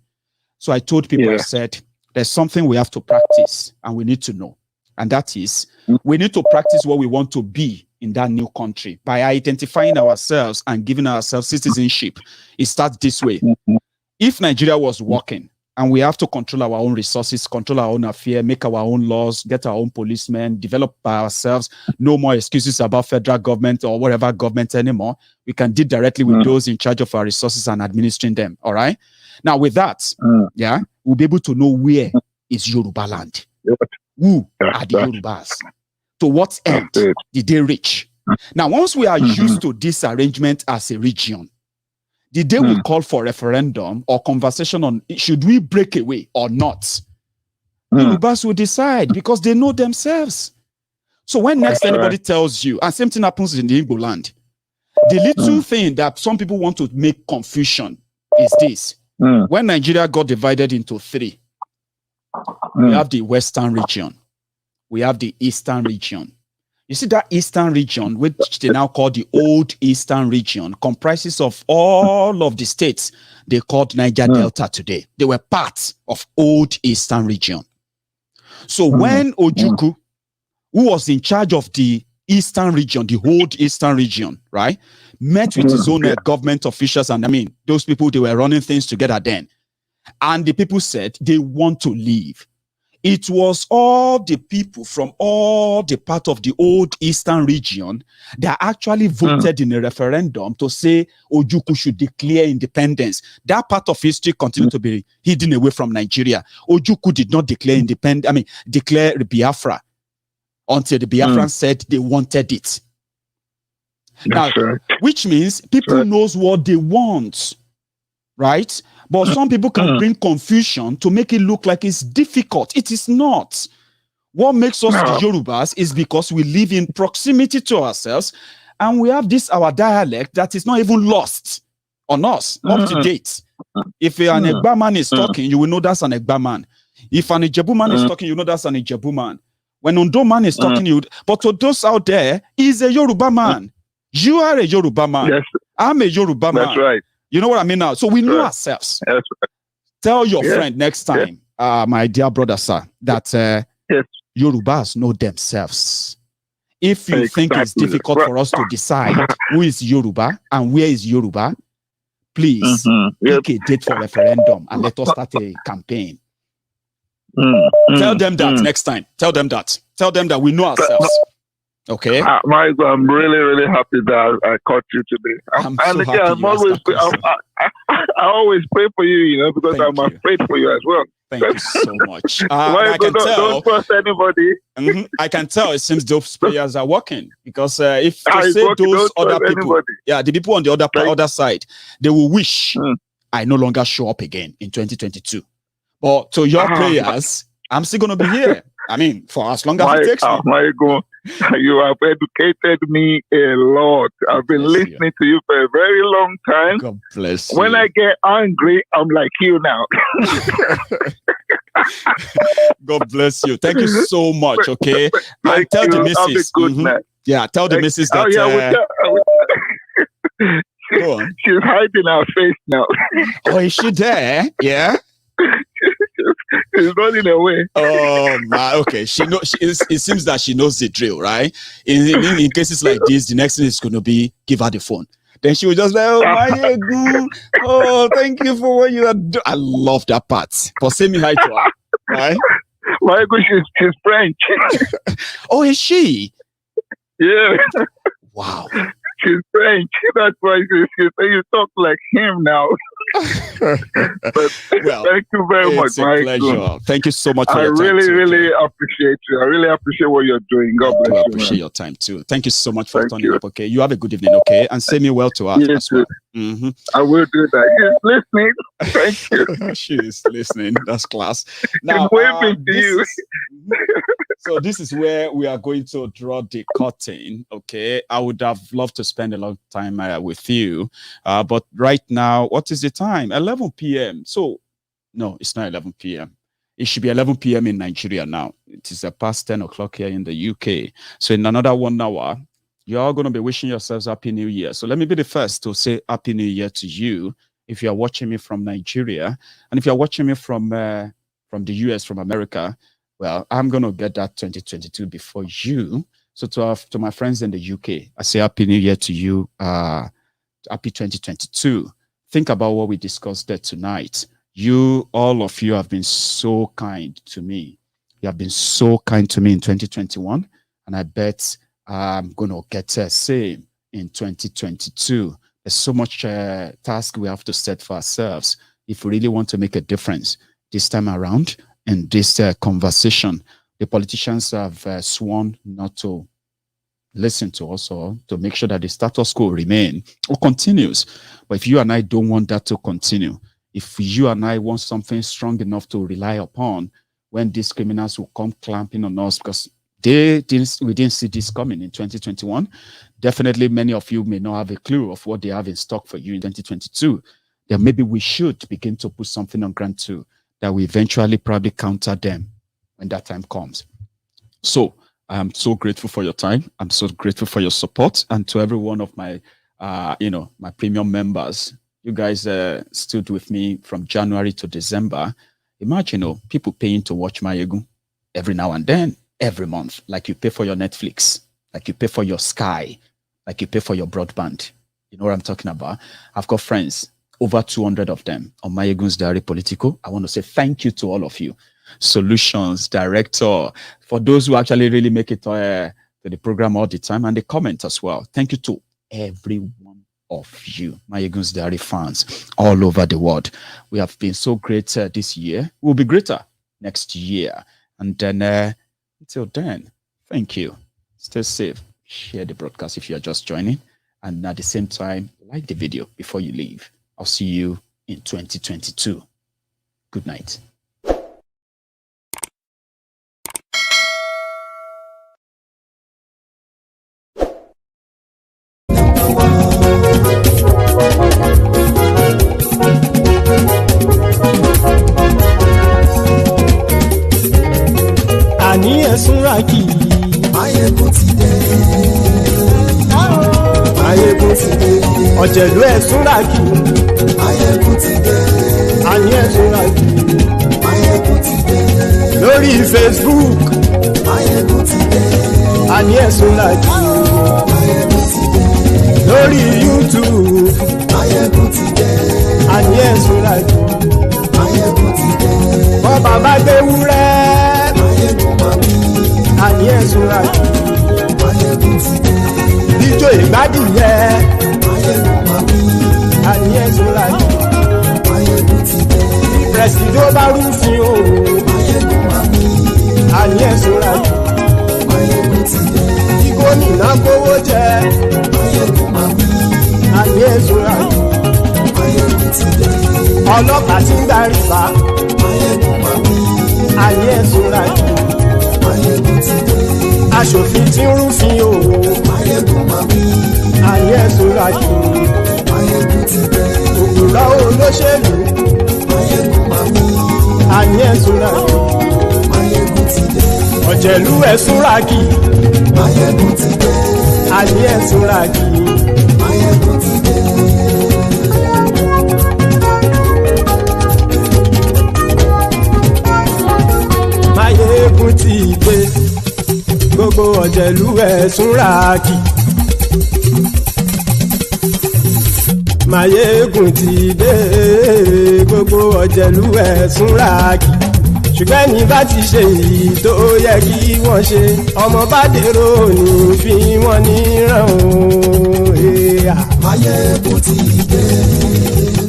So I told people, I said, there's something we have to practice and we need to know. And that is, we need to practice what we want to be in that new country by identifying ourselves and giving ourselves citizenship. It starts this way. If Nigeria was working and we have to control our own resources, control our own affairs, make our own laws, get our own policemen, develop by ourselves, no more excuses about federal government or whatever government anymore. We can deal directly with those in charge of our resources and administering them. All right. Now with that, we'll be able to know where is Yoruba land. Who are the Yorubas? To what end did they reach? Now, once we are used to this arrangement as a region, the day we call for referendum or conversation on should we break away or not, Yorubas will decide because they know themselves. So when next anybody tells you, and same thing happens in the Igbo land, the little thing that some people want to make confusion is this. When Nigeria got divided into three, we have the Western region, we have the Eastern region. You see that Eastern region, which they now call the Old Eastern region, comprises of all of the states they called Niger Delta today. They were part of Old Eastern region. So when Ojukwu, who was in charge of the Eastern region, the Old Eastern region, right, met with his own government officials, and those people, they were running things together then. And the people said they want to leave. it was all the people from all the part of the old eastern region that actually voted in a referendum to say Ojukwu should declare independence. That part of history continued to be hidden away from Nigeria. Ojukwu did not declare declare Biafra until the Biafrans said they wanted it. Now, which means people knows what they want, right? But some people can bring confusion to make it look like it's difficult. It is not. What makes us Yorubas is because we live in proximity to ourselves and we have this, our dialect, that is not even lost on us, up to date. If an Egba man is talking, you will know that's an Egba man. If an Ijebu man is talking, you know that's an Ijebu man. When Ondo man is talking, but to those out there, he's a Yoruba man. You are a Yoruba man. Yes. I'm a Yoruba man. That's right. You know what I mean now? So we know ourselves. That's right. Tell your friend next time, my dear brother, sir, that Yorubas know themselves. If you think it's difficult for us to decide who is Yoruba and where is Yoruba, please pick a date for referendum and let us start a campaign. Tell them that next time. Tell them that. Tell them that we know ourselves. Okay. Michael, I'm really, really happy that I caught you today. I always pray for you, you know, because I'm afraid for you as well. Thank you so much. I can tell. Don't trust anybody. I can tell. It seems those prayers are working because if you say those other people, the people on the other side, they will wish I no longer show up again in 2022. But to your prayers, I'm still going to be here. I mean, for as long as it takes me. Michael, you have educated me a lot. I've been listening to you for a very long time. God bless you. When I get angry, I'm like you now. God bless you. Thank you so much, okay? And tell the missus. Yeah, tell the missus that... Go on. She's hiding her face now. Oh, is she there? Yeah? She's running away. Oh my, okay. She knows. It seems that she knows the drill, right? In cases like this, the next thing is going to be give her the phone. Then she will just like, oh, thank you for what you are doing. I love that part. But say me hi to her, right? My God, she's French. Oh, is she? Yeah. Wow. She's French. That's why she say you talk like him now. But thank you very much, Mike. Pleasure. Thank you so much for your time. I really appreciate you. I really appreciate what you're doing. God bless you. I appreciate your time too. Thank you so much for turning up. Okay, you have a good evening. Okay, and say me well to her as well. I will do that. She's listening. Thank you. She is listening. That's class. Now, waving to you. So this is where we are going to draw the curtain. Okay, I would have loved to spend a long time with you, but right now, what is the time? 11 p.m. So, no, it's not 11 p.m. It should be 11 p.m. in Nigeria now. It is past 10 o'clock here in the UK. So in another 1 hour, you're all going to be wishing yourselves Happy New Year. So let me be the first to say Happy New Year to you if you're watching me from Nigeria. And if you're watching me from the US, from America, well, I'm going to get that 2022 before you. So to my friends in the UK, I say Happy New Year to you. Happy 2022. Think about what we discussed there tonight. All of you have been so kind to me. You have been so kind to me in 2021. And I bet I'm going to get the same in 2022. There's so much task we have to set for ourselves if we really want to make a difference this time around in this conversation. The politicians have sworn not to listen to us or to make sure that the status quo remain or continues. But if you and I don't want that to continue, if you and I want something strong enough to rely upon when these criminals will come clamping on us, because we didn't see this coming in 2021. Definitely many of you may not have a clue of what they have in stock for you in 2022. Then maybe we should begin to put something on ground too, that we eventually probably counter them when that time comes. So I'm so grateful for your time. I'm so grateful for your support, and to every one of my, my premium members. You guys stood with me from January to December. Imagine, people paying to watch my Egu every now and then, every month, like you pay for your Netflix, like you pay for your Sky, like you pay for your broadband. You know what I'm talking about? I've got friends, over 200 of them on my Egun's Diary Political. I want to say thank you to all of you. Solutions Director. For those who actually really make it to the program all the time and they comment as well. Thank you to every one of you, Mayegun's Diary fans all over the world. We have been so great this year. We'll be greater next year. And then until then, thank you. Stay safe. Share the broadcast if you are just joining. And at the same time, like the video before you leave. I'll see you in 2022. Good night. Àní ẹ̀sùnra kì í. Máyégún ti dé. Máyégún ti dé. Ọ̀jẹ̀lú ẹ̀sùnra kì í. Máyégún ti dé. Àní ẹ̀sùnra kì í. Máyégún ti dé. Lórí Facebook. Máyégún ti dé. Àní ẹ̀sùnra kì í. Máyégún ti dé. Lórí YouTube. Máyégún ti dé. Àní ẹ̀sùnra kì í. Máyégún ti dé. Wọ́n bàbá gbé wúrẹ́. Àní ẹ̀sùn ra jù. Ijó ìgbádìyẹ. Àní ẹ̀sùn ra jù. Pẹ̀sìdó bá rúfin o. Àní ẹ̀sùn ra jù. Tí gómìnà kówó jẹ. Àní ẹ̀sùn ra jù. Ọlọ́pàá tí ń darí bá. Àní ẹ̀sùn ra jù. Aṣòfin tí ń rúfin o. Àní ẹ̀sùn ra jù. Òpùrọ́ olóṣèlú. Àní ẹ̀sùn ra jù. Ọ̀jẹ̀lú ẹ̀sùn ra kì. Àní ẹ̀sùn ra kì. Máyégún ti dé. Gbogbo ọ̀jẹ̀lú ẹ̀sùn ra kì. Máyégún ti dé. Gbogbo ọ̀jẹ̀lú ẹ̀sùn ra kì. Ṣùgbọ́n ní bá ti ṣe èyí tó yẹ kí wọ́n ṣe. Ọmọ bá dèrò ní fi wọ́n níran o. Máyégún ti dé.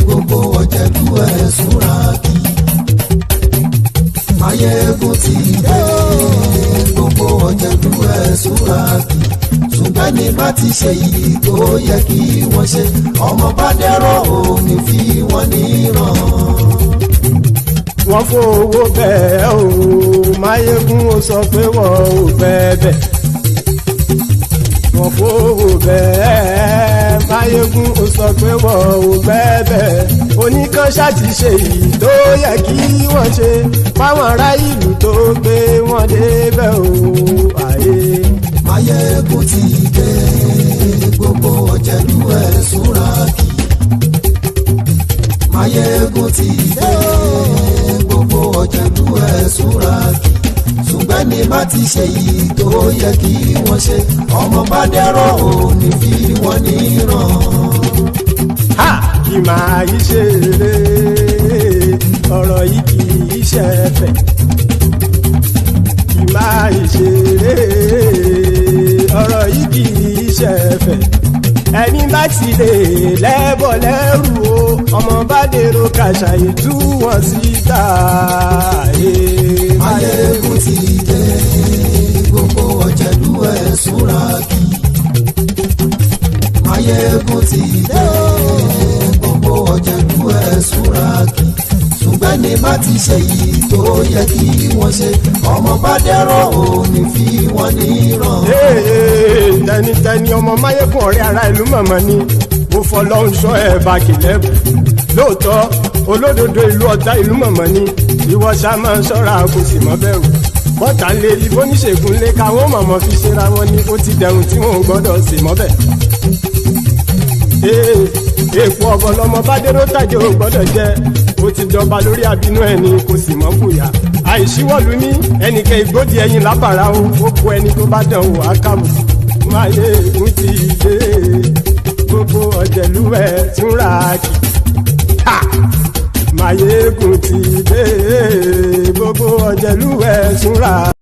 Gbogbo ọ̀jẹ̀lú ẹ̀sùn ra kì. Máyégún ti dé. Gbogbo ọ̀jẹ̀lú ẹ̀sùn ra kì. Ṣùgbọ́n ní bá ti ṣe yìí tó yẹ kí wọ́n ṣe. Ọmọ bá dẹ́rọ̀ òní fi wọ́n níran. Wọ́n fowó bẹ́ẹ̀ o. Máyégún ó sọ pé wọ́n ò fẹ́ bẹ́ẹ̀. Wọ́n fowó bẹ́ẹ̀. Máyégún ó sọ pé wọ́n ò fẹ́ bẹ́ẹ̀. Oníkan ṣáàtì ṣe yìí tó yẹ kí wọ́n ṣe. Fáwọn ará ìlú tó gbé wọn débẹ̀ o. Àyè. Máyégún ti dé. Gbogbo ọ̀jẹ̀lú ẹ̀sùn ra kì. Máyégún ti dé. Gbogbo ọ̀jẹ̀lú ẹ̀sùn ra kì. Ṣùgbọ́n ní bá ti ṣe yìí tó yẹ kí wọ́n ṣe. Ọmọ bá dẹ́rọ̀ òní fi wọ́n níran. Kì máa yí ṣe eré. Ọ̀rọ̀ yìí kì í ṣe ẹ̀fẹ̀. Kì máa yí ṣe eré. Ọ̀rọ̀ yìí kì í ṣe ẹ̀fẹ̀. Ẹni bá ti lè lẹ́bọ̀ lẹ́rù o. Ọmọ bá dèrò kàṣàyè tú wọn síta. Máyégún ti dé. Gbogbo ọ̀jẹ̀lú ẹ̀sùn ra kì. Máyégún ti dé. Gbogbo ọ̀jẹ̀lú ẹ̀sùn ra kì. Ṣùgbọ́n ní bá ti ṣe yìí tó yẹ kí wọ́n ṣe. Ọmọ bá dẹ́rọ̀ òní fi wọ́n níran. Tẹnitẹni ọmọ Máyégún ọ̀rẹ́ ara ìlú mọ̀mọ́ ni. Mo fọlọ́run sọ ẹ̀ bá kìlẹ́bù. Lóòótọ́ olódodo ìlú ọ̀tá ìlú mọ̀mọ́ ni. Ìwọ ṣá máa ń ṣọ́ra kò sì mọ́ bẹ̀rù. Bọ́tà ń lé ibo níṣègùn lé káwọn mọ̀mọ́ fi ṣera wọn ni. Ó ti dẹrùn tí wọn ò gbọ́dọ̀ sì mọ́ bẹ̀. Èèpo ọ̀bọ lọmọ bá dérò tàjẹ́ ò gbọ́dọ̀ jẹ́. Ó ti jọba lórí àbínú ẹni kò sì mọ́ fòyà. Àìsíwọ́lu ní ẹnìkẹ́ ìgbódì ẹyin lábàrá o. Ó kó ẹni tó bá dán o àkàmù. Máyégún ti dé. Gbogbo ọ̀jẹ̀lú ẹ̀sùn ra kì. Máyégún ti dé gbogbo ọ̀jẹ̀lú ẹ̀ súnra.